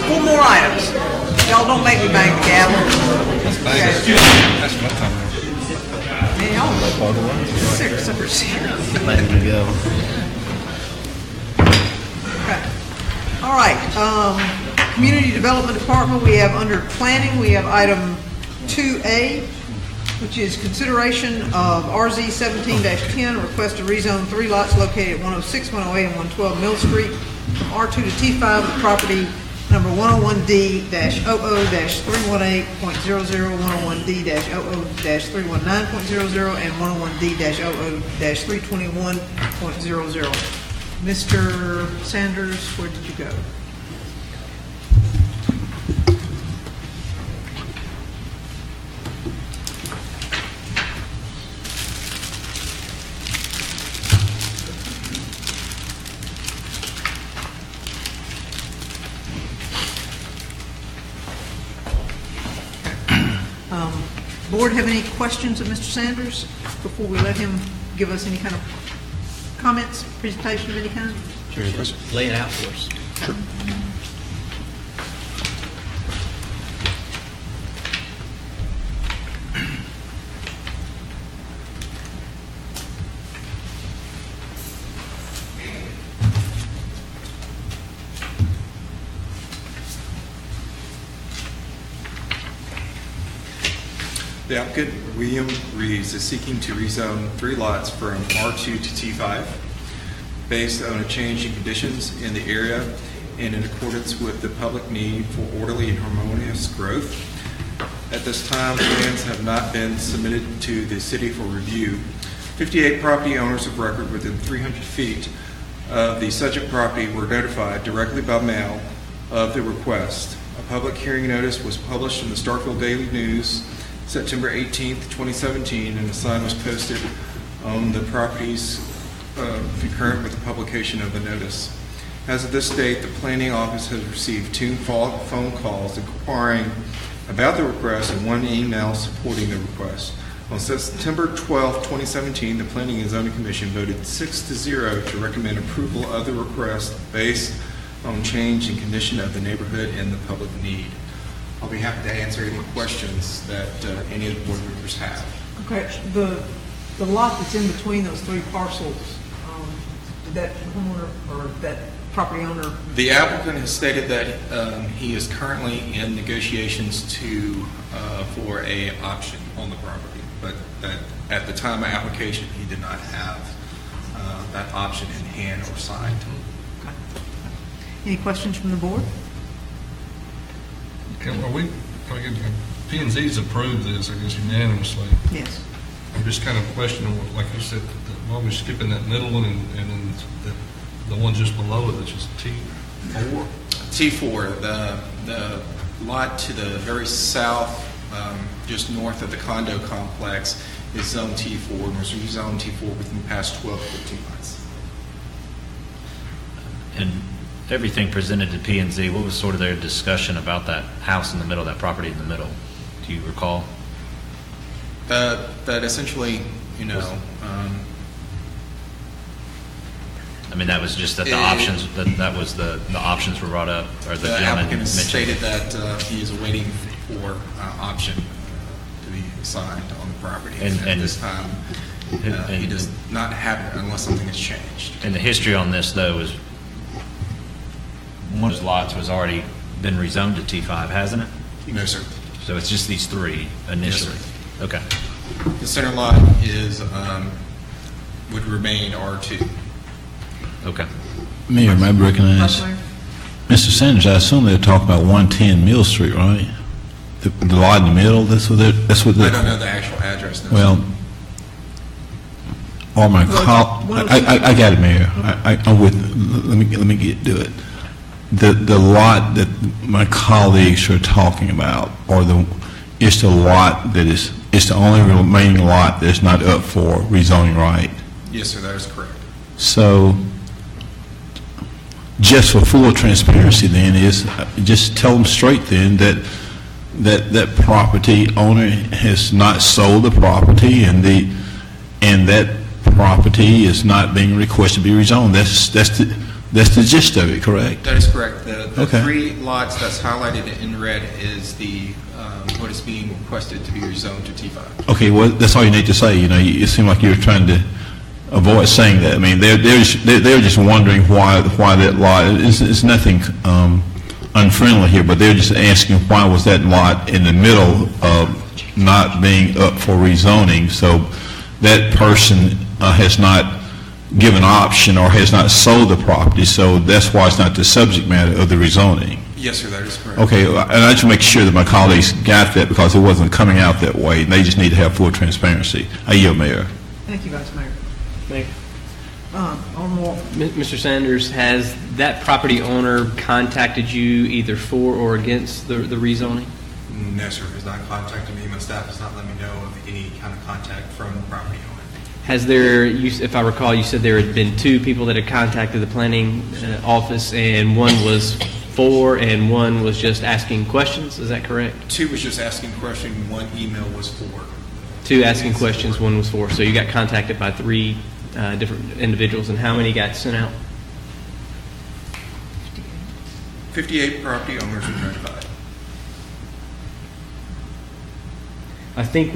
4 more items. Y'all don't make me bang the gavel. That's my time. Man, y'all suckers here. Letting me go. Okay. All right, Community Development Department, we have under planning, we have item 2A, which is consideration of RZ 17-10, request to rezone 3 lots located at 106, 108, and 112 Mill Street from R2 to T5 with property number 101D-00-318.00, 101D-00-319.00, and 101D-00-321.00. Mr. Sanders, where did you go? Board have any questions of Mr. Sanders before we let him give us any kind of comments, presentation of any kind? Sure. Lay it out for us. Sure. The applicant, William Reeves, is seeking to rezone 3 lots from R2 to T5 based on a change in conditions in the area and in accordance with the public need for orderly and harmonious growth. At this time, plans have not been submitted to the city for review. 58 property owners of record within 300 feet of the subject property were notified directly by mail of the request. A public hearing notice was published in the Starkville Daily News September 18th, 2017, and a sign was posted on the properties concurrent with the publication of the notice. As of this date, the planning office has received 2 phone calls inquiring about the request and 1 email supporting the request. On September 12th, 2017, the Planning and Zoning Commission voted 6-0 to recommend approval of the request based on change in condition of the neighborhood and the public need. I'll be happy to answer any questions that any of the board members have. Okay, the lot that's in between those 3 parcels, did that homeowner or that property owner? The applicant has stated that he is currently in negotiations for a option on the property, but that at the time of application, he did not have that option in hand or signed. Okay. Any questions from the board? P&Z's approved this, I guess, unanimously. Yes. I'm just kind of questioning, like you said, why we're skipping that middle one and then the one just below it, which is T4? T4, the lot to the very south, just north of the condo complex, is zone T4, and was rezoned T4 within the past 12 to 15 months. And everything presented to P&Z, what was sort of their discussion about that house in the middle, that property in the middle? Do you recall? That essentially, I mean, that was just that the options, that was the options were brought up, or the gentleman applicant has mentioned. stated that he is awaiting for option to be signed on the property. And at this time, he does not have it unless something has changed. And the history on this, though, is one of those lots was already been rezoned to T5, hasn't it? No, sir. So it's just these 3 initially? Yes, sir. Okay. The center lot would remain R2. Okay. Mayor, may I recognize? Mr. Sanders, I assume they're talking about 110 Mill Street, right? The lot in the middle, that's what they're... I don't know the actual address. No, well, or my I got it, Mayor. I'm with. Let me get to it. The lot that my colleagues are talking about, it's the lot that is, it's the only remaining lot that's not up for rezoning, right? Yes, sir, that is correct. So, just for full transparency, then just tell them straight then that property owner has not sold the property, and that property is not being requested to be rezoned. That's the gist of it, correct? That is correct. The Okay. 3 lots that's highlighted in red is what is being requested to be rezoned to T5. Okay, well, that's all you need to say. You seem like you're trying to avoid saying that. I mean, they're just wondering why that lot. It's nothing unfriendly here, but they're just asking why was that lot in the middle of not being up for rezoning. So that person has not given option or has not sold the property. So that's why it's not the subject matter of the rezoning. Yes, sir, that is correct. Okay, and I just make sure that my colleagues got that because it wasn't coming out that way, and they just need to have full transparency. I yield, Mayor. Thank you, Vice Mayor. Mayor. Alderman Walker. Mr. Sanders, has that property owner contacted you either for or against the rezoning? No, sir, has not contacted me. My staff has not let me know of any kind of contact from the property owner. Has there, if I recall, you said there had been 2 people that had contacted the planning office, and one was for and one was just asking questions. Is that correct? 2 was just asking questions. 1 email was for. 2 asking questions, 1 was for. So you got contacted by 3 different individuals, and how many got sent out? 58 property owners were notified. I think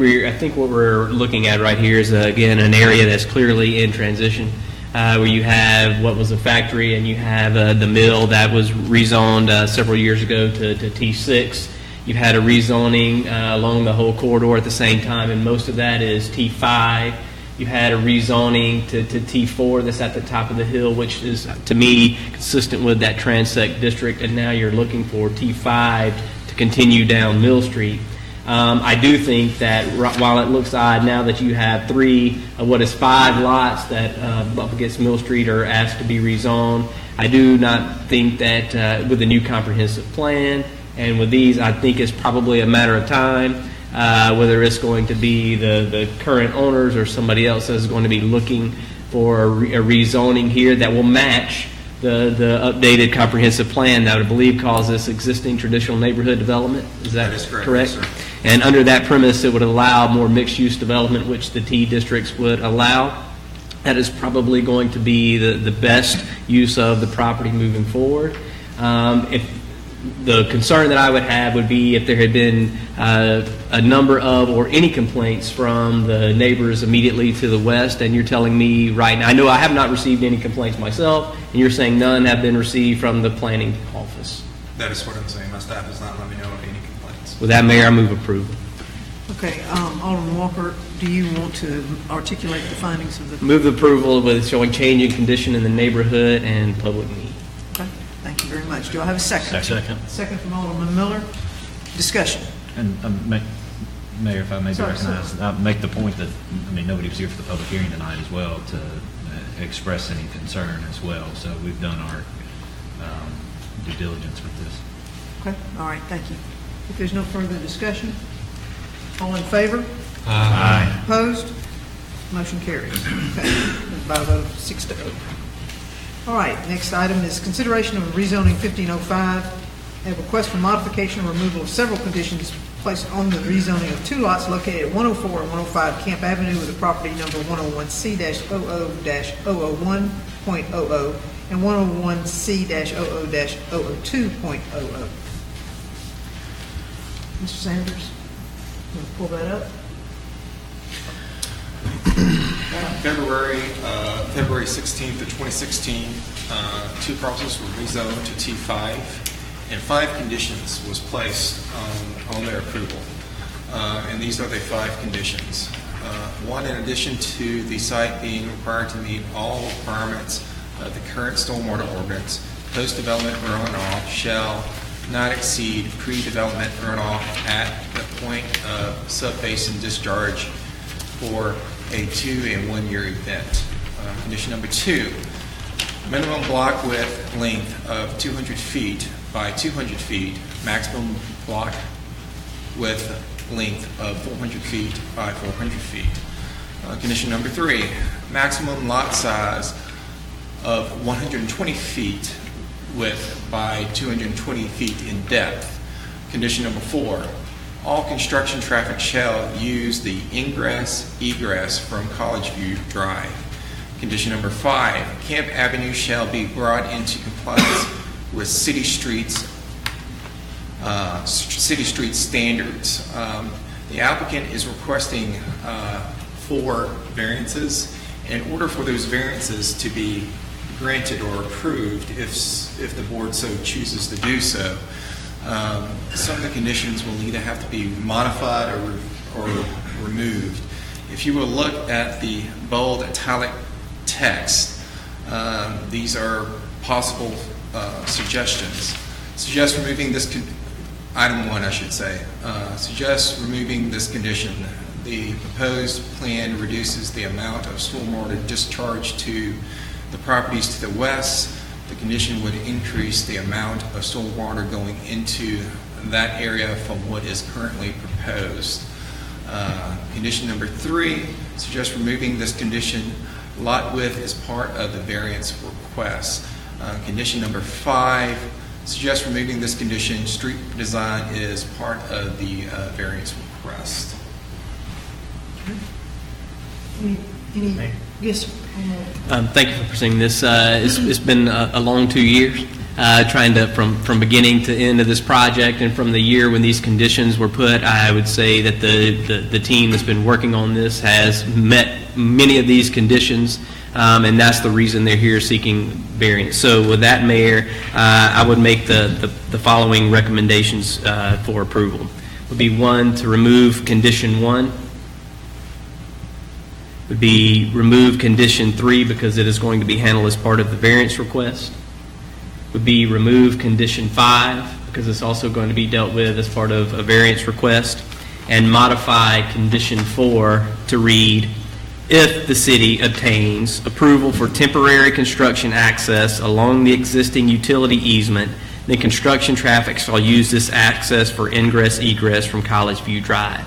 what we're looking at right here is again an area that's clearly in transition, where you have what was a factory and you have the mill that was rezoned several years ago to T6. You've had a rezoning along the whole corridor at the same time, and most of that is T5. You had a rezoning to T4 that's at the top of the hill, which is, to me, consistent with that transect district, and now you're looking for T5 to continue down Mill Street. I do think that while it looks odd now that you have 3 of what is 5 lots that up against Mill Street are asked to be rezoned, I do not think that with the new comprehensive plan and with these, I think it's probably a matter of time whether it's going to be the current owners or somebody else that's going to be looking for a rezoning here that will match the updated comprehensive plan that I believe calls this existing traditional neighborhood development. Is that correct? Yes, sir. And under that premise, it would allow more mixed-use development, which the T districts would allow. That is probably going to be the best use of the property moving forward. If the concern that I would have would be if there had been a number of or any complaints from the neighbors immediately to the west, and you're telling me right now, I know I have not received any complaints myself, and you're saying none have been received from the planning office. That is what I'm saying. My staff has not let me know of any complaints. With that, Mayor, I move approval. Okay, Alderman Walker, do you want to articulate the findings of the... Move the approval with showing change in condition in the neighborhood and public need. Okay, thank you very much. Do I have a second? Second. Second from Alderman Miller. Discussion. And Mayor, if I may be recognized, I make the point that, nobody was here for the public hearing tonight as well to express any concern as well. So we've done our due diligence with this. Okay, all right, thank you. If there's no further discussion, all in favor? Aye. Opposed? Motion carries. Okay, by a vote of 6-0. All right, next item is consideration of rezoning 1505. A request for modification or removal of several conditions placed on the rezoning of 2 lots located at 104 and 105 Camp Avenue with a property number 101C-00-001.00 and 101C-00-002.00. Mr. Sanders, you want to pull that up? February 16th of 2016, 2 parcels were rezoned to T5, and 5 conditions was placed on their approval. And these are the 5 conditions. 1, in addition to the site being required to meet all requirements of the current stormwater ordinance, post-development runoff shall not exceed pre-development runoff at the point of sub-basin discharge for a 2 and 1 year event. Condition number 2, minimum block width length of 200 feet by 200 feet, maximum block width length of 400 feet by 400 feet. Condition number 3, maximum lot size of 120 feet width by 220 feet in depth. Condition number 4, all construction traffic shall use the ingress egress from College View Drive. Condition number 5, Camp Avenue shall be brought into compliance with city streets standards. The applicant is requesting 4 variances. In order for those variances to be granted or approved, if the board so chooses to do so, some of the conditions will either have to be modified or removed. If you will look at the bold italic text, these are possible suggestions. Suggest removing this, item 1, I should say, suggest removing this condition. The proposed plan reduces the amount of stormwater discharge to the properties to the west. The condition would increase the amount of stormwater going into that area from what is currently proposed. Condition number 3, suggest removing this condition. Lot width is part of the variance request. Condition number 5, suggest removing this condition. Street design is part of the variance request. Yes, sir. Thank you for presenting this. It's been a long 2 years, trying to, from beginning to end of this project, and from the year when these conditions were put, I would say that the team that's been working on this has met many of these conditions, and that's the reason they're here seeking variance. So with that, Mayor, I would make the following recommendations for approval. Would be 1, to remove condition 1. Would be remove condition 3 because it is going to be handled as part of the variance request. Would be remove condition 5 because it's also going to be dealt with as part of a variance request. And modify condition 4 to read, if the city obtains approval for temporary construction access along the existing utility easement, then construction traffic shall use this access for ingress egress from College View Drive.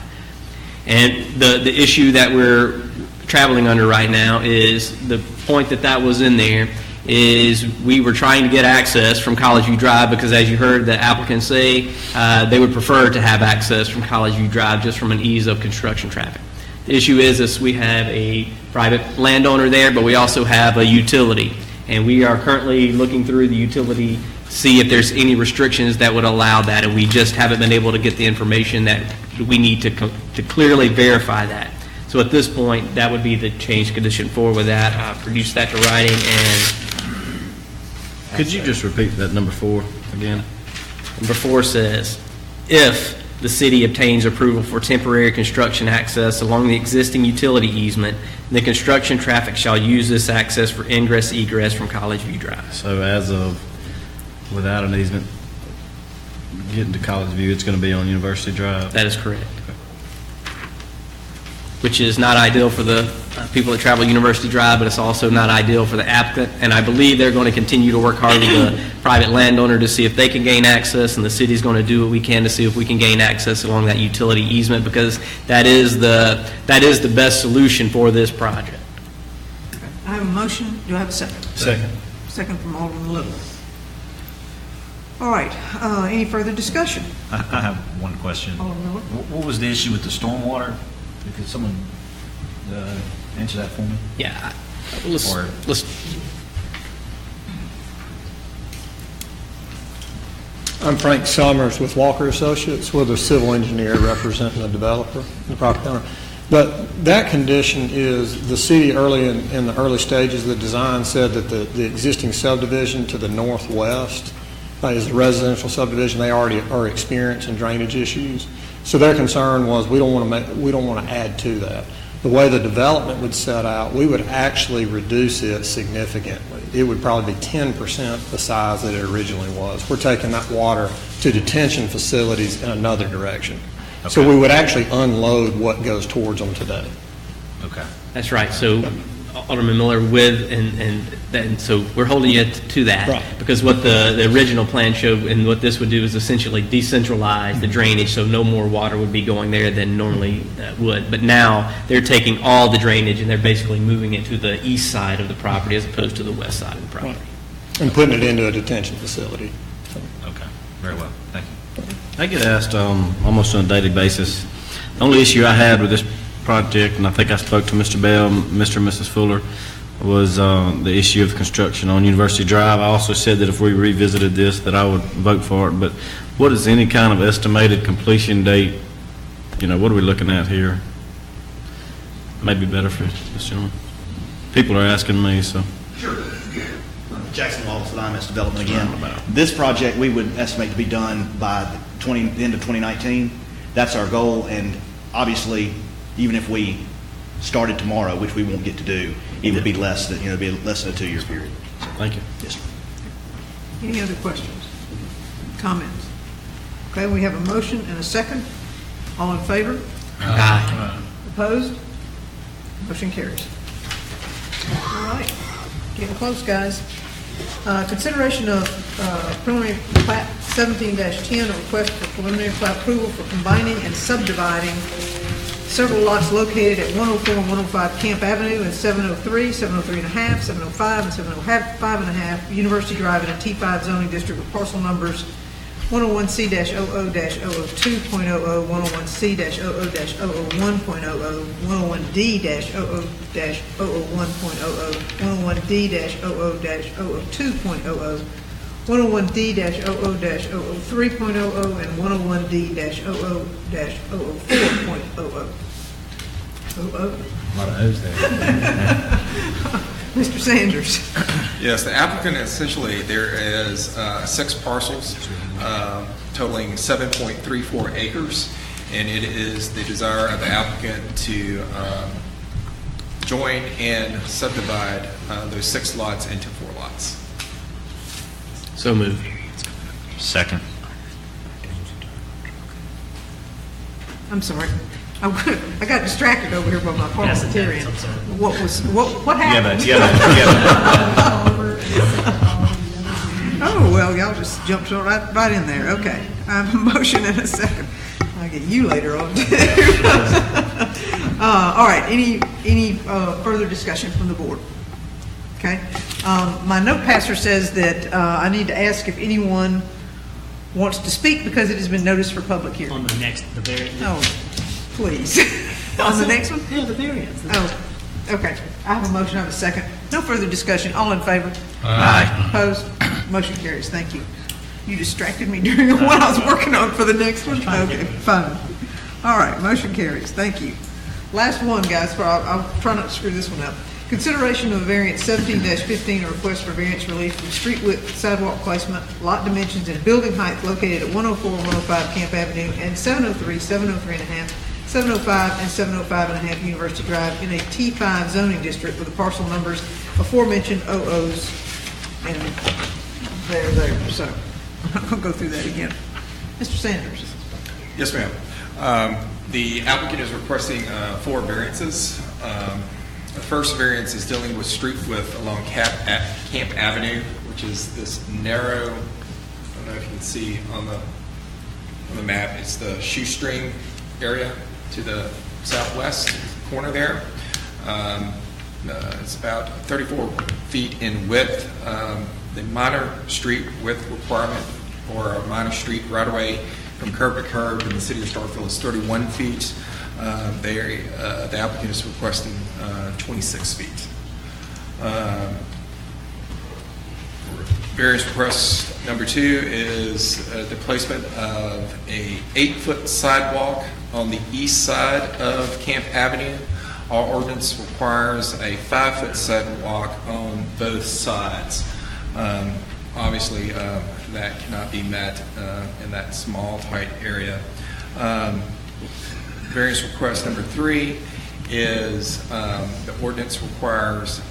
And the issue that we're traveling under right now is the point that was in there is we were trying to get access from College View Drive because, as you heard the applicants say, they would prefer to have access from College View Drive just from an ease of construction traffic. The issue is we have a private landowner there, but we also have a utility, and we are currently looking through the utility to see if there's any restrictions that would allow that, and we just haven't been able to get the information that we need to clearly verify that. So at this point, that would be the change condition 4 with that. Produce that to writing and... Could you just repeat that number 4 again? Number 4 says, if the city obtains approval for temporary construction access along the existing utility easement, the construction traffic shall use this access for ingress egress from College View Drive. So as of, without an easement, getting to College View, it's going to be on University Drive? That is correct. Which is not ideal for the people that travel University Drive, but it's also not ideal for the applicant. And I believe they're going to continue to work hard with the private landowner to see if they can gain access, and the city's going to do what we can to see if we can gain access along that utility easement, because that is the best solution for this project. I have a motion. Do I have a second? Second. Second from Alderman Little. All right. Any further discussion? I have one question. Alderman Miller? What was the issue with the stormwater? Could someone answer that for me? Yeah. I'm Frank Summers with Walker Associates. We're the civil engineer representing the developer, the property owner. But that condition is the city early in the early stages of the design said that the existing subdivision to the northwest is a residential subdivision. They already are experiencing drainage issues. So their concern was we don't want to add to that. The way the development would set out, we would actually reduce it significantly. It would probably be 10% the size that it originally was. We're taking that water to detention facilities in another direction. Okay. So we would actually unload what goes towards them today. Okay. That's right. So Alderman Miller, and so we're holding you to that, right, because what the original plan showed and what this would do is essentially decentralize the drainage, so no more water would be going there than normally would. But now they're taking all the drainage and they're basically moving it to the east side of the property as opposed to the west side of the property. Right. And putting it into a detention facility. Okay, very well, thank you. I get asked almost on a daily basis. The only issue I had with this project, and I think I spoke to Mr. Bell, Mr. and Mrs. Fuller, was the issue of construction on University Drive. I also said that if we revisited this, that I would vote for it. But what is any kind of estimated completion date? You know, what are we looking at here? Maybe better for this gentleman. People are asking me, so. Sure. Jackson Wallace with IMS Development again. This project we would estimate to be done by the end of 2019. That's our goal, and obviously, even if we started tomorrow, which we won't get to do, it would be less than, be less than a 2-year period. Thank you. Yes, sir. Any other questions? Comments? Okay, we have a motion and a second. All in favor? Aye. Opposed? Motion carries. All right, getting close, guys. Consideration of preliminary plat 17-10, a request for preliminary plat approval for combining and subdividing several lots located at 104 and 105 Camp Avenue and 703, 703.5, 705, and 705.5 University Drive in a T5 zoning district with parcel numbers 101C-00-002.00, 101C-00-001.00, 101D-00-001.00, 101D-00-002.00, 101D-00-003.00, and 101D-00-004.00. A lot of O's there. Mr. Sanders. Yes, the applicant essentially, there is 6 parcels totaling 7.34 acres, and it is the desire of the applicant to join and subdivide those 6 lots into 4 lots. So moved. Second. I'm sorry. I got distracted over here by my parliamentarian. What happened? Oh, well, y'all just jumped right in there. Okay. I have a motion and a second. I'll get you later on, too. All right. Any further discussion from the board? Okay. My note passer says that I need to ask if anyone wants to speak because it has been noticed for public hearing. On the variance. Oh, please. On the next one? Yeah, the variance. Oh, okay. I have a motion, I have a second. No further discussion. All in favor? Aye. Opposed? Motion carries. Thank you. You distracted me during what I was working on for the next one? Okay, fine. All right, motion carries. Thank you. Last one, guys, I'll try not to screw this one up. Consideration of variance 17-15, a request for variance relief from street width, sidewalk placement, lot dimensions, and building height located at 104 and 105 Camp Avenue and 703, 703.5, 705, and 705.5 University Drive in a T5 zoning district with the parcel numbers aforementioned OOs and there. So I'm not going to go through that again. Mr. Sanders. Yes, ma'am. The applicant is requesting 4 variances. The first variance is dealing with street width along Camp Avenue, which is this narrow, I don't know if you can see on the map, it's the shoestring area to the southwest corner there. It's about 34 feet in width. The minor street width requirement or a minor street right-of-way from curb to curb in the city of Starkville is 31 feet. The applicant is requesting 26 feet. Variance request number 2 is the placement of a 8-foot sidewalk on the east side of Camp Avenue. Our ordinance requires a 5-foot sidewalk on both sides. Obviously, that cannot be met in that small, tight area. Variance request number 3 is the ordinance requires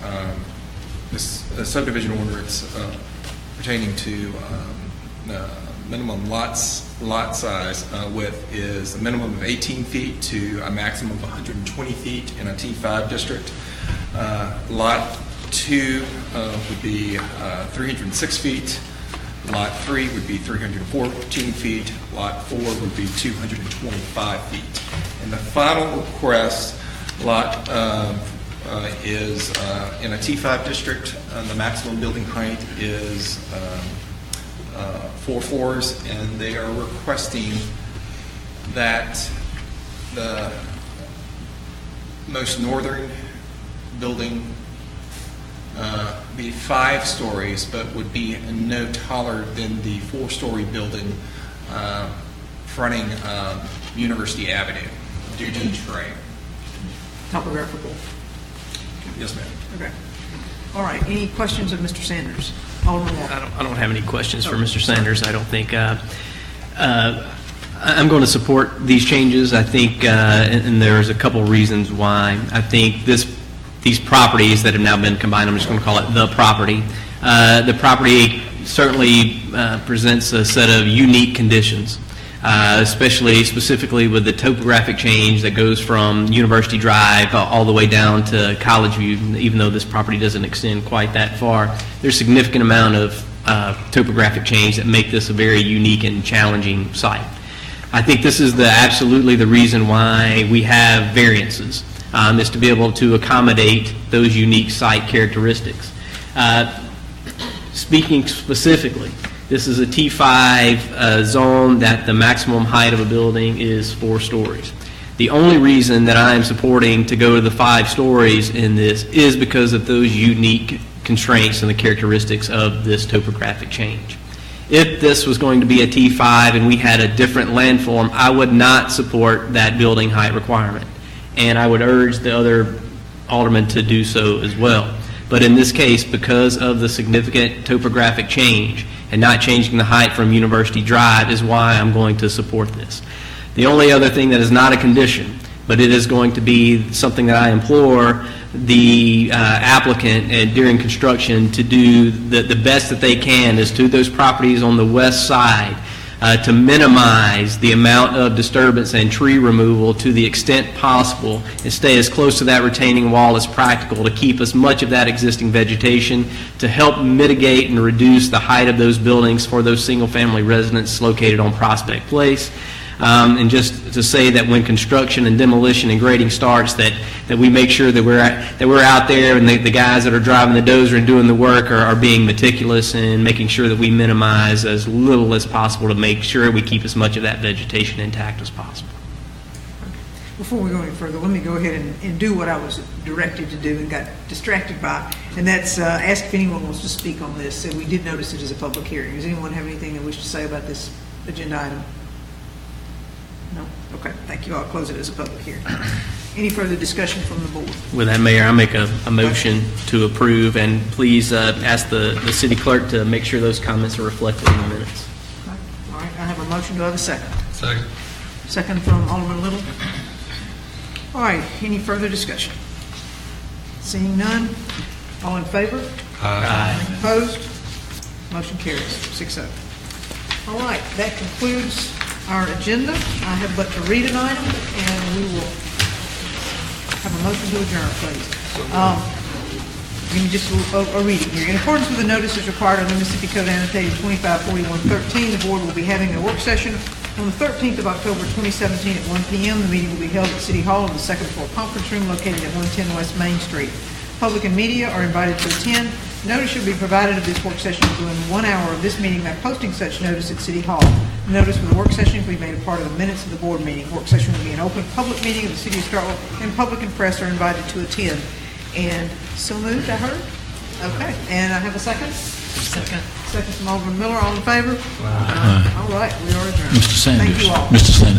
this subdivision ordinance pertaining to minimum lot size width is a minimum of 18 feet to a maximum of 120 feet in a T5 district. Lot 2 would be 306 feet. Lot 3 would be 314 feet. Lot 4 would be 225 feet. And the final request lot is in a T5 district. The maximum building height is 4 floors, and they are requesting that the most northern building be 5 stories, but would be no taller than the 4-story building fronting University Avenue due to terrain. Topographical. Yes, ma'am. Okay. All right. Any questions of Mr. Sanders? Alderman Walker. I don't have any questions for Mr. Sanders. I don't think. I'm going to support these changes. I think, and there's a couple reasons why. I think these properties that have now been combined, I'm just going to call it the property. The property certainly presents a set of unique conditions, specifically with the topographic change that goes from University Drive all the way down to College View. Even though this property doesn't extend quite that far, there's a significant amount of topographic change that make this a very unique and challenging site. I think this is absolutely the reason why we have variances, is to be able to accommodate those unique site characteristics. Speaking specifically, this is a T5 zone that the maximum height of a building is 4 stories. The only reason that I am supporting to go to the 5 stories in this is because of those unique constraints and the characteristics of this topographic change. If this was going to be a T5 and we had a different landform, I would not support that building height requirement. And I would urge the other aldermen to do so as well. But in this case, because of the significant topographic change and not changing the height from University Drive is why I'm going to support this. The only other thing that is not a condition, but it is going to be something that I implore the applicant during construction to do the best that they can is to those properties on the west side to minimize the amount of disturbance and tree removal to the extent possible and stay as close to that retaining wall as practical to keep as much of that existing vegetation to help mitigate and reduce the height of those buildings for those single-family residents located on Prospect Place. And just to say that when construction and demolition and grading starts, that we make sure that we're out there and the guys that are driving the dozer and doing the work are being meticulous and making sure that we minimize as little as possible to make sure we keep as much of that vegetation intact as possible. Before we go any further, let me go ahead and do what I was directed to do and got distracted by, and that's ask if anyone wants to speak on this. And we did notice it as a public hearing. Does anyone have anything they wish to say about this agenda item? No? Okay, thank you. I'll close it as a public hearing. Any further discussion from the board? With that, Mayor, I make a motion to approve, and please ask the city clerk to make sure those comments are reflected in the minutes. Okay. All right, I have a motion. Do I have a second? Second. Second from Alderman Little. All right, any further discussion? Seeing none, all in favor? Aye. Opposed? Motion carries 6-0. All right, that concludes our agenda. I have but to read an item, and we will have a motion to adjourn, please. Give me just a reading here. In accordance with the notices required under Mississippi Code annotated 254113, the board will be having a work session on the 13th of October 2017 at 1 p.m. The meeting will be held at City Hall in the second floor conference room located at 110 West Main Street. Public and media are invited to attend. Notice should be provided of this work session within 1 hour of this meeting by posting such notice at City Hall. The notice for the work session will be made a part of the minutes of the board meeting. Work session will be an open public meeting of the City of Starkville, and public and press are invited to attend. And so moved, I heard? Okay, and I have a second? Second. Second from Alderman Miller. All in favor? Aye. All right, we are adjourned. Mr. Sanders. Thank you all. Mr. Sanders.